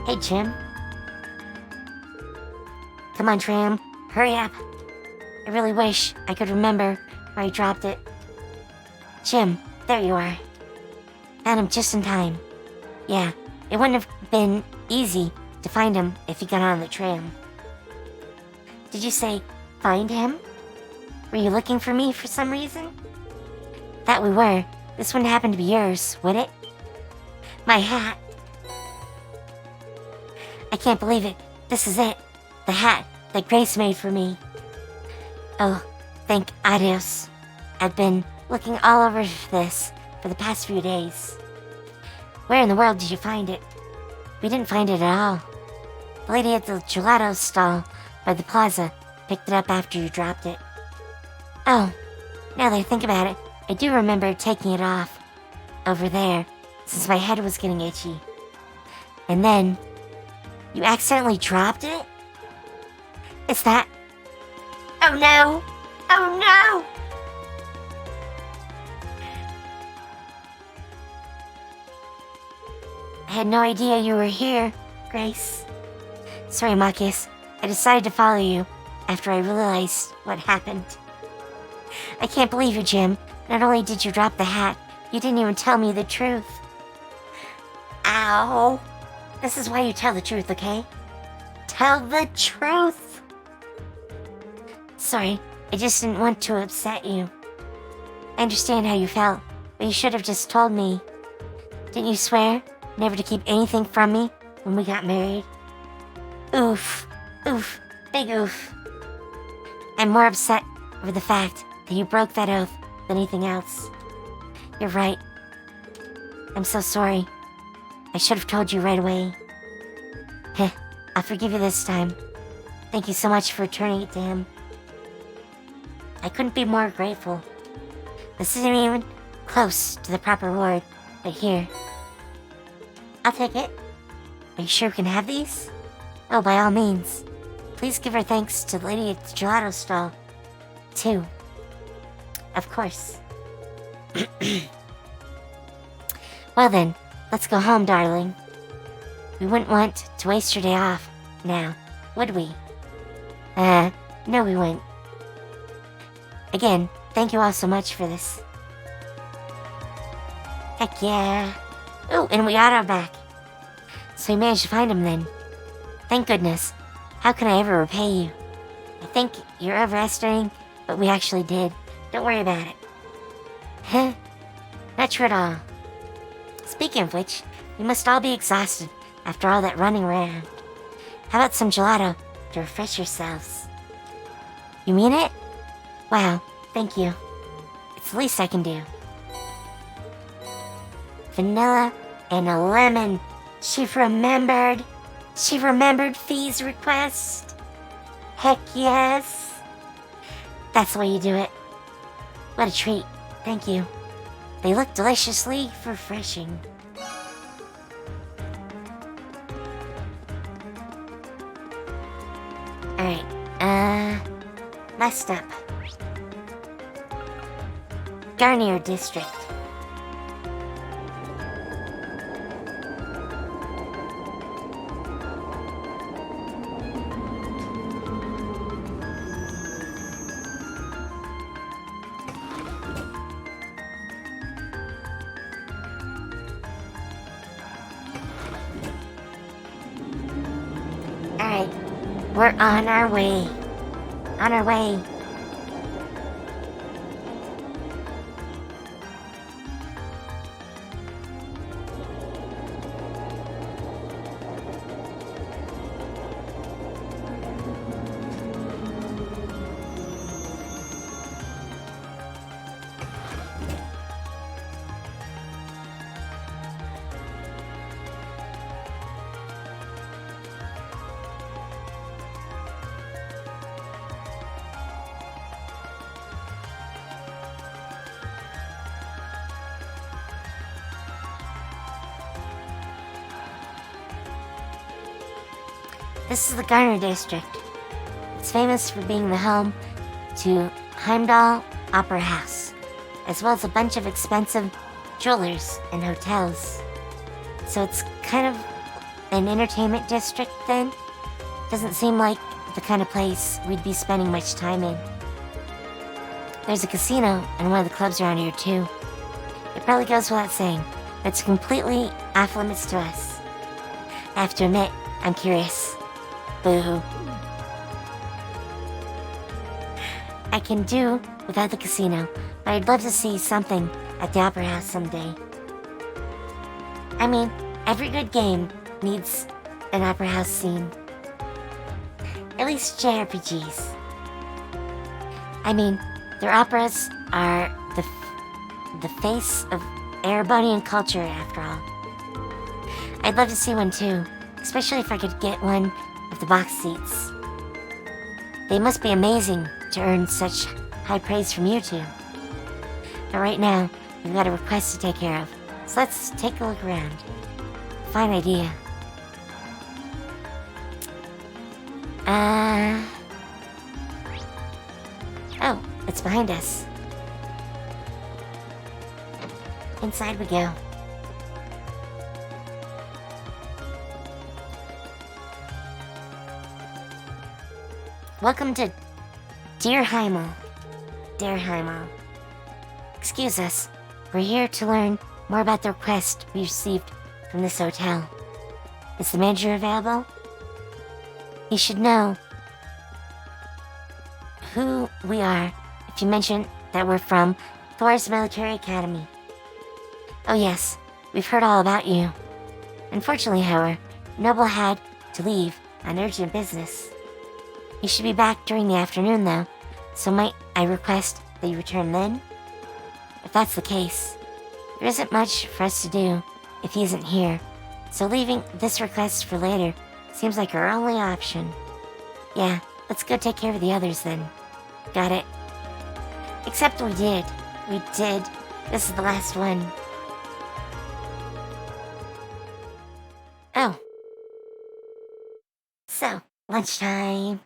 Hey, Jim. Come on, Tram. Hurry up. I really wish I could remember where I dropped it. Jim, there you are. Found him just in time. Yeah, it wouldn't have been easy to find him if he got on the tram. Did you say, find him? Were you looking for me for some reason? That we were. This wouldn't happen to be yours, would it? My hat. I can't believe it. This is it. The hat that Grace made for me. Oh, thank adios. I've been looking all over this for the past few days. Where in the world did you find it? We didn't find it at all. The lady at the gelato stall by the plaza picked it up after you dropped it. Oh, now that I think about it, I do remember taking it off over there since my head was getting itchy. And then you accidentally dropped it? Is that... Oh no! Oh no! I had no idea you were here, Grace. Sorry, Machias. I decided to follow you after I realized what happened. I can't believe you, Jim. Not only did you drop the hat, you didn't even tell me the truth. Ow! This is why you tell the truth, okay? Tell the truth! Sorry, I just didn't want to upset you. I understand how you felt, but you should have just told me. Didn't you swear never to keep anything from me when we got married? Oof. Oof. Big oof. I'm more upset over the fact that you broke that oath than anything else. You're right. I'm so sorry. I should have told you right away. Heh, I'll forgive you this time. Thank you so much for returning it to him. I couldn't be more grateful. This isn't even close to the proper reward, but here. I'll take it. Are you sure we can have these? Oh, by all means. Please give our thanks to the lady at the gelato stall, too. Of course. Well then, let's go home, darling. We wouldn't want to waste your day off now, would we? No, we wouldn't. Again, thank you all so much for this. Heck yeah. Ooh, and we got our back. So we managed to find him then. Thank goodness. How can I ever repay you? I think you're overestimating what we actually did. Don't worry about it. Huh? Not true at all. Speaking of which, we must all be exhausted after all that running around. How about some gelato to refresh yourselves? You mean it? Wow, thank you. It's the least I can do. Vanilla and a lemon. She remembered. She remembered Fee's request. Heck yes. That's the way you do it. What a treat. Thank you. They look deliciously refreshing. Alright, next up. Garnier District. Alright, we're on our way. On our way. This is the Garner District. It's famous for being the home to Heimdallr Opera House, as well as a bunch of expensive jewelers and hotels. So it's kind of an entertainment district then. Doesn't seem like the kind of place we'd be spending much time in. There's a casino and one of the clubs around here too. It probably goes without saying, but it's completely off limits to us. I have to admit, I'm curious. Boo. I can do without the casino, but I'd love to see something at the Opera House someday. I mean, every good game needs an Opera House scene. At least JRPGs. I mean, their operas are the face of Erebonian culture, after all. I'd love to see one too, especially if I could get one of the box seats. They must be amazing to earn such high praise from you two. But right now, we've got a request to take care of, so let's take a look around. Fine idea. Oh, it's behind us. Inside we go. Welcome to Dear Heimdallr. Dear Heimdallr. Excuse us, we're here to learn more about the request we received from this hotel. Is the manager available? You should know who we are if you mention that we're from Thor's Military Academy. Oh yes, we've heard all about you. Unfortunately, however, Noble had to leave on urgent business. You should be back during the afternoon though, so might I request that you return then? If that's the case, there isn't much for us to do if he isn't here, so leaving this request for later seems like our only option. Yeah, let's go take care of the others then. Got it? Except we did. We did. This is the last one. Oh. So, lunchtime.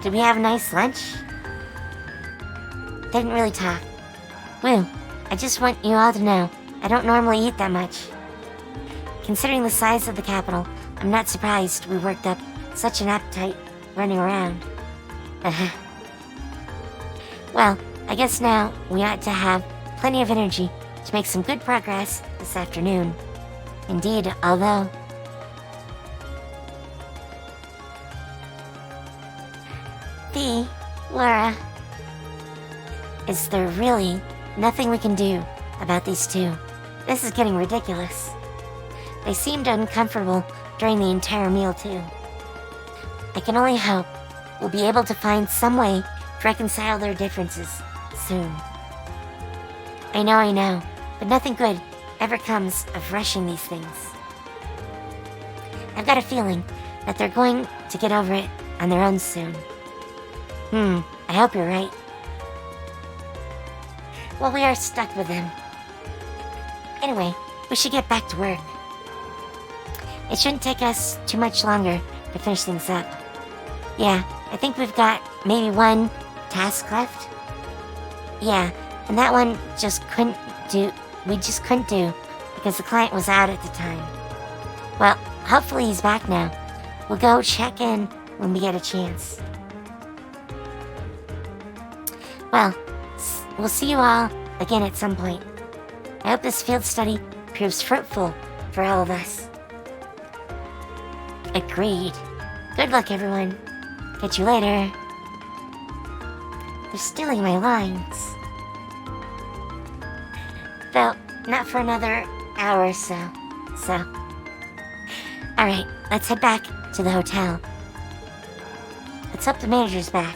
Did we have a nice lunch? Didn't really talk. Woo, I just want you all to know, I don't normally eat that much. Considering the size of the capital, I'm not surprised we worked up such an appetite running around. Well, I guess now we ought to have plenty of energy to make some good progress this afternoon. Indeed, although... Laura, is there really nothing we can do about these two? This is getting ridiculous. They seemed uncomfortable during the entire meal, too. I can only hope we'll be able to find some way to reconcile their differences soon. I know, but nothing good ever comes of rushing these things. I've got a feeling that they're going to get over it on their own soon. I hope you're right. Well, we are stuck with them. Anyway, we should get back to work. It shouldn't take us too much longer to finish things up. Yeah, I think we've got maybe one task left. Yeah, and that one we just couldn't do because the client was out at the time. Well, hopefully he's back now. We'll go check in when we get a chance. Well, we'll see you all again at some point. I hope this field study proves fruitful for all of us. Agreed. Good luck, everyone. Catch you later. They're stealing my lines. Though, not for another hour or so. Alright, let's head back to the hotel. Let's hope the manager's back.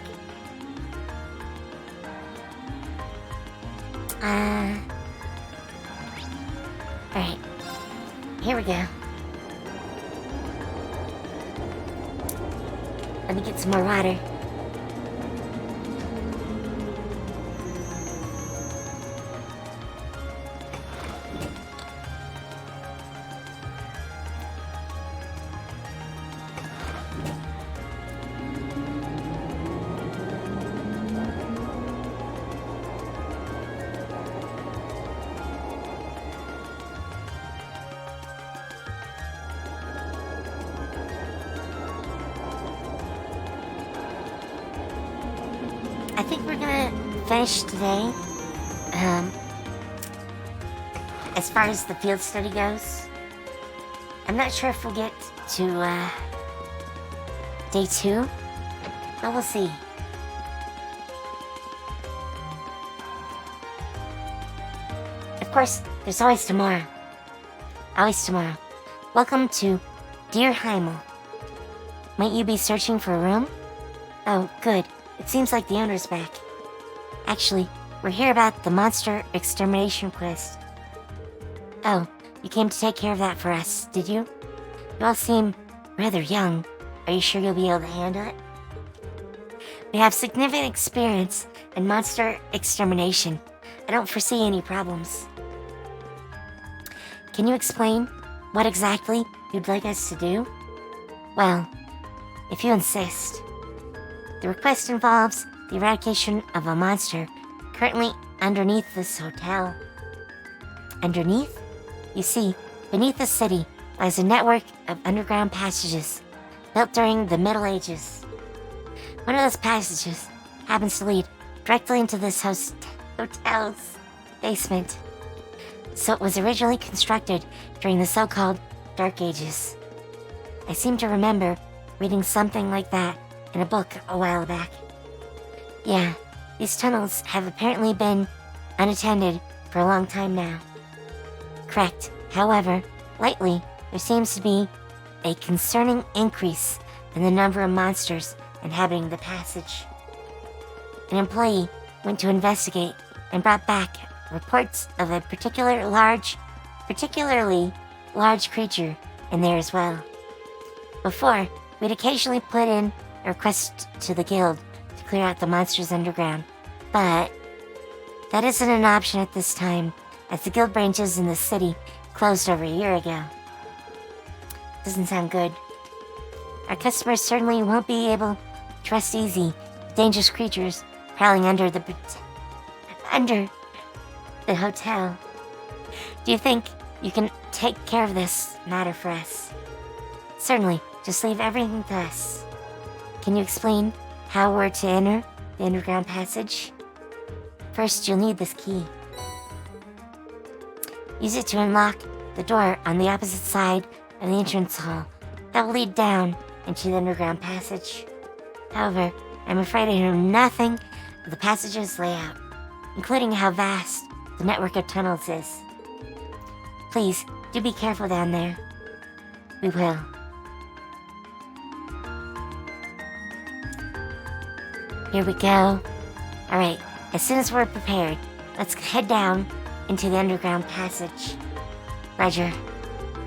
Alright. Here we go. Let me get some more water. I think we're gonna finish today. As far as the field study goes, I'm not sure if we'll get to day 2, but we'll see. Of course, there's always tomorrow. Always tomorrow. Welcome to Dear Heimdallr. Might you be searching for a room? Oh, good. It seems like the owner's back. Actually, we're here about the monster extermination quest. Oh, you came to take care of that for us, did you? You all seem rather young. Are you sure you'll be able to handle it? We have significant experience in monster extermination. I don't foresee any problems. Can you explain what exactly you'd like us to do? Well, if you insist. The request involves the eradication of a monster currently underneath this hotel. Underneath? You see, beneath the city lies a network of underground passages built during the Middle Ages. One of those passages happens to lead directly into this hotel's basement. So it was originally constructed during the so-called Dark Ages. I seem to remember reading something like that in a book a while back. Yeah, these tunnels have apparently been unattended for a long time now. Correct. However, lately, there seems to be a concerning increase in the number of monsters inhabiting the passage. An employee went to investigate and brought back reports of a particularly large creature in there as well. Before, we'd occasionally put in a request to the guild to clear out the monsters underground, but that isn't an option at this time, as the guild branches in the city closed over a year ago. Doesn't sound good. Our customers certainly won't be able Trust easy. Dangerous creatures prowling under the hotel. Do you think you can take care of this matter for us? Certainly. Just leave everything to us. Can you explain how we're to enter the underground passage? First, you'll need this key. Use it to unlock the door on the opposite side of the entrance hall. That will lead down into the underground passage. However, I'm afraid I know nothing of the passage's layout, including how vast the network of tunnels is. Please, do be careful down there. We will. Here we go. Alright, as soon as we're prepared, let's head down into the underground passage. Roger.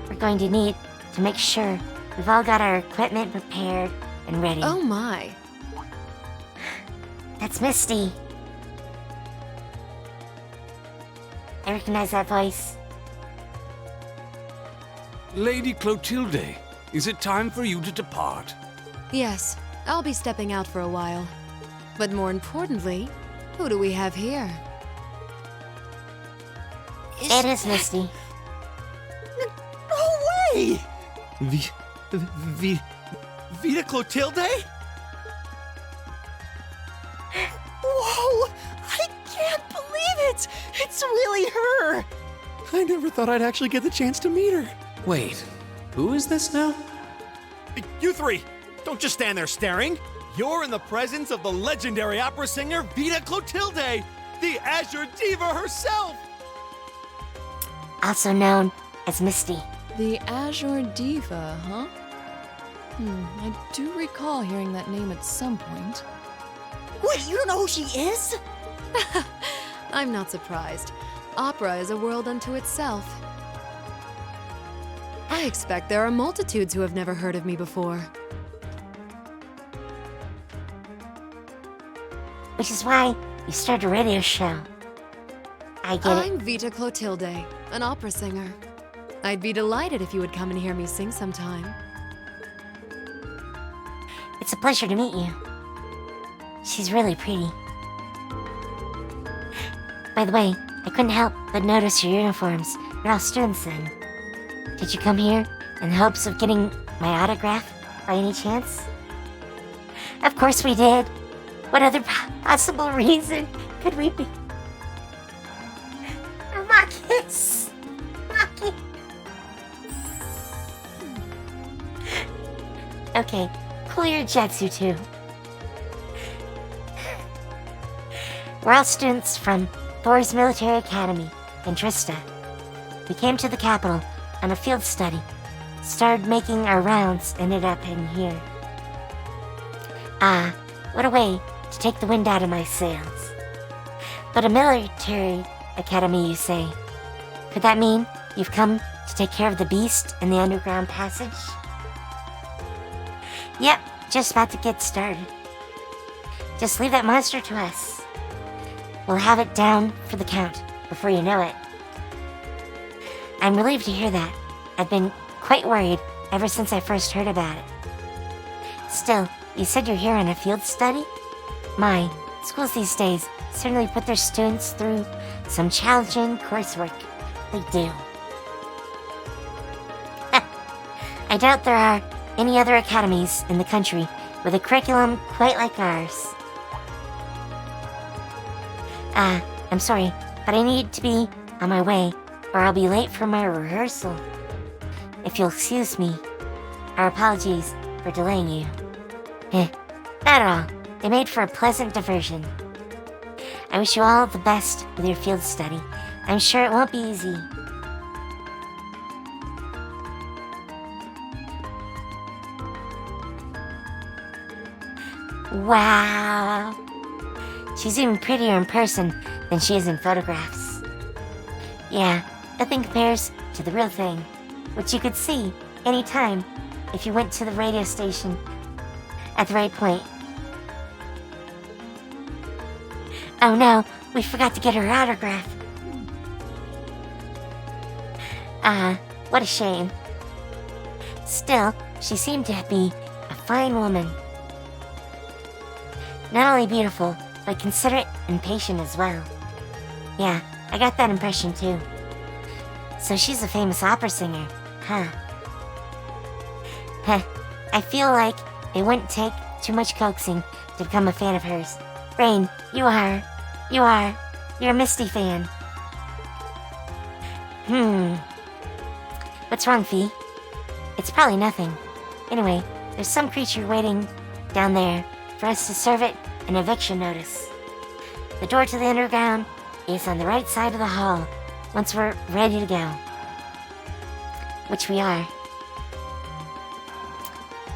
We're going to need to make sure we've all got our equipment prepared and ready. Oh my. That's Misty. I recognize that voice. Lady Clotilde, is it time for you to depart? Yes, I'll be stepping out for a while. But more importantly, who do we have here? It is Misty. No way! Vita Clotilde? Whoa! I can't believe it! It's really her! I never thought I'd actually get the chance to meet her. Wait, who is this now? You three, don't just stand there staring. You're in the presence of the legendary opera singer Vita Clotilde, the Azure Diva herself! Also known as Misty. The Azure Diva, huh? I do recall hearing that name at some point. Wait, you don't know who she is? I'm not surprised. Opera is a world unto itself. I expect there are multitudes who have never heard of me before. Which is why you started a radio show. I get it. I'm Vita Clotilde, an opera singer. I'd be delighted if you would come and hear me sing sometime. It's a pleasure to meet you. She's really pretty. By the way, I couldn't help but notice your uniforms. You're all students then. Did you come here in the hopes of getting my autograph by any chance? Of course we did. What other possible reason could we be? Marcus! Marcus! Okay, cool your jets, you two. We're all students from Thor's Military Academy in Trista. We came to the capital on a field study, started making our rounds, ended up in here. Ah, what a way to take the wind out of my sails. But a military academy, you say? Could that mean you've come to take care of the beast in the underground passage? Yep, just about to get started. Just leave that monster to us. We'll have it down for the count before you know it. I'm relieved to hear that. I've been quite worried ever since I first heard about it. Still, you said you're here on a field study? My, schools these days certainly put their students through some challenging coursework. They do. I doubt there are any other academies in the country with a curriculum quite like ours. I'm sorry, but I need to be on my way, or I'll be late for my rehearsal. If you'll excuse me, our apologies for delaying you. Not at all. They made for a pleasant diversion. I wish you all the best with your field study. I'm sure it won't be easy. Wow! She's even prettier in person than she is in photographs. Yeah, nothing compares to the real thing, which you could see anytime if you went to the radio station at the right point. Oh no, we forgot to get her autograph. What a shame. Still, she seemed to be a fine woman. Not only beautiful, but considerate and patient as well. Yeah, I got that impression too. So she's a famous opera singer, huh? Heh, I feel like it wouldn't take too much coaxing to become a fan of hers. Rain, you're a Misty fan. What's wrong, Fee? It's probably nothing. Anyway, there's some creature waiting down there for us to serve it an eviction notice. The door to the underground is on the right side of the hall once we're ready to go. Which we are.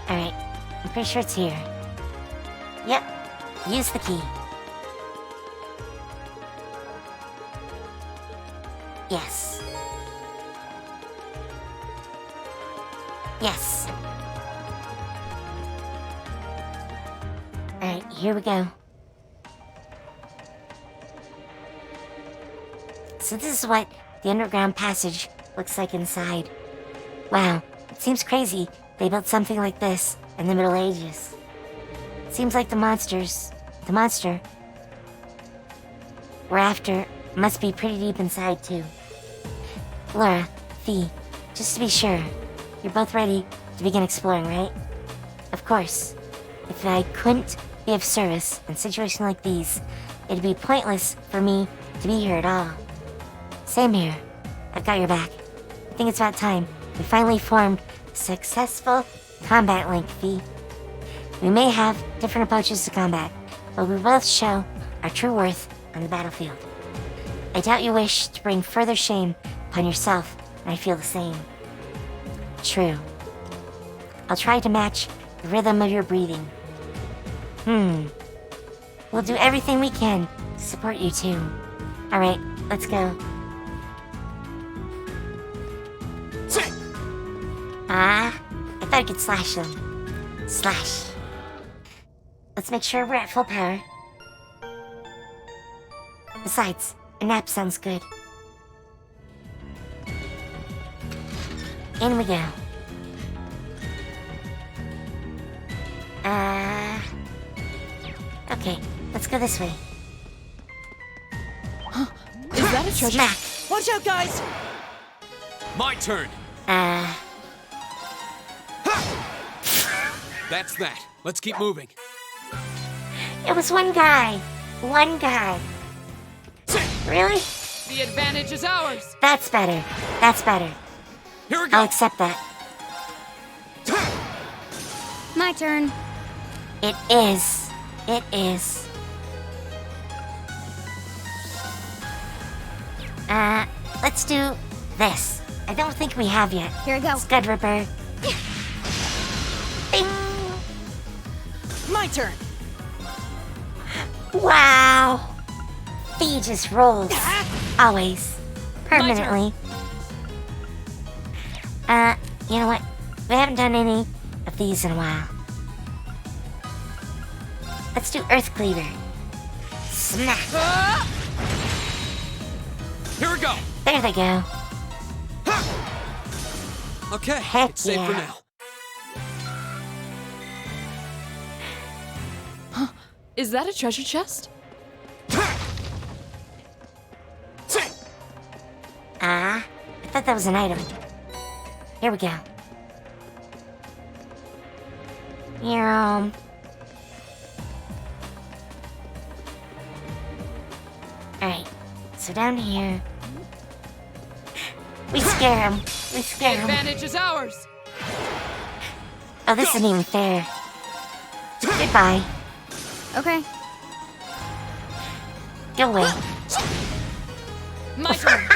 Alright, I'm pretty sure it's here. Yep, use the key. Yes. Yes. Alright, here we go. So this is what the underground passage looks like inside. Wow, it seems crazy they built something like this in the Middle Ages. Seems like the monster we're after must be pretty deep inside too. Laura, Fee, just to be sure, you're both ready to begin exploring, right? Of course. If I couldn't be of service in a situation like these, it'd be pointless for me to be here at all. Same here. I've got your back. I think it's about time we finally formed a successful combat link, Fee. We may have different approaches to combat, but we both show our true worth on the battlefield. I doubt you wish to bring further shame upon yourself, and I feel the same. True. I'll try to match the rhythm of your breathing. We'll do everything we can to support you too. Alright, let's go. I thought I could slash them. Slash. Let's make sure we're at full power. Besides, a nap sounds good. In we go. Okay, let's go this way. Is that a treasure? Smack! Watch out, guys! My turn. That's that. Let's keep moving. It was one guy. One guy. Really? The advantage is ours. That's better. That's better. Here we go. I'll accept that. My turn. It is. It is. Let's do this. I don't think we have yet. Here I go. Scud Ripper. Bing! My turn! Wow! Fee just rolls. Always. Permanently. You know what? We haven't done any of these in a while. Let's do Earth Cleaver. Smack! Here we go. There they go. Okay, Heck it's safe for yeah. now. Is that a treasure chest? I thought that was an item. Here we go. Alright, so down here. We scare him. We scare him. Advantage is ours. Oh, this isn't even fair. Goodbye. Okay. Go away. My turn.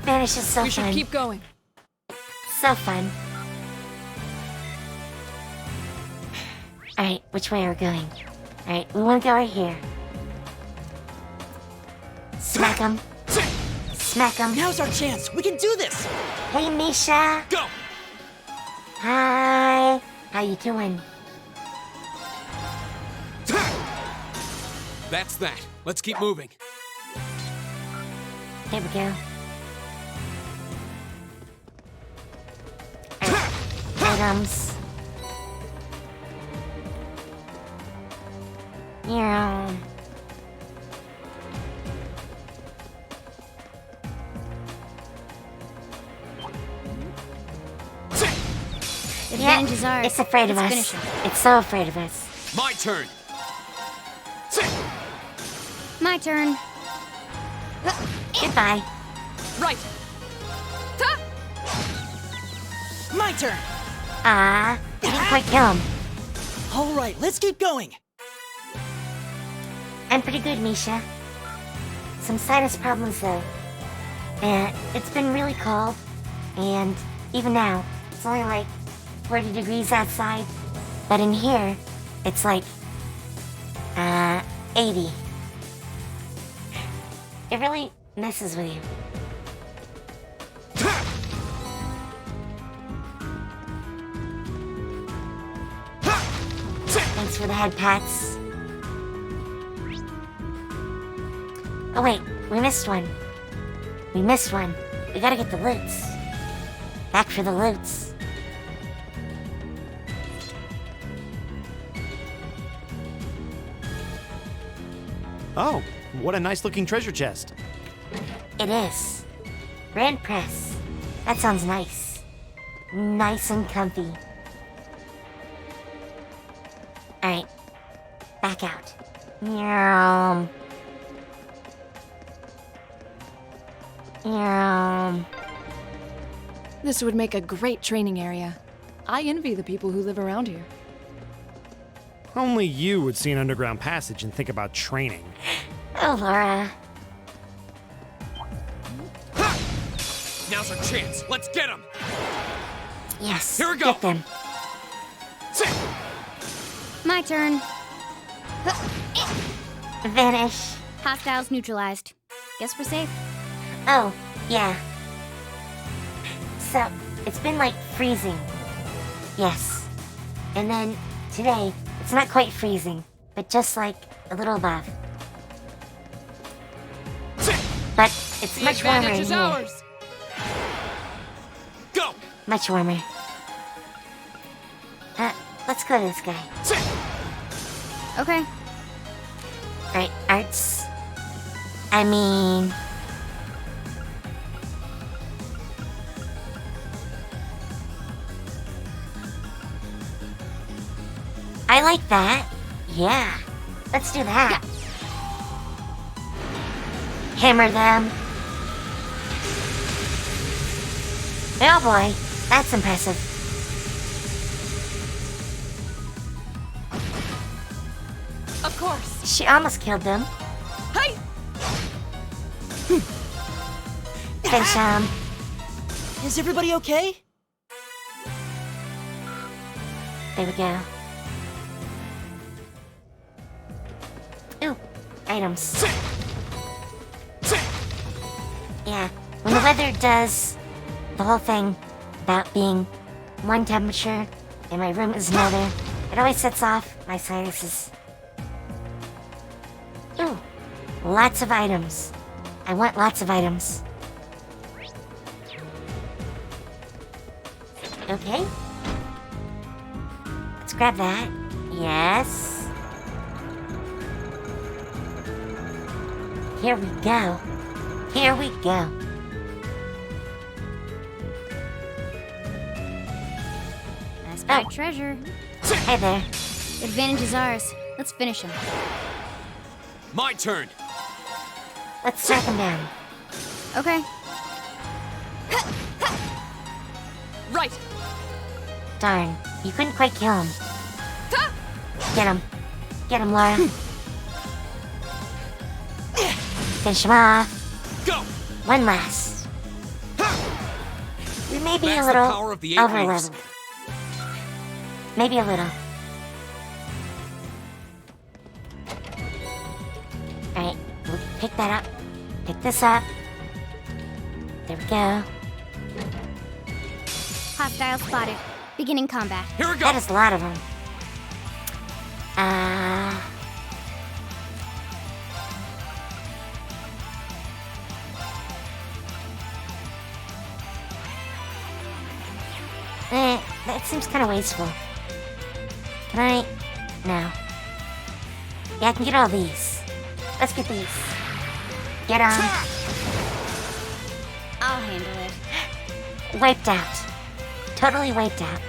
Man, it's just so We should fun. keep going. So fun. Alright, which way are we going? Alright, we want to go right here. Smack him. Smack him. Now's our chance. We can do this. Hey, Misha. Go. Hi. How you doing? That's that. Let's keep moving. There we go. Alright, items. Yeah. Advantage is ours. It's afraid of Let's us. finish him. It's so afraid of us. My turn. My turn. Goodbye. Right. My turn! Ah, you didn't quite kill him. Alright, let's keep going! I'm pretty good, Misha. Some sinus problems, though. It's been really cold, and even now, it's only like 40 degrees outside. But in here, it's like, 80. It really messes with you. Thanks for the head pats. Oh wait, we missed one. We missed one. We gotta get the loots. Back for the loots. Oh, what a nice looking treasure chest. It is. Grand Press. That sounds nice. Nice and comfy. Alright. Back out. Meow. Meow. This would make a great training area. I envy the people who live around here. Only you would see an underground passage and think about training. Oh, Laura. Now's our chance. Let's get him. Yes. Here we go. Get them. My turn. Vanish. Hostiles neutralized. Guess we're safe. Oh, yeah. So, it's been like freezing. Yes. And then today, it's not quite freezing, but just like a little above. But it's much warmer in here. Go. Much warmer. Let's go to this guy. Okay. Alright, arts. I mean... I like that. Yeah. Let's do that. Hammer them. Oh boy, that's impressive. Of course. She almost killed them. Hey! Finish him. Is everybody okay? There we go. Ooh, items. Yeah, when the weather does the whole thing about being one temperature and my room is another, it always sets off my sinuses. Ooh, lots of items. I want lots of items. Okay. Let's grab that. Yes. Here we go. Here we go. Nice bag treasure. Hey there. Advantage is ours. Let's finish him. My turn. Let's track him down. Okay. Right. Darn, you couldn't quite kill him. Get him. Get him, Laura. Finish him off. Go. One last. We may be That's a the little power of the 8 over rings. leveled. Maybe a little. Alright, we'll pick that up. Pick this up. There we go. Hostile spotted. Beginning combat. Here we go. That is a lot of them. That seems kind of wasteful. Can I? No. Yeah, I can get all these. Let's get these. Get on. I'll handle it. Wiped out. Totally wiped out.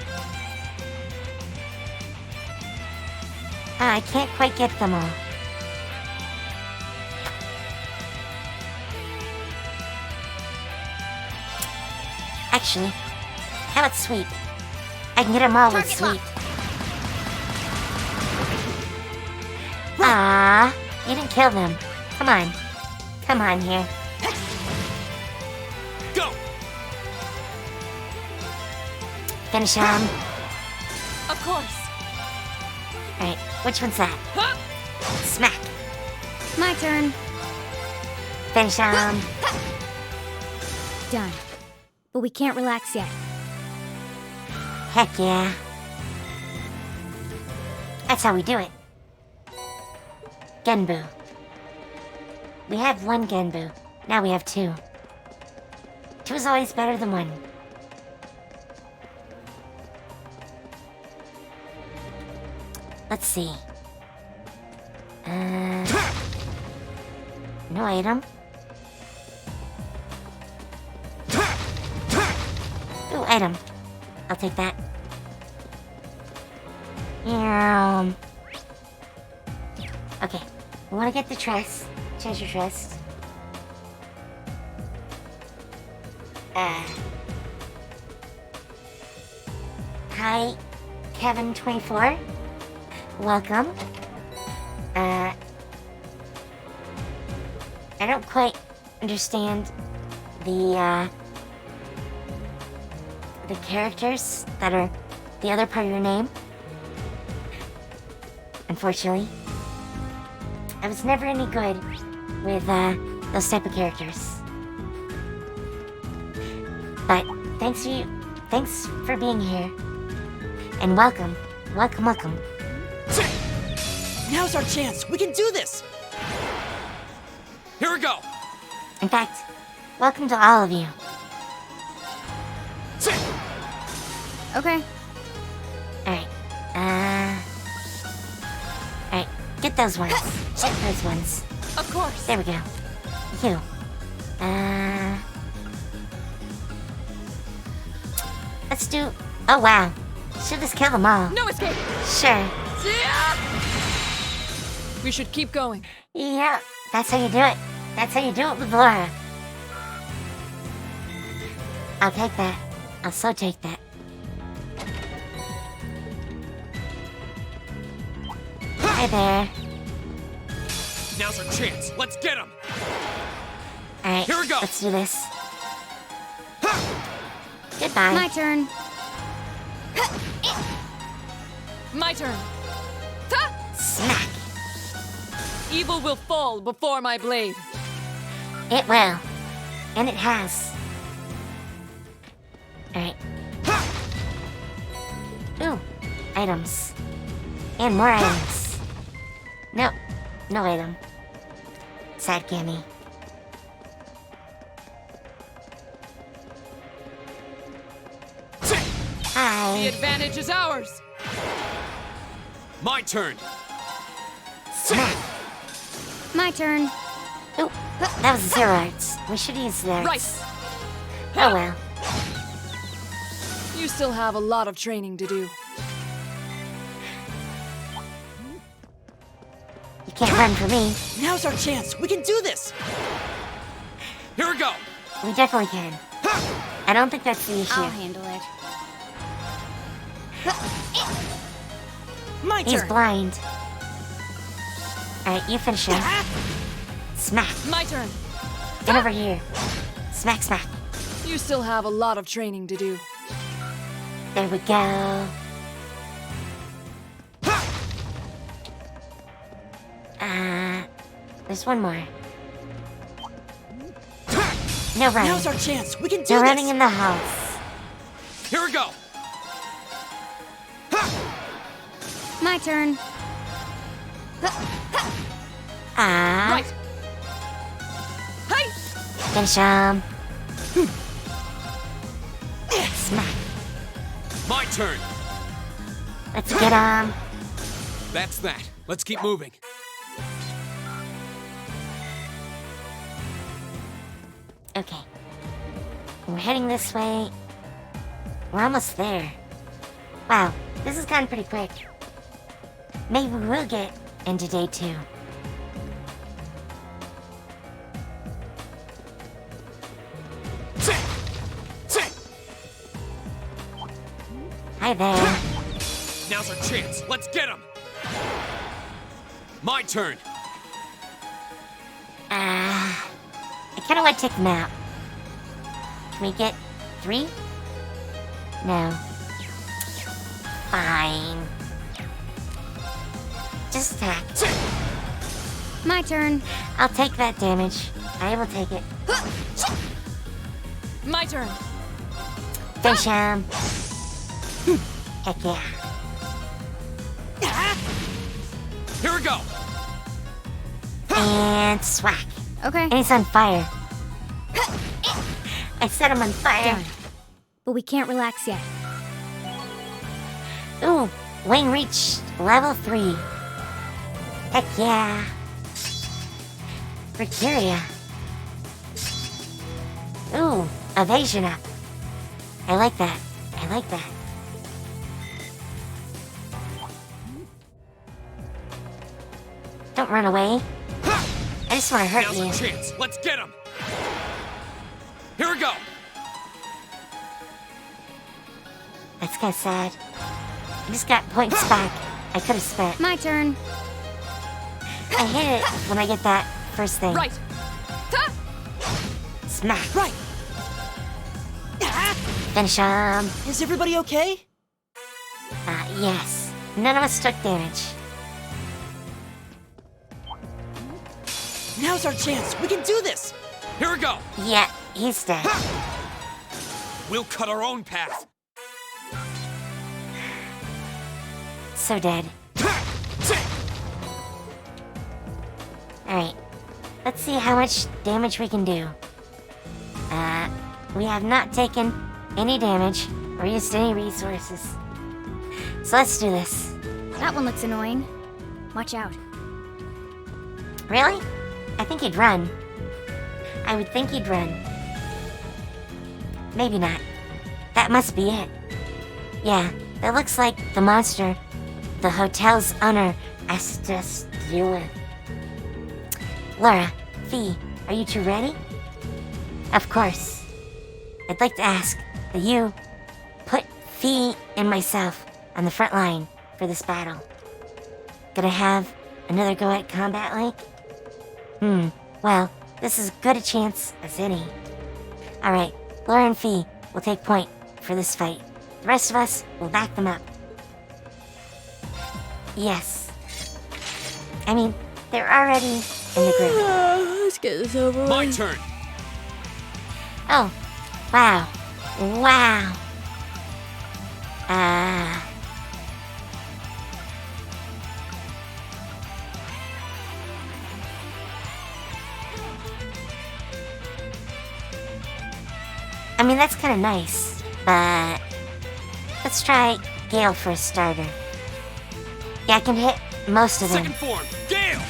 I can't quite get them all. Actually, how about sweep? I can get them all with sweep. Ah, you didn't kill them. Come on. Come on here. Go! Finish him. Of course. Alright, which one's that? Smack. My turn. Finish him. Done. But we can't relax yet. Heck yeah. That's how we do it. Genbu. We have one Genbu. Now we have two. Two is always better than one. Let's see. No item. Ooh, item. I'll take that. Okay. We want to get the chest. Treasure chest. Hi, Kevin24. Welcome. I don't quite understand the characters that are the other part of your name. Unfortunately. I was never any good with those type of characters. But thanks for being here. And welcome. Welcome, welcome. Now's our chance. We can do this. Here we go. In fact, welcome to all of you. Okay. Alright. Alright, get those ones. Get those ones. Of course. There we go. You. Let's do... Oh, wow. Should just kill them all. No escape. Sure. We should keep going. Yeah, that's how you do it. That's how you do it with Laura. I'll take that. I'll so take that. Hi there. Now's our chance. Let's get him. Alright, Here we go. Let's do this. Goodbye. My turn. My turn. Smack. Evil will fall before my blade. It will. And it has. Alright. Ooh, items. And more items. No, no item. Sad Gammy. The Hi. advantage is ours. My turn. Smack. My turn. Ooh, that was 0 arts. We should use theirs. Right. Oh well. You still have a lot of training to do. You can't run for me. Now's our chance. We can do this. Here we go. We definitely can. I don't think that's the issue. I'll handle it. My He's turn. blind. Alright, you finish him. Smack. My turn. Get over here. Smack, smack. You still have a lot of training to do. There we go. There's one more. No running. Now's our chance. We can do No this. running in the house. Here we go. My turn. Ah. Right. Hey! Finish him. Smack. My turn. Let's get him. That's that. Let's keep moving. Okay. We're heading this way. We're almost there. Wow, this has gone pretty quick. Maybe we will get into day 2. Hi there. Now's our chance. Let's get him. My turn. I kind of want to take them out. Can we get 3? No. Fine. Just attack. My turn. I'll take that damage. I will take it. My turn. Finish him. Heck yeah. Here we go. And swack. Okay. And he's on fire. I set him on fire. Done. But we can't relax yet. Ooh, Wayne reached level 3. Heck yeah. Mercuria. Ooh, evasion up. I like that. I like that. Don't run away. I just want to hurt Now's you. our chance. Let's get him. Here we go. That's kind of sad. I just got points back I could have spent. My turn. I hate it when I get that first thing. Right. Smack. Right. Finish him. Is everybody okay? Yes. None of us took damage. Now's our chance. We can do this. Here we go. Yeah, he's dead. We'll cut our own path. So dead. Alright. Let's see how much damage we can do. We have not taken any damage or used any resources. So let's do this. That one looks annoying. Watch out. Really? I think he'd run. I would think he'd run. Maybe not. That must be it. Yeah, that looks like the monster the hotel's owner asked us to deal with. Laura, Fee, are you two ready? Of course. I'd like to ask that you put Fee and myself on the front line for this battle. Gonna have another go at Combat Link? Well, this is as good a chance as any. Alright, Laura and Fee will take point for this fight. The rest of us will back them up. Yes. I mean, they're already in the group. Let's get this over with. My turn. Oh, wow. Wow. I mean, that's kind of nice, but let's try Gale for a starter. Yeah, I can hit most of them. Second form. Gale.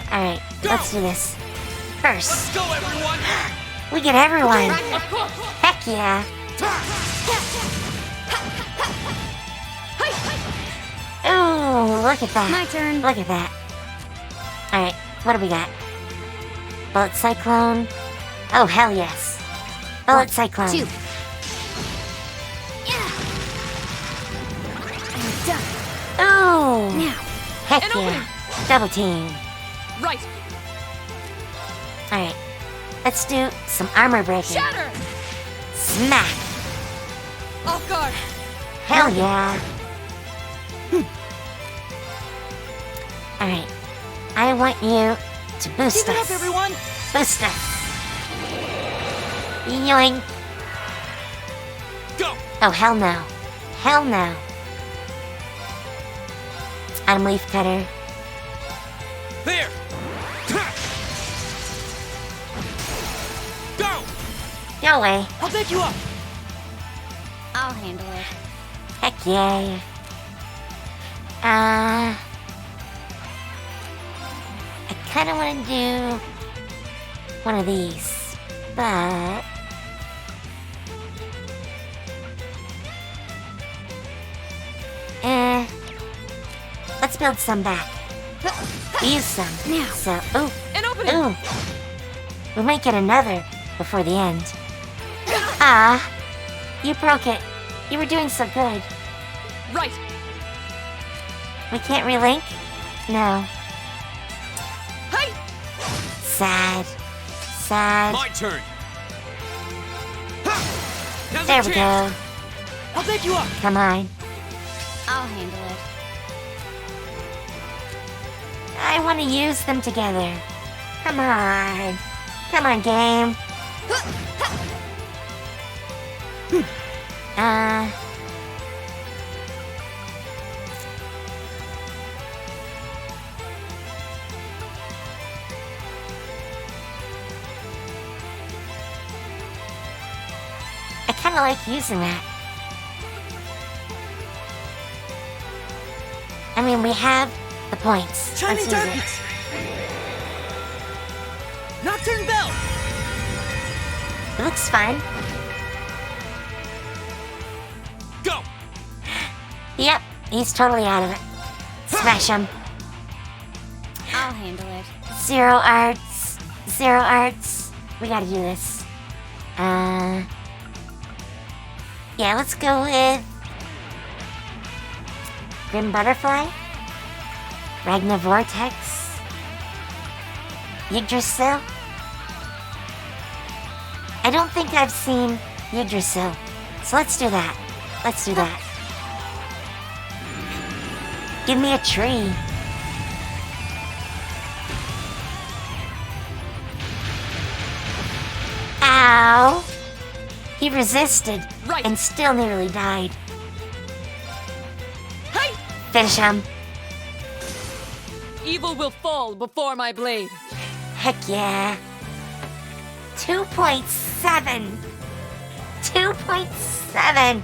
Alright, let's do this. First. Let's go, everyone. We get everyone. Of course. Heck yeah. Ooh, look at that. My turn. Look at that. Alright, what do we got? Bullet Cyclone. Oh, hell yes. Bullet Cyclone. 2. Done. Ooh. Now. Heck An yeah. opening. Double team. Right. Alright, let's do some armor breaking. Shatter. Smack. Off guard. Hell yeah. Alright, I want you to boost Keep it us. up, everyone. Boost us. Yoink. Go. Oh, hell no. Hell no. I'm Leaf Cutter. There. Go. Go away. I'll back you up. I'll handle it. Heck yeah. kind of want to do one of these, but let's build some back. We use some. Now. So, ooh. An opening! Ooh. We might get another before the end. Ah, you broke it. You were doing so good. Right! We can't relink? No. Hey! Sad. Sad. My turn. There we go. I'll pick you up! Come on. I'll handle it. I want to use them together. Come on. Come on, game. I kind of like using that. I mean, we have the points. Chiming Let's use darkness! Nocturne Bell! it. It looks fun. Go! Yep, he's totally out of it. Smash him. I'll handle it. Zero arts. Zero arts. We gotta do this. Yeah, let's go with Grim Butterfly, Ragnar Vortex, Yggdrasil. I don't think I've seen Yggdrasil, so let's do that. Let's do that. Give me a tree. Ow! He resisted and still nearly died. Hey! Finish him. Evil will fall before my blade. Heck yeah. 2.7. 2.7.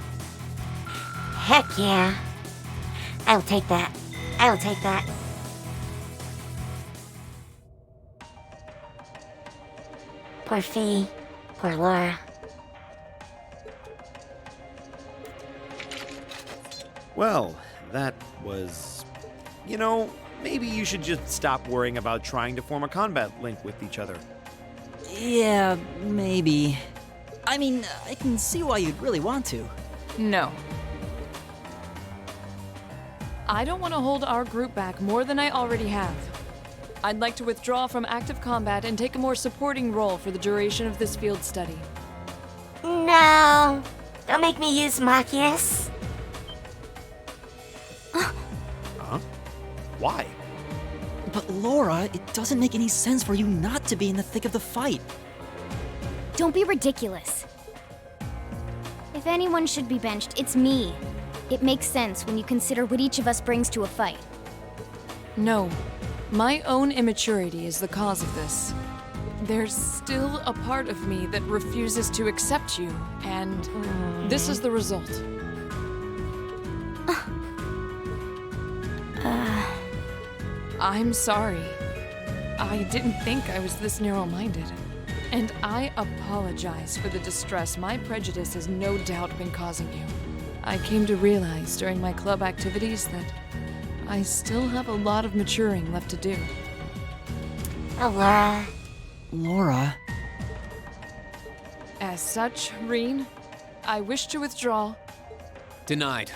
Heck yeah. I will take that. I will take that. Poor Fee. Poor Laura. Well, that was... You know, maybe you should just stop worrying about trying to form a combat link with each other. Yeah, maybe. I mean, I can see why you'd really want to. No. I don't want to hold our group back more than I already have. I'd like to withdraw from active combat and take a more supporting role for the duration of this field study. No. Don't make me use Machias. Huh? Why? But Laura, it doesn't make any sense for you not to be in the thick of the fight. Don't be ridiculous. If anyone should be benched, it's me. It makes sense when you consider what each of us brings to a fight. No. My own immaturity is the cause of this. There's still a part of me that refuses to accept you, and this is the result. I'm sorry. I didn't think I was this narrow-minded. And I apologize for the distress my prejudice has no doubt been causing you. I came to realize during my club activities that I still have a lot of maturing left to do. Oh, Laura. Laura? As such, Reen, I wish to withdraw. Denied.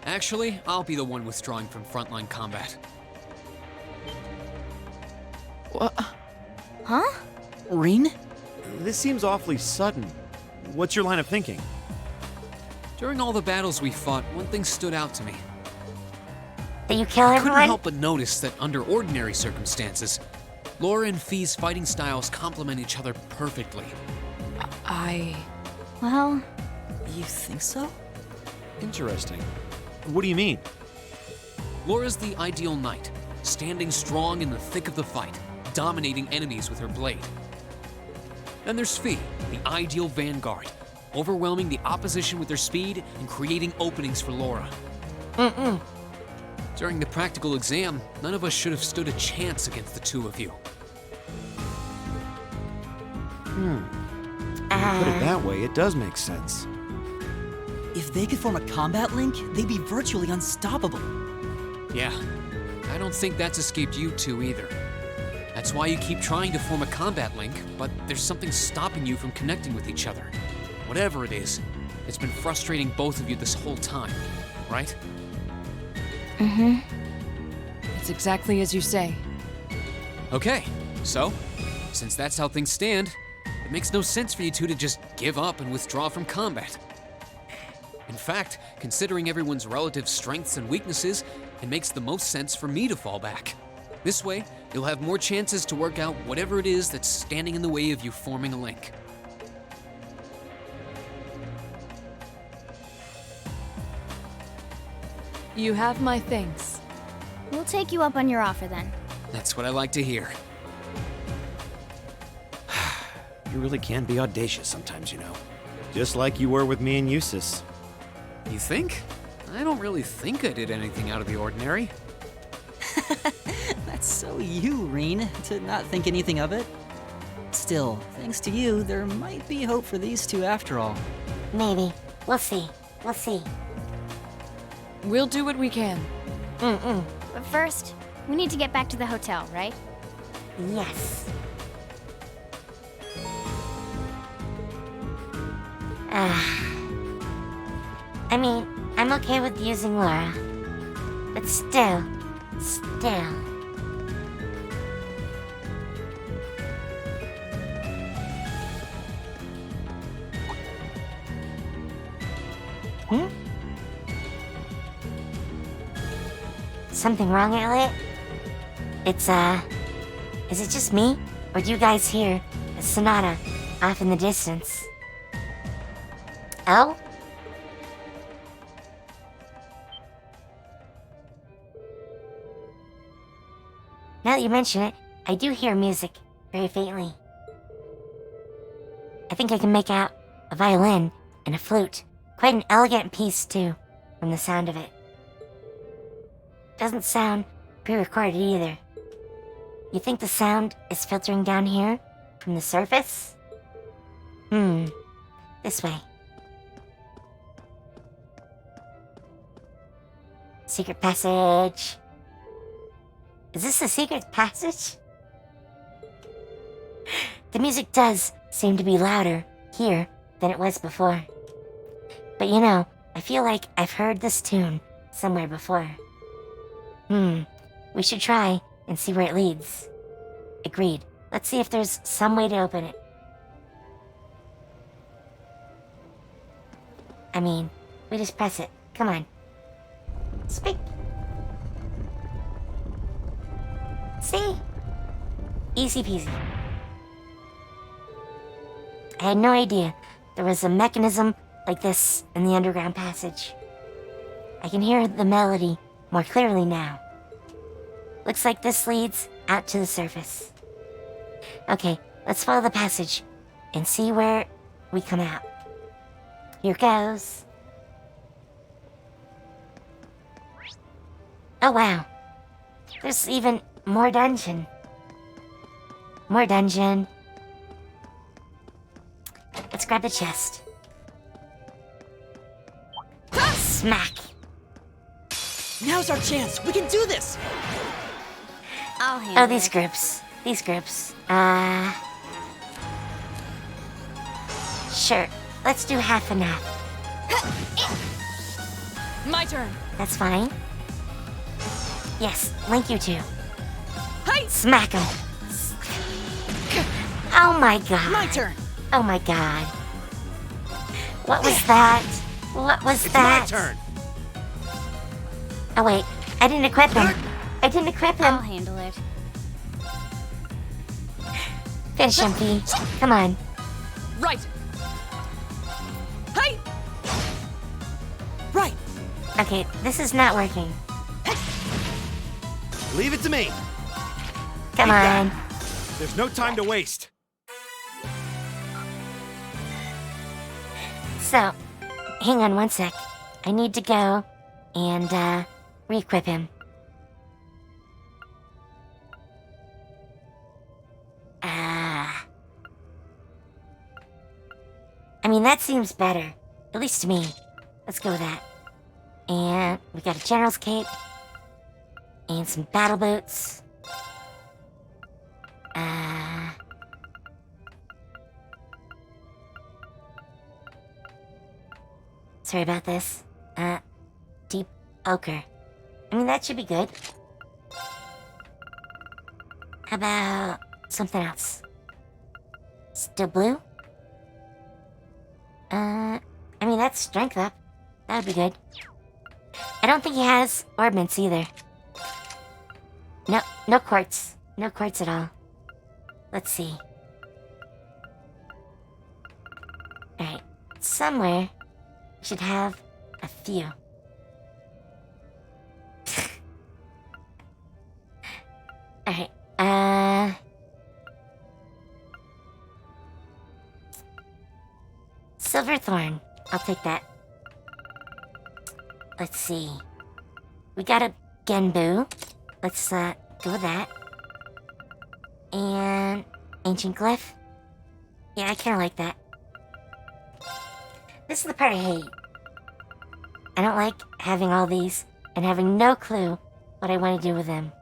Actually, I'll be the one withdrawing from frontline combat. What? Huh? Reen? This seems awfully sudden. What's your line of thinking? During all the battles we fought, one thing stood out to me. Did you kill I couldn't everyone? help but notice that under ordinary circumstances, Laura and Fee's fighting styles complement each other perfectly. Well, You think so? Interesting. What do you mean? Laura's the ideal knight, standing strong in the thick of the fight, dominating enemies with her blade. Then there's Fee, the ideal vanguard, overwhelming the opposition with her speed and creating openings for Laura. During the practical exam, none of us should have stood a chance against the two of you. Put it that way, it does make sense. If they could form a combat link, they'd be virtually unstoppable. Yeah, I don't think that's escaped you two either. That's why you keep trying to form a combat link, but there's something stopping you from connecting with each other. Whatever it is, it's been frustrating both of you this whole time, right? Mm-hmm. It's exactly as you say. Okay, so, since that's how things stand, it makes no sense for you two to just give up and withdraw from combat. In fact, considering everyone's relative strengths and weaknesses, it makes the most sense for me to fall back. This way, you'll have more chances to work out whatever it is that's standing in the way of you forming a link. You have my thanks. We'll take you up on your offer then. That's what I like to hear. You really can be audacious sometimes, you know. Just like you were with me and Eustace. You think? I don't really think I did anything out of the ordinary. That's so you, Reen, to not think anything of it. Still, thanks to you, there might be hope for these two after all. Maybe. We'll see. We'll see. We'll do what we can. But first, we need to get back to the hotel, right? Yes. I mean, I'm okay with using Laura. But still. Something wrong, Elliot? Is it just me? Or do you guys hear a sonata off in the distance? Oh? Now that you mention it, I do hear music, very faintly. I think I can make out a violin and a flute. Quite an elegant piece, too, from the sound of it. Doesn't sound pre-recorded either. You think the sound is filtering down here from the surface? This way. Secret passage. Is this a secret passage? The music does seem to be louder here than it was before. But you know, I feel like I've heard this tune somewhere before. We should try and see where it leads. Agreed. Let's see if there's some way to open it. I mean, we just press it. Come on. Speak. See? Easy peasy. I had no idea there was a mechanism like this in the underground passage. I can hear the melody more clearly now. Looks like this leads out to the surface. Okay, let's follow the passage and see where we come out. Here goes. Oh wow. There's even more dungeon. More dungeon. Let's grab the chest. Smack. Now's our chance. We can do this. I'll handle Oh, these it. groups. These groups. Sure. Let's do half and half. My turn. That's fine. Yes, link you two. Smack him. Oh my god. My turn. Oh my god. What was that? What was that? My turn. Oh wait, I didn't equip him. I didn't equip I'll him. handle it. Finish him, P. Come on. Right. Hey! Right. Okay, this is not working. Leave it to me. Come on. There's no time to waste. So, hang on one sec. I need to go and re-equip him. mean, that seems better. At least to me. Let's go with that. And we got a general's cape. And some battle boots. Sorry about this. Deep ochre. I mean, that should be good. How about something else? Still blue? I mean, that's strength up. That would be good. I don't think he has ornaments either. No quartz. No quartz at all. Let's see. Alright. Somewhere, we should have a few. Alright. Silverthorn. I'll take that. Let's see. We got a Genbu. Let's go with that. And ancient glyph. Yeah, I kind of like that. This is the part I hate. I don't like having all these and having no clue what I want to do with them.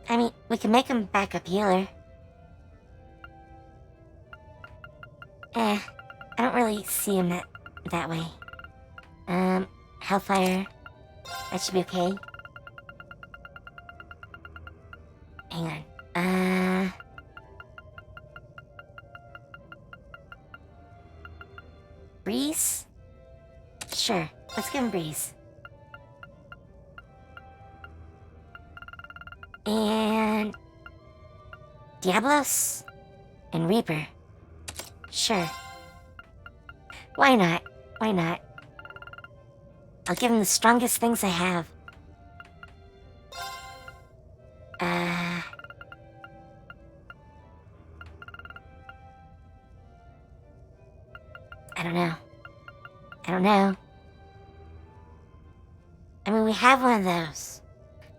I mean, we can make him backup healer. I don't really see him that way. Hellfire. That should be okay. Hang on. Breeze? Sure, let's give him Breeze. And Diablos and Reaper. Sure. Why not? Why not? I'll give him the strongest things I have. I don't know. I mean, we have one of those.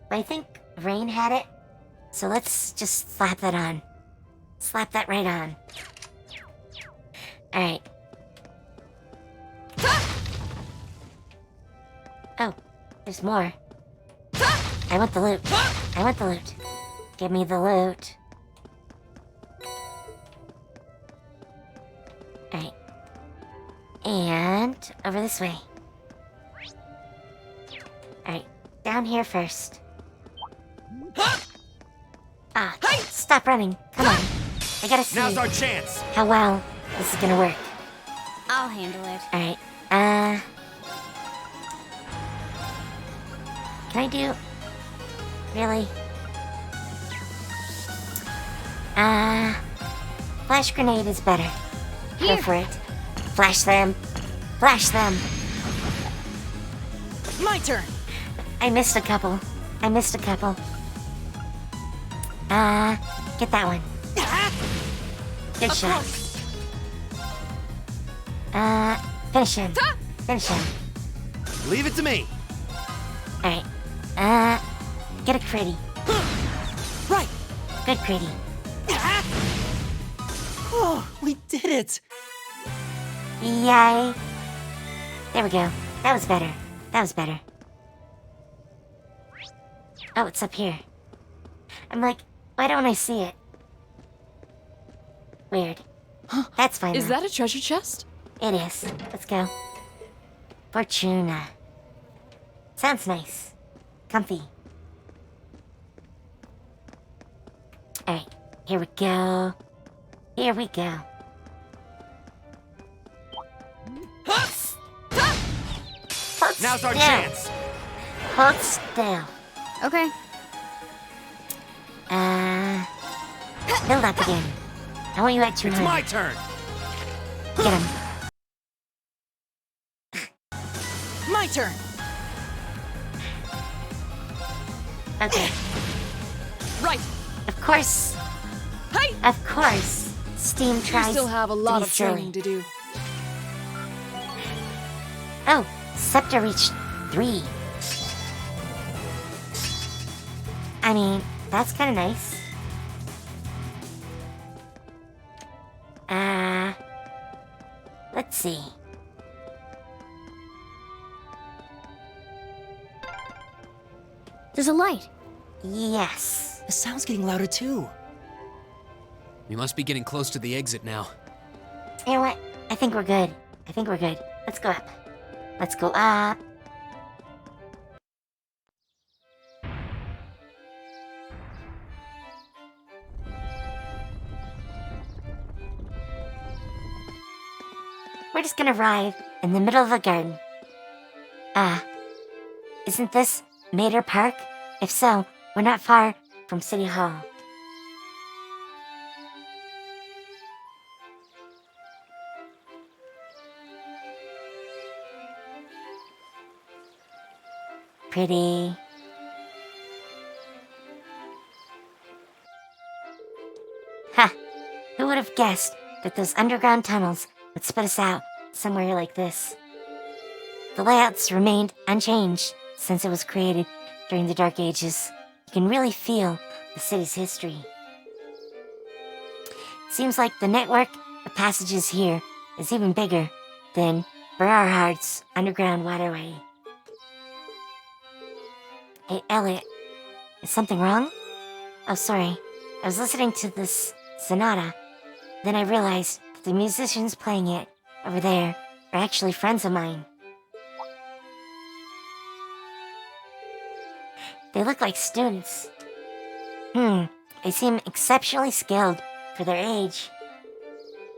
But I think Rain had it. So let's just slap that on. Slap that right on. Alright. Oh, there's more. I want the loot. I want the loot. Give me the loot. Alright. And over this way. Alright, down here first. Ah, stop running. Come on. I gotta see Now's our chance. how well this is gonna work. I'll handle it. Alright, can I do... Really? Flash grenade is better. Go for it. Flash them. Flash them. My turn. I missed a couple. Get that one. Good shot. Finish him. Finish him. Leave it to me. Alright. Get a critty. Right. Good critty. Oh, we did it. Yay. There we go. That was better. Oh, it's up here. I'm like, why don't I see it? Weird. That's fine. Is though. that a treasure chest? It is. Let's go. Fortuna. Sounds nice. Comfy. Alright, here we go. Hold Now's our still. chance. Hold still. Okay. Build up again. I want you at 200. It's my turn. Get him. My turn. Okay. Right. Of course. Hey. Of course. Steam You tries still have a lot to be of silly. training to do. Oh, Scepter reached 3. I mean, that's kind of nice. Let's see. There's a light. Yes. The sound's getting louder too. We must be getting close to the exit now. You know what? I think we're good. Let's go up. Let's go up. We're just gonna arrive in the middle of a garden. Isn't this Mater Park? If so, we're not far from City Hall. Pretty. Ha! Who would have guessed that those underground tunnels would spit us out somewhere like this? The layouts remained unchanged since it was created during the Dark Ages. You can really feel the city's history. Seems like the network of passages here is even bigger than Berarhard's underground waterway. Hey, Elliot, is something wrong? Oh, sorry. I was listening to this sonata. Then I realized that the musicians playing it over there are actually friends of mine. They look like students. They seem exceptionally skilled for their age.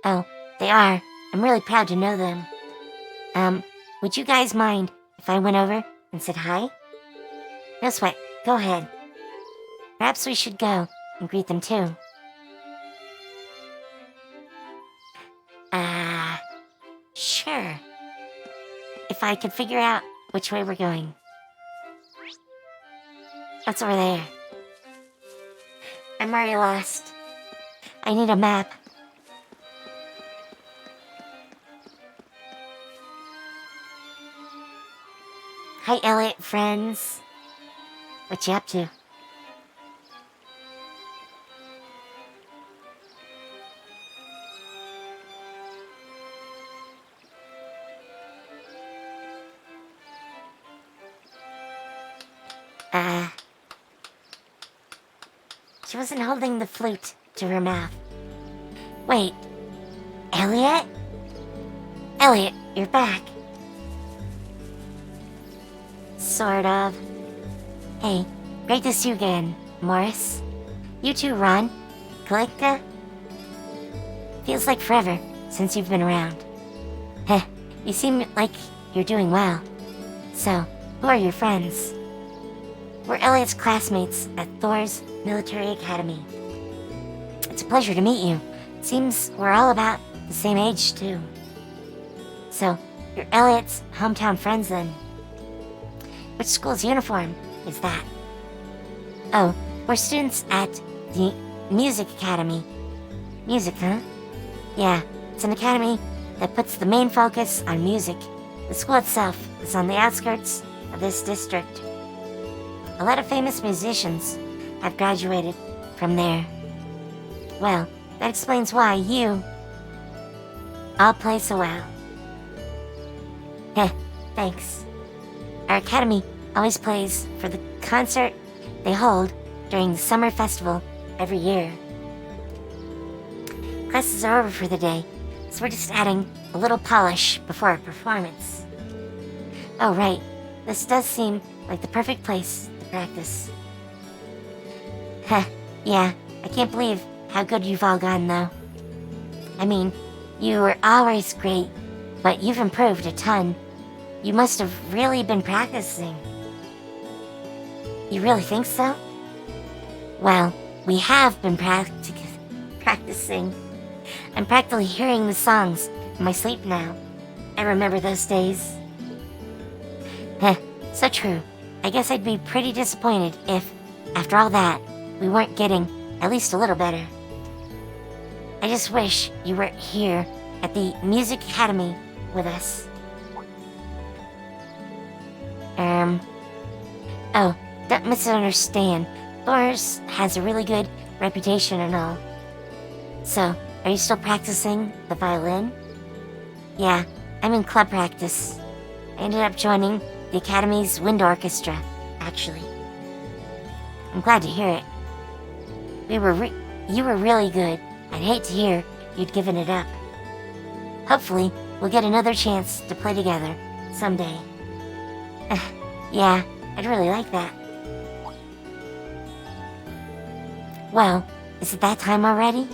Oh, they are. I'm really proud to know them. Would you guys mind if I went over and said hi? No sweat. Go ahead. Perhaps we should go and greet them too. Sure. If I could figure out which way we're going. What's over there? I'm already lost. I need a map. Hi, Elliot, friends. What you up to? She wasn't holding the flute to her mouth. Wait, Elliot? Elliot, you're back. Sort of. Hey, great to see you again, Morris. You too, Ron. Kalikta? Feels like forever since you've been around. Heh, you seem like you're doing well. So, who are your friends? We're Elliot's classmates at Thor's Military Academy. It's a pleasure to meet you. Seems we're all about the same age, too. So, you're Elliot's hometown friends, then. Which school's uniform is that? Oh, we're students at the Music Academy. Music, huh? Yeah, it's an academy that puts the main focus on music. The school itself is on the outskirts of this district. A lot of famous musicians have graduated from there. Well, that explains why you all play so well. Heh, thanks. Our academy always plays for the concert they hold during the summer festival every year. Classes are over for the day, so we're just adding a little polish before our performance. Oh, right. This does seem like the perfect place to practice. Heh, yeah, I can't believe how good you've all gotten, though. I mean, you were always great, but you've improved a ton. You must have really been practicing. You really think so? Well, we have been practicing. I'm practically hearing the songs in my sleep now. I remember those days. Heh, so true. I guess I'd be pretty disappointed if, after all that, we weren't getting at least a little better. I just wish you were here at the Music Academy with us. Oh, don't misunderstand. Thor's has a really good reputation and all. So, are you still practicing the violin? Yeah, I'm in club practice. I ended up joining the Academy's wind orchestra, actually. I'm glad to hear it. You were really good. I'd hate to hear you'd given it up. Hopefully, we'll get another chance to play together someday. Yeah, I'd really like that. Well, is it that time already?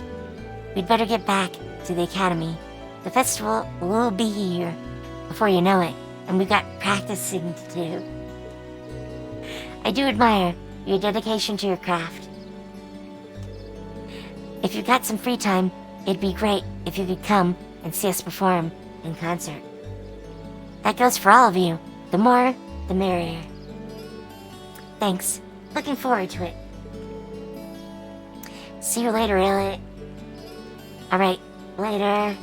We'd better get back to the Academy. The festival will be here before you know it, and we've got practicing to do. I do admire your dedication to your craft. If you've got some free time, it'd be great if you could come and see us perform in concert. That goes for all of you. The more, the merrier. Thanks. Looking forward to it. See you later, Elliot. Alright, later.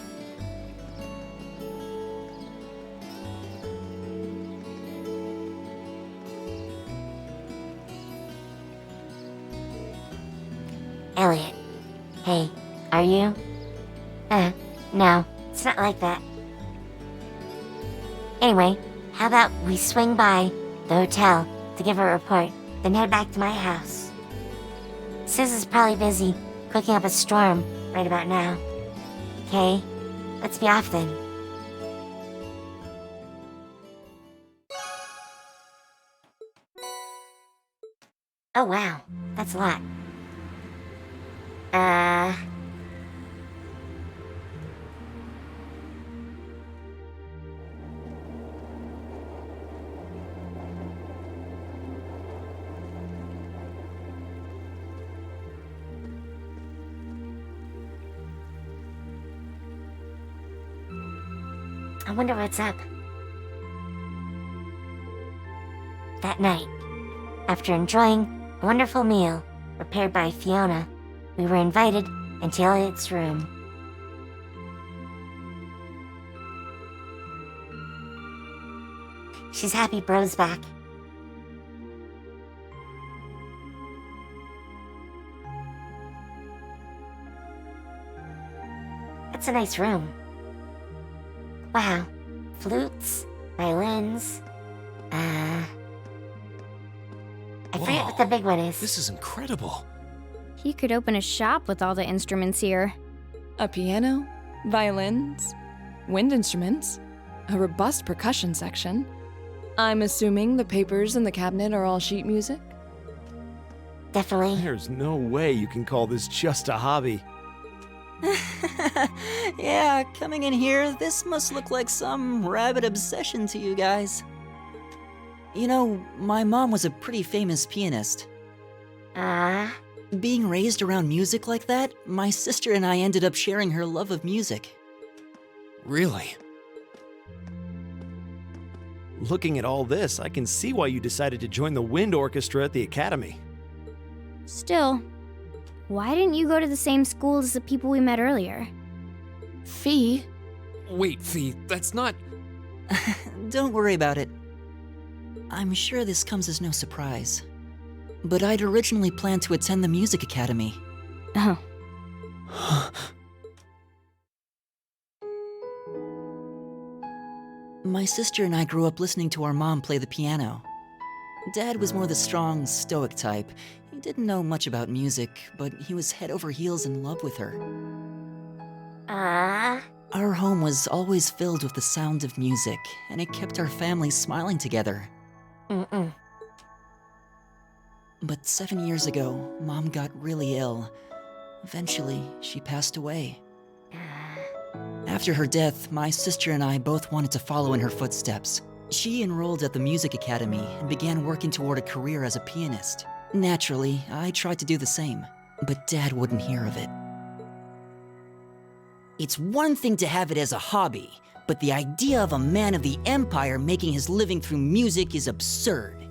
Elliot. Hey, are you? No, it's not like that. Anyway, how about we swing by the hotel to give a report, then head back to my house? Sis is probably busy cooking up a storm right about now. Okay, let's be off then. Oh wow, that's a lot. I wonder what's up. That night, after enjoying a wonderful meal prepared by Fiona, we were invited into Elliot's room. She's happy Bro's back. It's a nice room. Wow, flutes, violins, I forget what the big one is. This is incredible. You could open a shop with all the instruments here. A piano, violins, wind instruments, a robust percussion section. I'm assuming the papers in the cabinet are all sheet music? Definitely. There's no way you can call this just a hobby. Yeah, coming in here, this must look like some rabid obsession to you guys. You know, my mom was a pretty famous pianist. Being raised around music like that, my sister and I ended up sharing her love of music. Really? Looking at all this, I can see why you decided to join the wind orchestra at the Academy. Still, why didn't you go to the same school as the people we met earlier? Fee? Wait, Fee, that's not... Don't worry about it. I'm sure this comes as no surprise. But I'd originally planned to attend the music academy. Oh. My sister and I grew up listening to our mom play the piano. Dad was more the strong, stoic type. He didn't know much about music, but he was head over heels in love with her. Our home was always filled with the sound of music, and it kept our family smiling together. But 7 years ago, Mom got really ill. Eventually, she passed away. After her death, my sister and I both wanted to follow in her footsteps. She enrolled at the music academy and began working toward a career as a pianist. Naturally, I tried to do the same, but Dad wouldn't hear of it. It's one thing to have it as a hobby, but the idea of a man of the Empire making his living through music is absurd.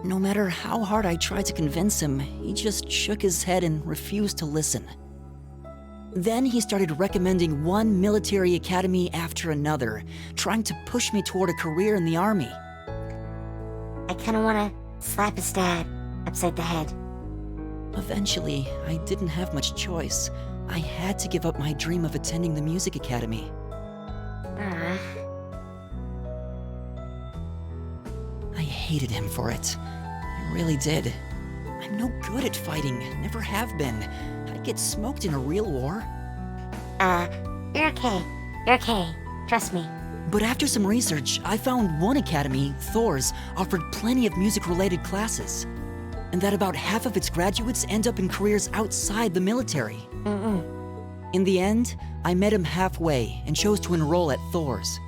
No matter how hard I tried to convince him, he just shook his head and refused to listen. Then he started recommending one military academy after another, trying to push me toward a career in the army. I kinda wanna slap his dad upside the head. Eventually, I didn't have much choice. I had to give up my dream of attending the music academy. Ah, I hated him for it. I really did. I'm no good at fighting, never have been. I'd get smoked in a real war. you're okay. You're okay. Trust me. But after some research, I found one academy, Thor's, offered plenty of music-related classes. And that about half of its graduates end up in careers outside the military. In the end, I met him halfway and chose to enroll at Thor's.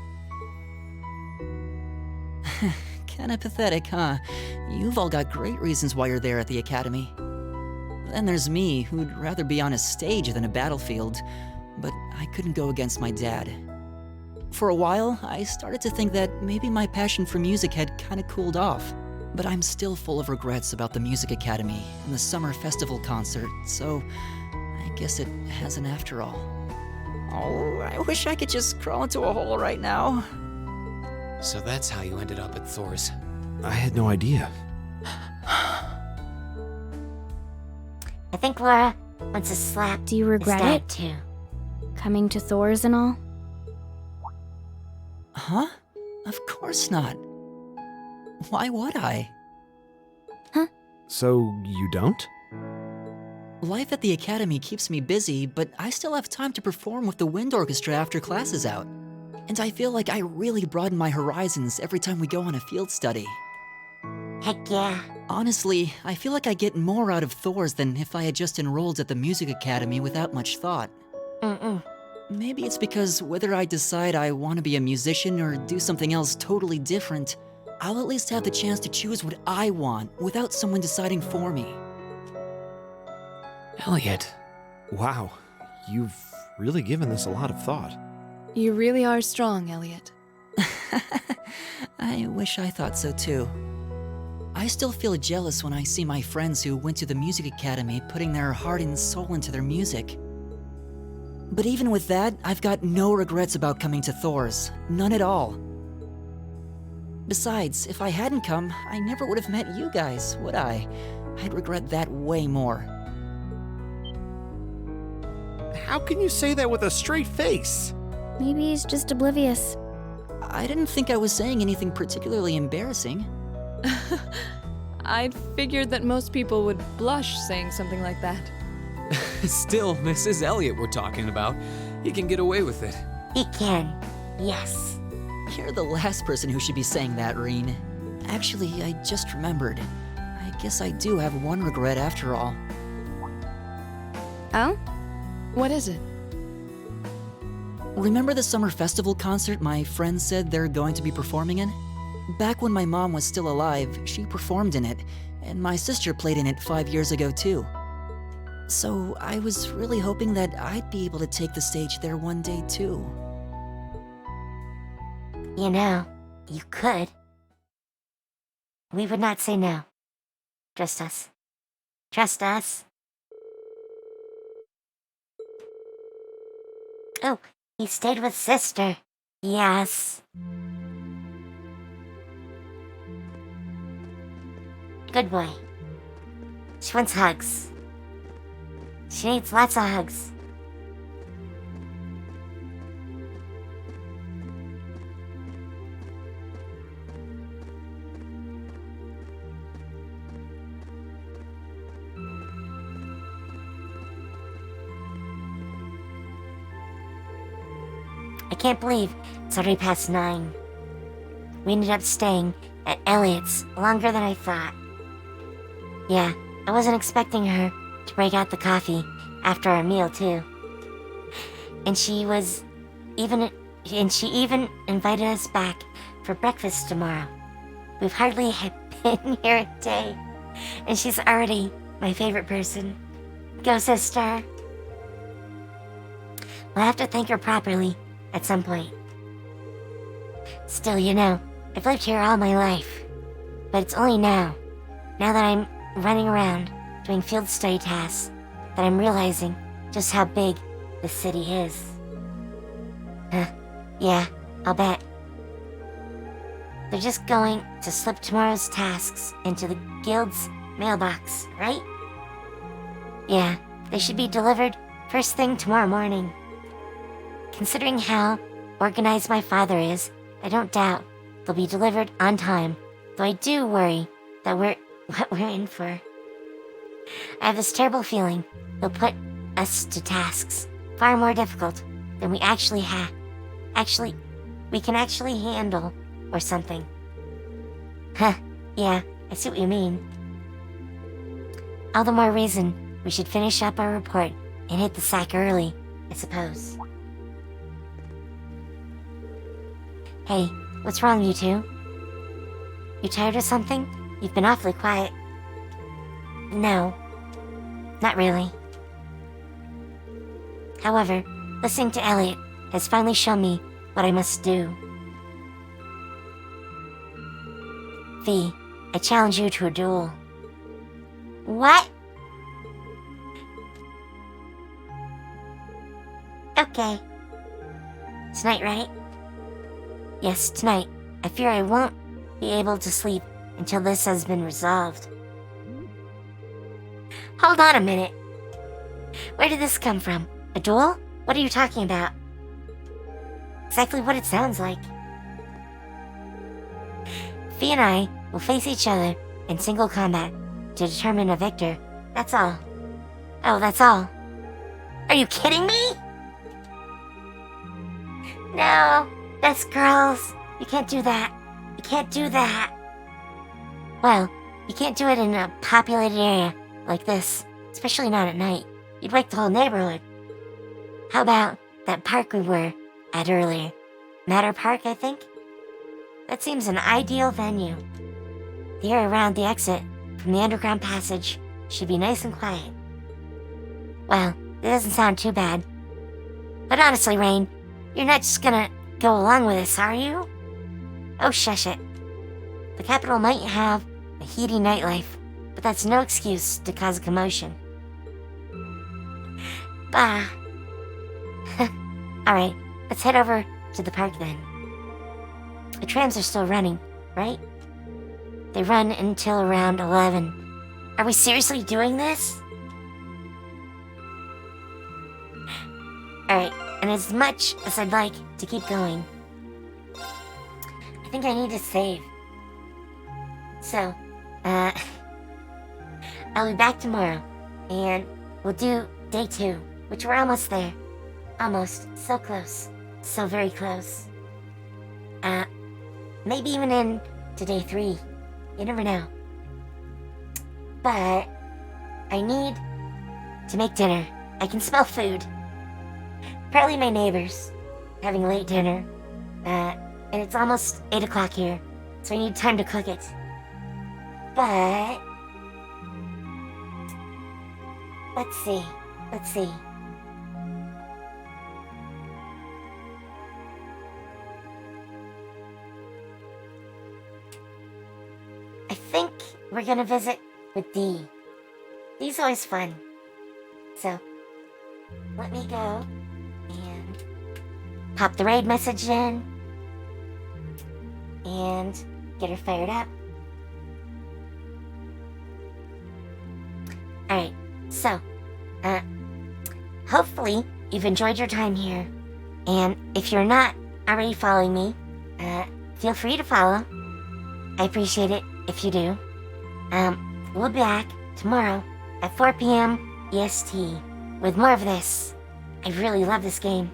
Kinda pathetic, huh? You've all got great reasons why you're there at the academy. Then there's me, who'd rather be on a stage than a battlefield, but I couldn't go against my dad. For a while, I started to think that maybe my passion for music had kinda cooled off. But I'm still full of regrets about the music academy and the summer festival concert, so I guess it hasn't after all. Oh, I wish I could just crawl into a hole right now. So that's how you ended up at Thor's. I had no idea. I think Laura wants to slap Do you his regret dad it? too. Coming to Thor's and all? Huh? Of course not. Why would I? So, you don't? Life at the academy keeps me busy, but I still have time to perform with the wind orchestra after class is out. And I feel like I really broaden my horizons every time we go on a field study. Heck yeah. Honestly, I feel like I get more out of Thor's than if I had just enrolled at the music academy without much thought. Maybe it's because whether I decide I want to be a musician or do something else totally different, I'll at least have the chance to choose what I want without someone deciding for me. Elliot. Wow, you've really given this a lot of thought. You really are strong, Elliot. I wish I thought so too. I still feel jealous when I see my friends who went to the music academy putting their heart and soul into their music. But even with that, I've got no regrets about coming to Thor's. None at all. Besides, if I hadn't come, I never would have met you guys, would I? I'd regret that way more. How can you say that with a straight face? Maybe he's just oblivious. I didn't think I was saying anything particularly embarrassing. I'd figured that most people would blush saying something like that. Still, this is Elliot we're talking about. He can get away with it. He can. Yes. You're the last person who should be saying that, Reen. Actually, I just remembered. I guess I do have one regret after all. Oh? What is it? Remember the summer festival concert my friends said they're going to be performing in? Back when my mom was still alive, she performed in it, and my sister played in it 5 years ago too. So I was really hoping that I'd be able to take the stage there one day too. You know, you could. We would not say no. Trust us. Trust us. Oh, he stayed with sister. Yes. Good boy. She wants hugs. She needs lots of hugs. I can't believe it's already past 9. We ended up staying at Elliot's longer than I thought. Yeah, I wasn't expecting her to break out the coffee after our meal too. And she even invited us back for breakfast tomorrow. We've hardly been here a day, and she's already my favorite person. Go, sister. We'll have to thank her properly at some point. Still, you know, I've lived here all my life. But it's only now that I'm running around doing field study tasks, that I'm realizing just how big this city is. Yeah, I'll bet. They're just going to slip tomorrow's tasks into the guild's mailbox, right? Yeah, they should be delivered first thing tomorrow morning. Considering how organized my father is, I don't doubt they'll be delivered on time, though I do worry that we're what we're in for. I have this terrible feeling they'll put us to tasks far more difficult than we actually we can actually handle or something. Huh, yeah, I see what you mean. All the more reason we should finish up our report and hit the sack early, I suppose. Hey, what's wrong, you two? You tired of something? You've been awfully quiet. No, not really. However, listening to Elliot has finally shown me what I must do. Fee, I challenge you to a duel. What? Okay. Tonight, right? Yes, tonight. I fear I won't be able to sleep until this has been resolved. Hold on a minute. Where did this come from? A duel? What are you talking about? Exactly what it sounds like. Fee and I will face each other in single combat to determine a victor. That's all. Oh, that's all. Are you kidding me? No, that's girls. You can't do that. You can't do that. Well, you can't do it in a populated area like this, especially not at night. You'd wake the whole neighborhood. How about that park we were at earlier? Matter Park, I think? That seems an ideal venue. The air around the exit from the underground passage should be nice and quiet. Well, it doesn't sound too bad. But honestly, Rain, you're not just gonna go along with this, are you? Oh, shush it. The capital might have a heady nightlife, but that's no excuse to cause a commotion. Bah. Alright, let's head over to the park then. The trams are still running, right? They run until around 11. Are we seriously doing this? Alright, and as much as I'd like to keep going, I think I need to save. So, I'll be back tomorrow, and we'll do day 2, which we're almost there. Almost. So close. So very close. Maybe even into day 3. You never know. But I need to make dinner. I can smell food. Probably my neighbors having late dinner. And it's almost 8 o'clock here, so I need time to cook it. But let's see. I think we're gonna visit with Dee. Dee's always fun. So, let me go and pop the raid message in and get her fired up. Alright, so, hopefully you've enjoyed your time here. And if you're not already following me, feel free to follow. I appreciate it if you do. We'll be back tomorrow at 4 p.m. EST with more of this. I really love this game.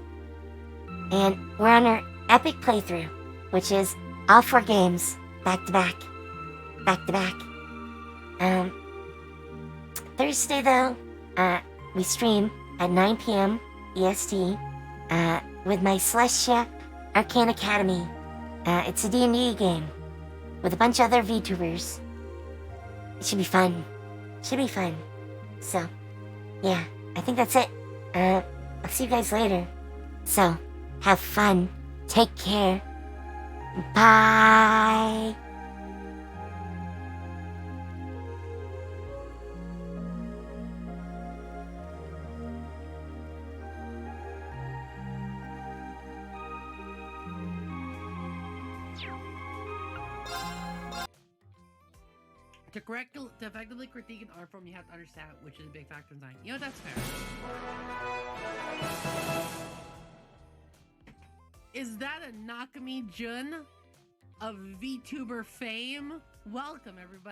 And we're on our epic playthrough, which is all 4 games back to back. Thursday though, we stream at 9 p.m. EST with my Celestia Arcane Academy. It's a D&D game with a bunch of other VTubers. It should be fun. So, yeah, I think that's it. I'll see you guys later. So, have fun. Take care. Bye. To effectively critique an art form, you have to understand it, which is a big factor in design. You know, that's fair. Is that a Nakami Jun of VTuber fame? Welcome, everybody.